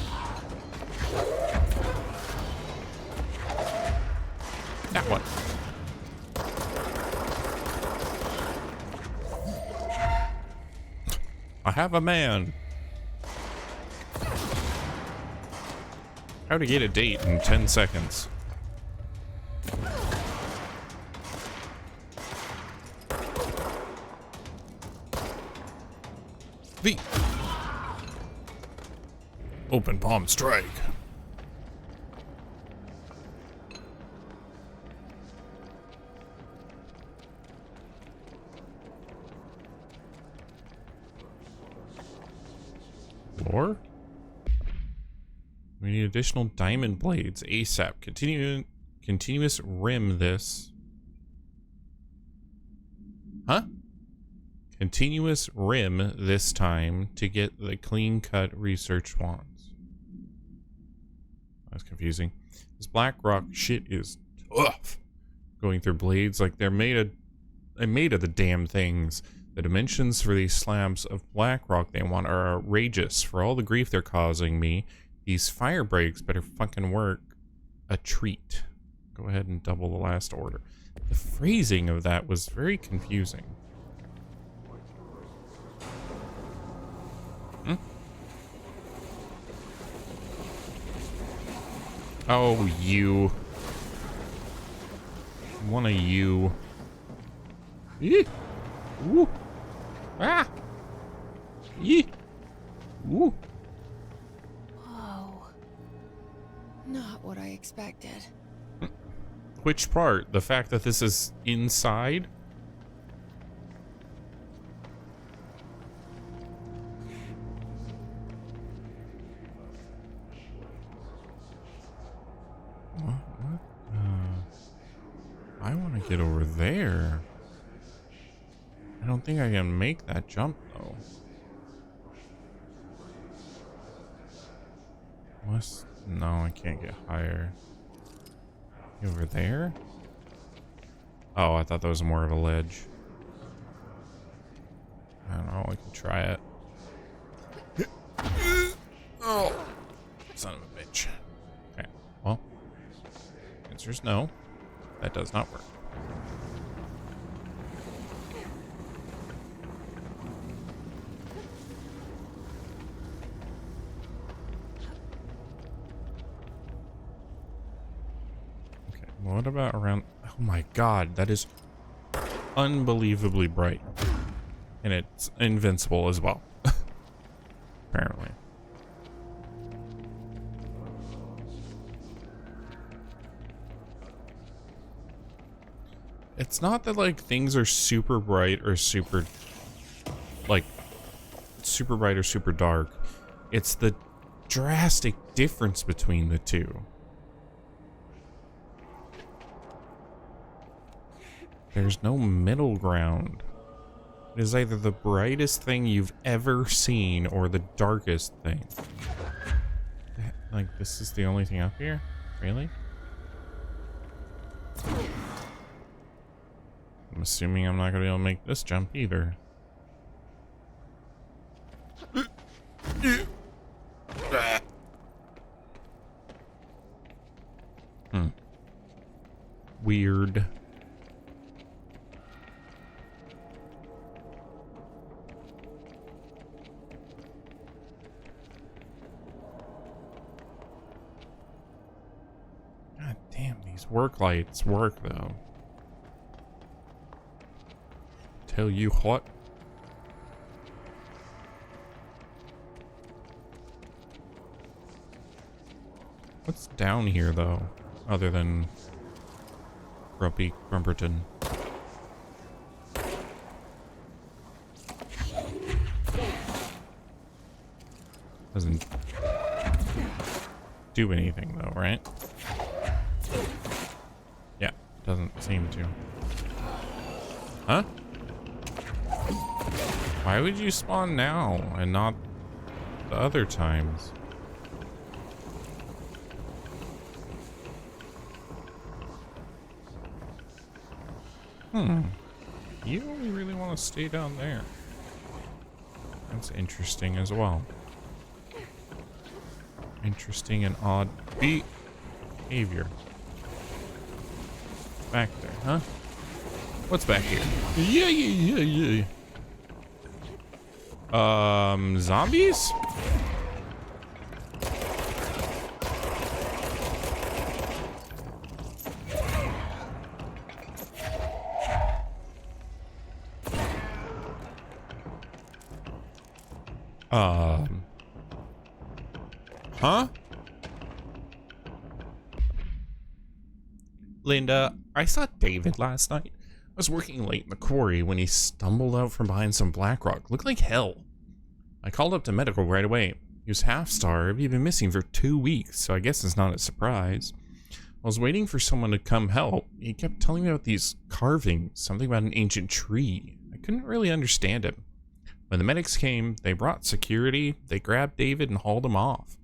That one. I have a man. How to get a date in 10 seconds. The open palm strike. Lore? We need additional diamond blades ASAP. Continuous rim this. Huh? Continuous rim this time to get the clean cut research wands. That's confusing. This black rock shit is tough. Going through blades like they're made of the damn things. The dimensions for these slabs of black rock they want are outrageous. For all the grief they're causing me, these fire breaks better fucking work a treat. Go ahead and double the last order. The phrasing of that was very confusing. Oh, you. One of you. Eee. Ooh. Ah. Yee. Ooh. Whoa. Not what I expected. Which part? The fact that this is inside? What? I want to get over there. I don't think I can make that jump, though. No, I can't get higher. Over there? Oh, I thought that was more of a ledge. I don't know, we can try it. Oh, son of a bitch. Okay, well, answer's no. That does not work. What about around? Oh my god, that is unbelievably bright. And it's invincible as well. Apparently. It's not that like things are super bright or super like super bright or super dark. It's the drastic difference between the two. There's no middle ground. It is either the brightest thing you've ever seen or the darkest thing. Like, this is the only thing up here? Really? I'm assuming I'm not gonna be able to make this jump either. Weird. God damn, these work lights work though. tell you what. What's down here, though, other than Grumpy Grumperton? Doesn't do anything, though, right? Yeah, doesn't seem to. Huh? Why would you spawn now and not the other times? You only really want to stay down there. That's interesting as well. Interesting and odd behavior. Back there, huh? What's back here? Yeah. Zombies? Huh? Linda, I saw David last night. I was working late in the quarry when he stumbled out from behind some black rock. Looked like hell. I called up to medical right away. He was half-starved. He'd been missing for 2 weeks, so I guess it's not a surprise. I was waiting for someone to come help. He kept telling me about these carvings, something about an ancient tree. I couldn't really understand him. When the medics came, they brought security. They grabbed David and hauled him off.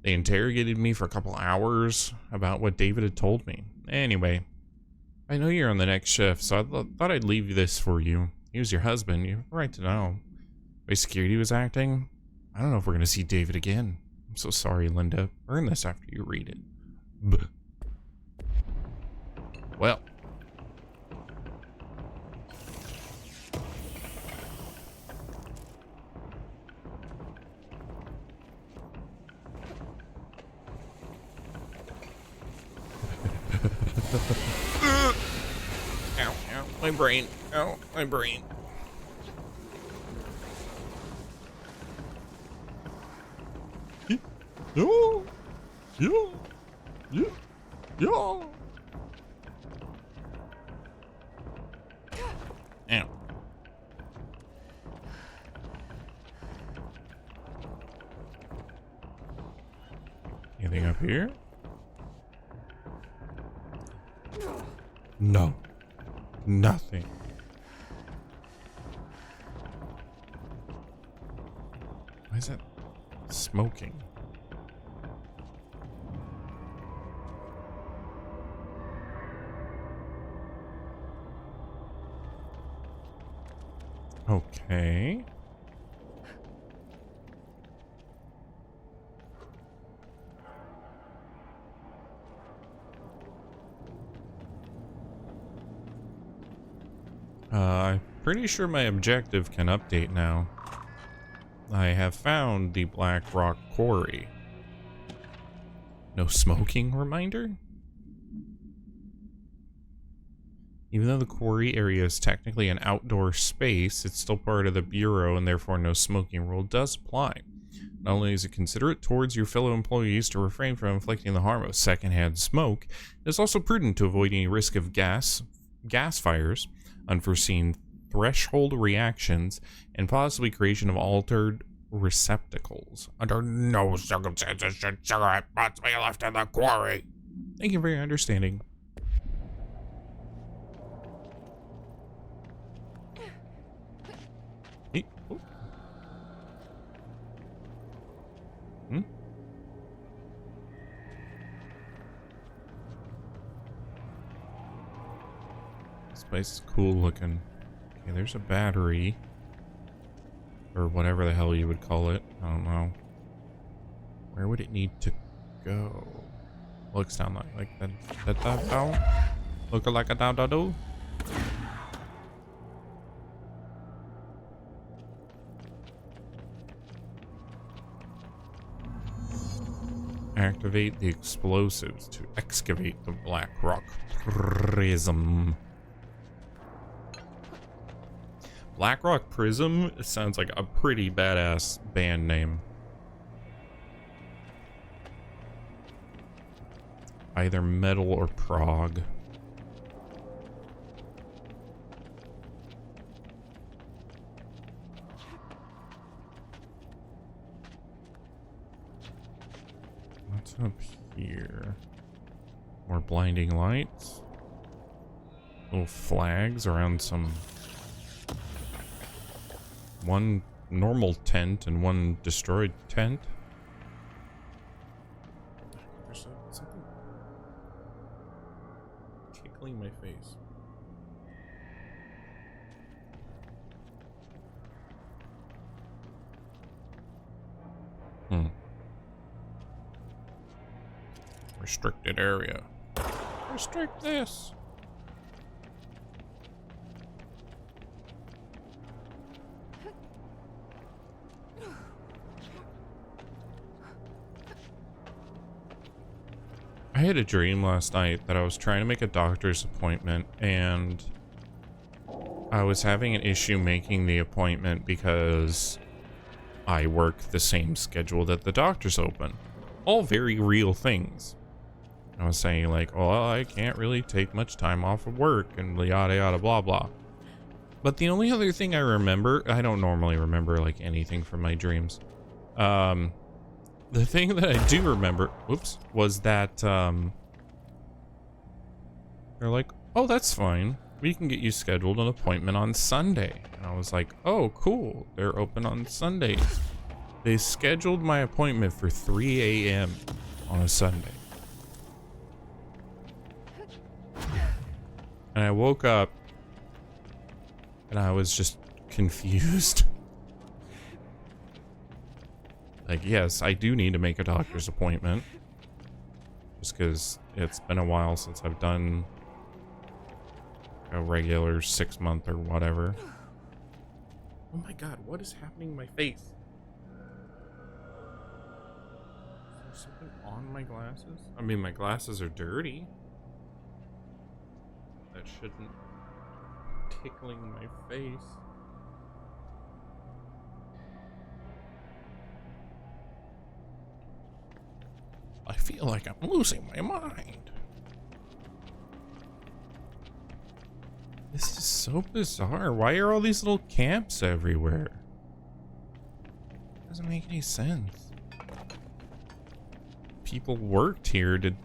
They interrogated me for a couple hours about what David had told me. Anyway, I know you're on the next shift, so I thought I'd leave this for you. He was your husband. You have a right to know. The way security was acting, I don't know if we're going to see David again. I'm so sorry, Linda. Burn this after you read it. Bleh. Well. Ow, ow, my brain. Ow, my brain. Yo, yo, yo, yo. Ow. Anything up here? No. Nothing. Why is that smoking? Okay. I'm pretty sure my objective can update now. I have found the Black Rock Quarry. No smoking reminder? Even though the quarry area is technically an outdoor space, it's still part of the Bureau and therefore no smoking rule does apply. Not only is it considerate towards your fellow employees to refrain from inflicting the harm of secondhand smoke, it is also prudent to avoid any risk of gas fires, unforeseen threshold reactions, and possibly creation of altered receptacles. Under no circumstances should cigarette butts be left in the quarry. Thank you for your understanding. Hey. Oh. This place is cool looking. Okay, there's a battery. Or whatever the hell you would call it. I don't know. Where would it need to go? Looks down like that. Look like a down. Activate the explosives to excavate the Black Rock prism. Blackrock Prism sounds like a pretty badass band name. Either metal or prog. What's up here? More blinding lights. Little flags around some... One normal tent and one destroyed tent. There's something tickling my face. Restricted area. Restrict this. I had a dream last night that I was trying to make a doctor's appointment and I was having an issue making the appointment because I work the same schedule that the doctor's open. All very real things. I was saying like, well, I can't really take much time off of work and yada yada blah blah. But the only other thing I remember, I don't normally remember like anything from my dreams. The thing that I do remember, whoops, was that they're like, oh, that's fine. We can get you scheduled an appointment on Sunday. And I was like, oh, cool. They're open on Sundays. They scheduled my appointment for 3 a.m. on a Sunday. And I woke up and I was just confused. Like, yes, I do need to make a doctor's appointment. Just because it's been a while since I've done a regular 6-month or whatever. Oh my god, what is happening to my face? Is there something on my glasses? I mean, my glasses are dirty. That shouldn't be tickling my face. I feel like I'm losing my mind. This is so bizarre. Why are all these little camps everywhere? Doesn't make any sense. People worked here. Did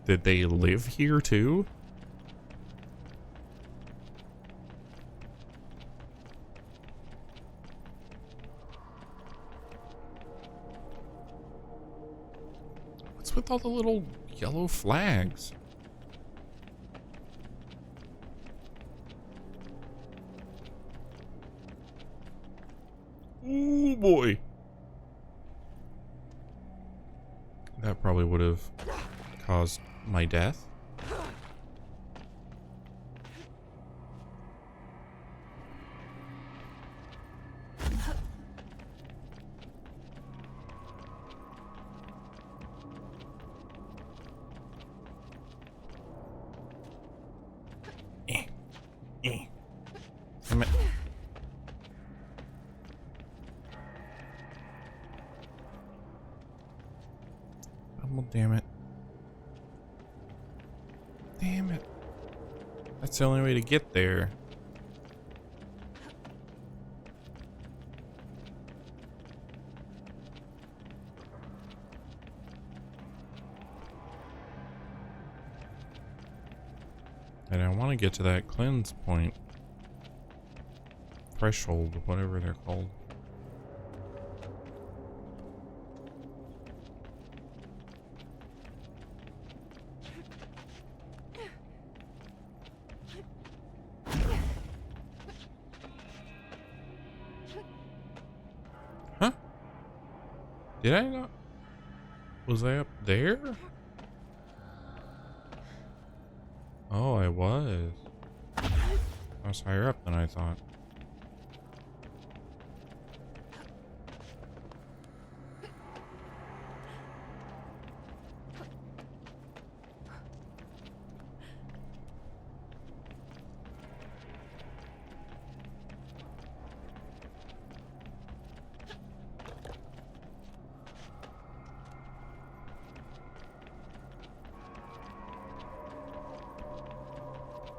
they live here too? What's with all the little yellow flags? Oh boy. That probably would have caused my death. Damn it. Damn it. That's the only way to get there. And I want to get to that cleanse point. Threshold, whatever they're called. Did I not? Was I up there? Oh, I was. I was higher up than I thought.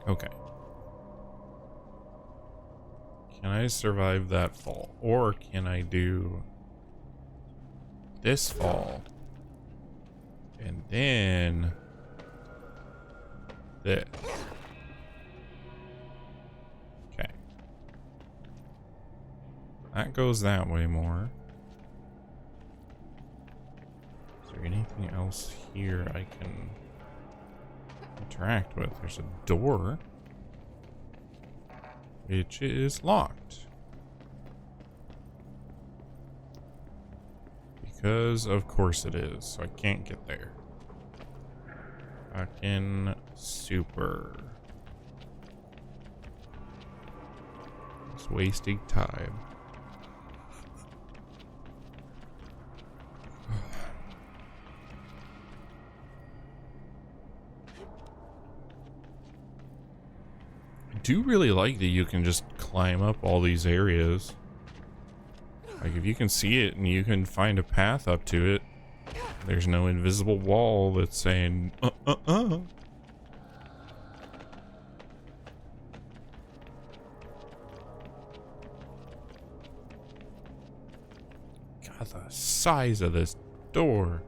Okay. Can I survive that fall? Or can I do this fall? And then this. Okay. That goes that way more. Is there anything else here I can interact with? There's a door, which is locked. Because of course it is, so I can't get there. Fucking super. It's wasting time. I do really like that you can just climb up all these areas. Like, if you can see it and you can find a path up to it, there's no invisible wall that's saying, God, the size of this door.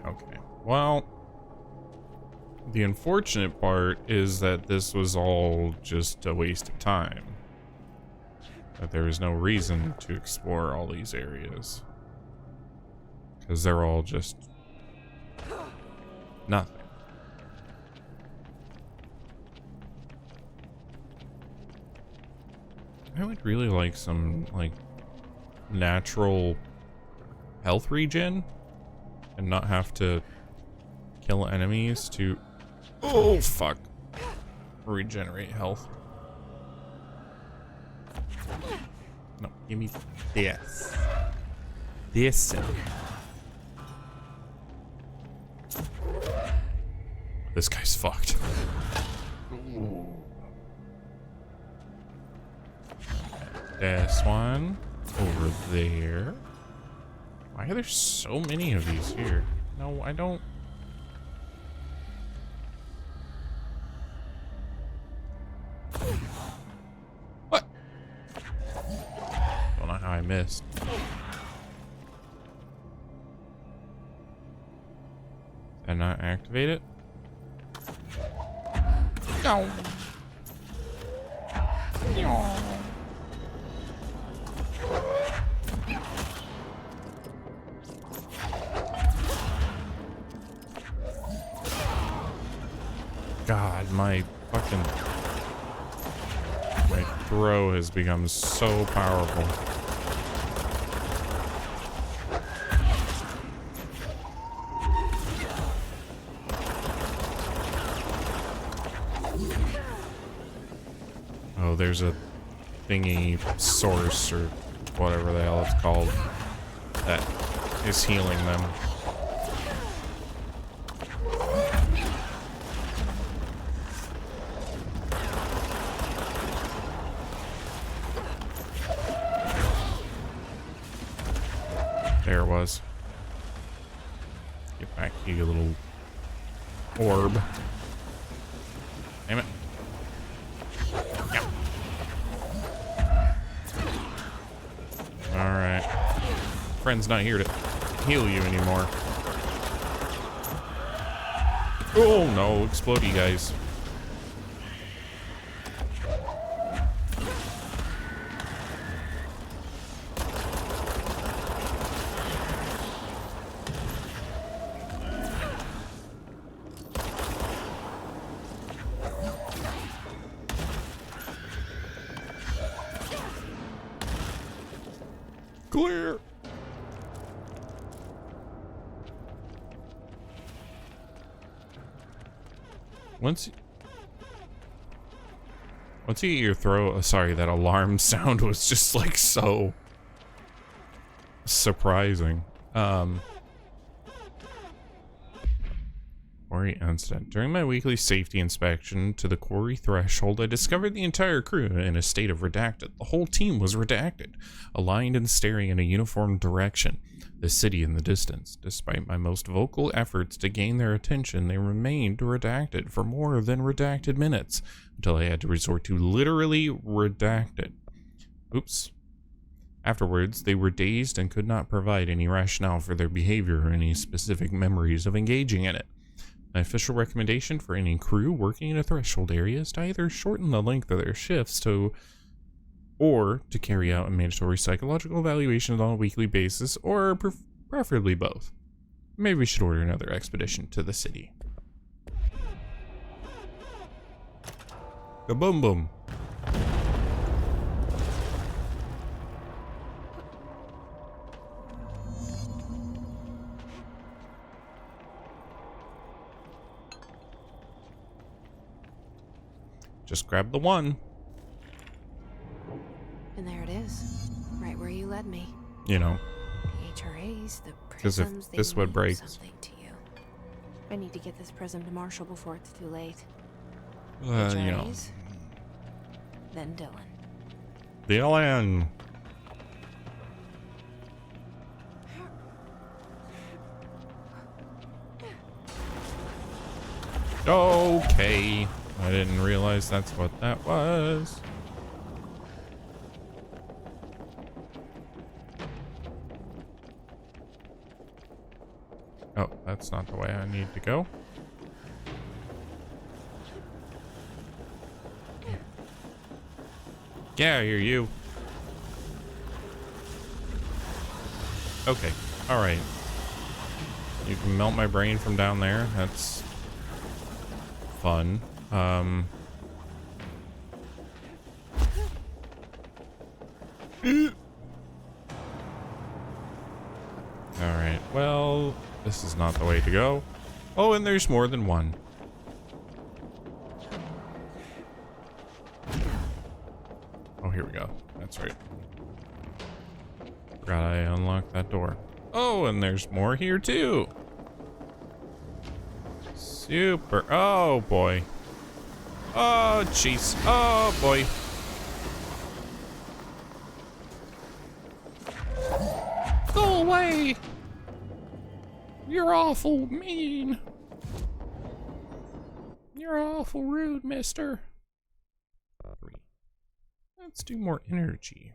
Okay. Well, the unfortunate part is that this was all just a waste of time. That there was no reason to explore all these areas. Because they're all just nothing. I would really like some, like, natural health regen and not have to kill enemies to, oh fuck, regenerate health. No, give me this. This. This guy's fucked. This one over there. Why are there so many of these here? No, I don't. What? Don't know how I missed. And not activate it? No. No. God, my throw has become so powerful. Oh, there's a thingy source or whatever the hell it's called that is healing them. There it was. Get back here, you little orb. Damn it. Yeah. Alright. Friend's not here to heal you anymore. Oh no, explodey guys. Clear. Once you get your throw, sorry, that alarm sound was just like so surprising. Or Quarry incident. During my weekly safety inspection to the quarry threshold, I discovered the entire crew in a state of redacted. The whole team was redacted, aligned and staring in a uniform direction, the city in the distance. Despite my most vocal efforts to gain their attention, they remained redacted for more than redacted minutes, until I had to resort to literally redacted. Oops. Afterwards, they were dazed and could not provide any rationale for their behavior or any specific memories of engaging in it. My official recommendation for any crew working in a threshold area is to either shorten the length of their shifts or to carry out a mandatory psychological evaluation on a weekly basis, or preferably both. Maybe we should order another expedition to the city. Kaboom boom. Just grab the one. And there it is, right where you led me. You know. The HRAs, the Because if prisms, this they would mean break. something to you. I need to get this prism to Marshall before it's too late. You know. HRAs, then Dylan. Dylan. Okay. I didn't realize that's what that was. Oh, that's not the way I need to go. Yeah, I hear you. Okay, alright. You can melt my brain from down there. That's fun. Alright, well, this is not the way to go. Oh, and there's more than one. Oh, here we go. That's right. Forgot I unlocked that door. Oh, and there's more here too. Super. Oh, boy. Oh, jeez. Oh, boy. Go away. You're awful mean. You're awful rude, mister. 3. Let's do more energy.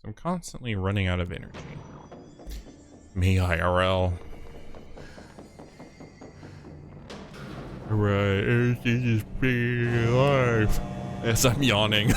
I'm constantly running out of energy. Me IRL. Right, everything is being alive. As I'm yawning.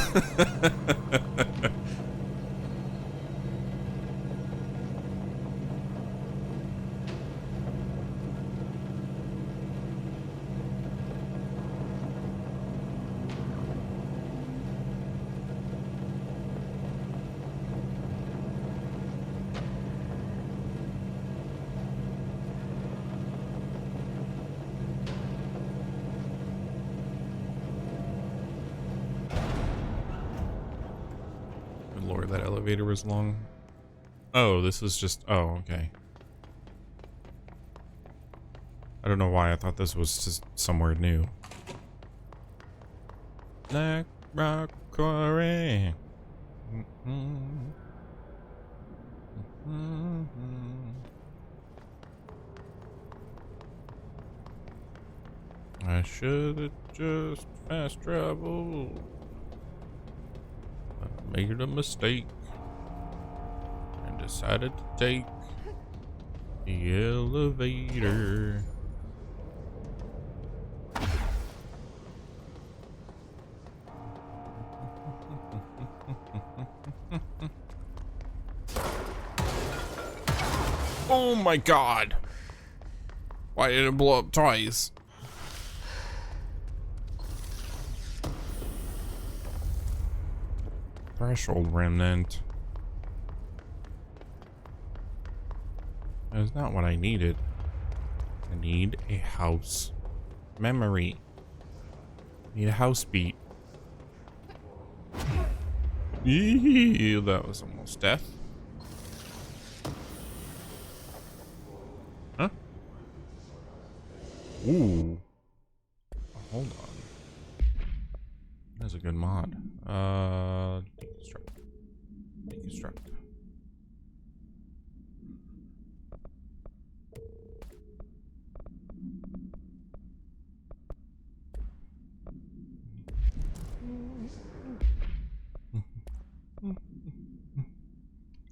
Lord, that elevator was long. Oh, this was just... Oh, okay. I don't know why I thought this was just somewhere new. Black Rock Quarry. I should have just fast traveled. I made a mistake and decided to take the elevator. Oh my god! Why did it blow up twice? Threshold remnant. That's not what I needed. I need a house memory. I need a house beat. Eee, that was almost death. Huh? Ooh. Hold on. That's a good mod. Deconstruct. Deconstruct.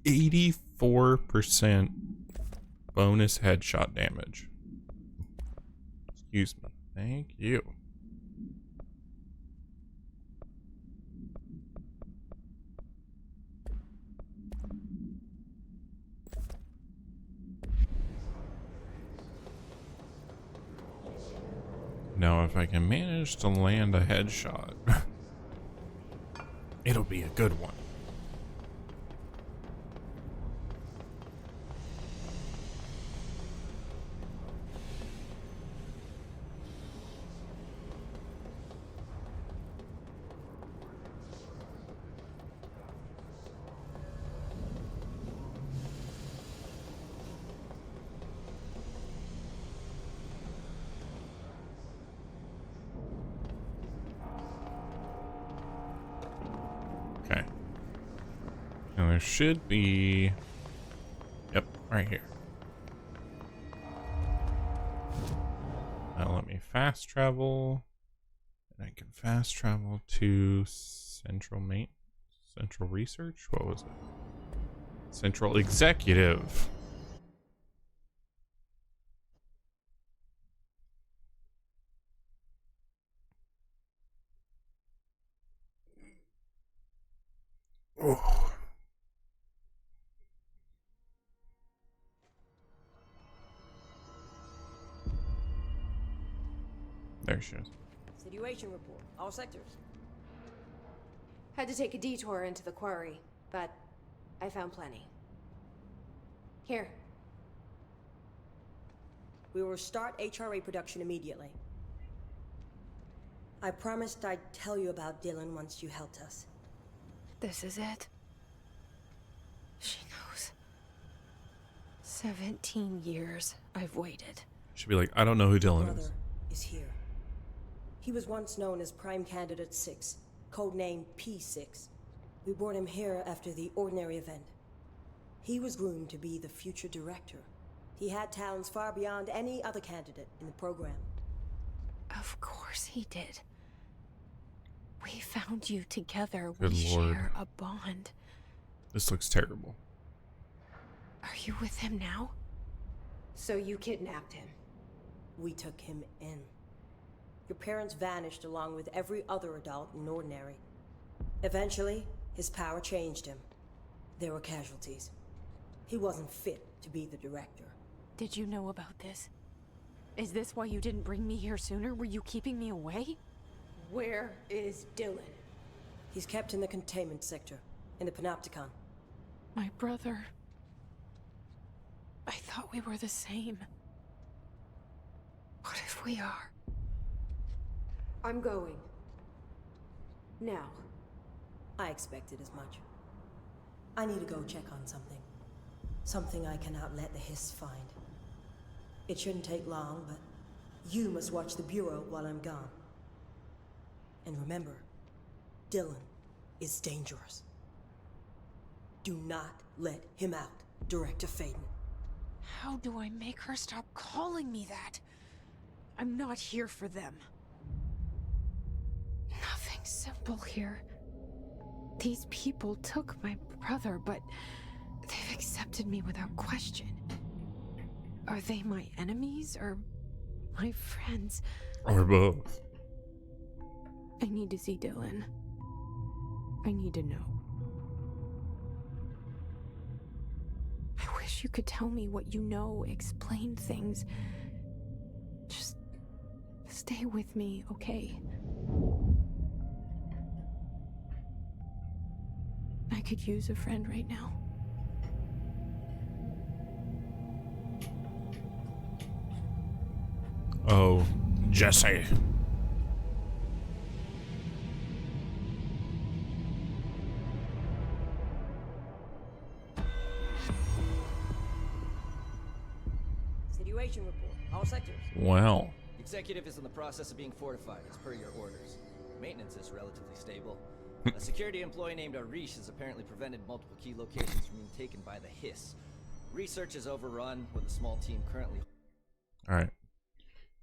$84% bonus headshot damage. Excuse me. Thank you. Now, if I can manage to land a headshot, it'll be a good one. Okay. Now there should be... Yep, right here. Now let me fast travel. And I can fast travel to Central Research? What was it? Central Executive. Oh. There she is. Situation report. All sectors. Had to take a detour into the quarry, but I found plenty. Here. We will start HRA production immediately. I promised I'd tell you about Dylan once you helped us. This is it. She knows. 17 years I've waited. Should be like, I don't know who Dylan Brother is. is here. He was once known as Prime Candidate 6, codename P6. We brought him here after the ordinary event. He was groomed to be the future director. He had talents far beyond any other candidate in the program. Of course he did. We found you together. Good we Lord. share a bond. This looks terrible. Are you with him now? So you kidnapped him. We took him in. Your parents vanished along with every other adult in Ordinary. Eventually, his power changed him. There were casualties. He wasn't fit to be the director. Did you know about this? Is this why you didn't bring me here sooner? Were you keeping me away? Where is Dylan? He's kept in the containment sector, in the Panopticon. My brother. I thought we were the same. What if we are? I'm going. Now. I expected as much. I need to go check on something. Something I cannot let the Hiss find. It shouldn't take long, but you must watch the Bureau while I'm gone. And remember, Dylan is dangerous. Do not let him out, Director Faden. How do I make her stop calling me that? I'm not here for them. Nothing simple here. These people took my brother, but they've accepted me without question. Are they my enemies or my friends? Or both. I need to see Dylan. I need to know. I wish you could tell me what you know, explain things. Just stay with me, okay? I could use a friend right now. Oh, Jesse. Situation report. All sectors. Well. Executive is in the process of being fortified, as per your orders. Maintenance is relatively stable. A security employee named Arish has apparently prevented multiple key locations from being taken by the Hiss. Research is overrun, with a small team currently... Alright.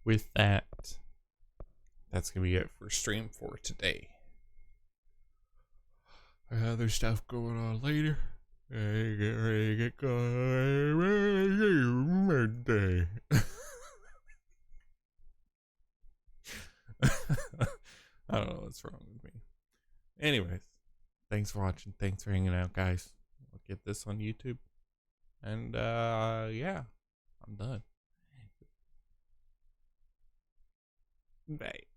With that, that's going to be it for stream for today. Other stuff going on later. I get ready to get going today. I don't know what's wrong with me. Anyways, thanks for watching. Thanks for hanging out, guys. I'll get this on YouTube. And yeah, I'm done. Bye.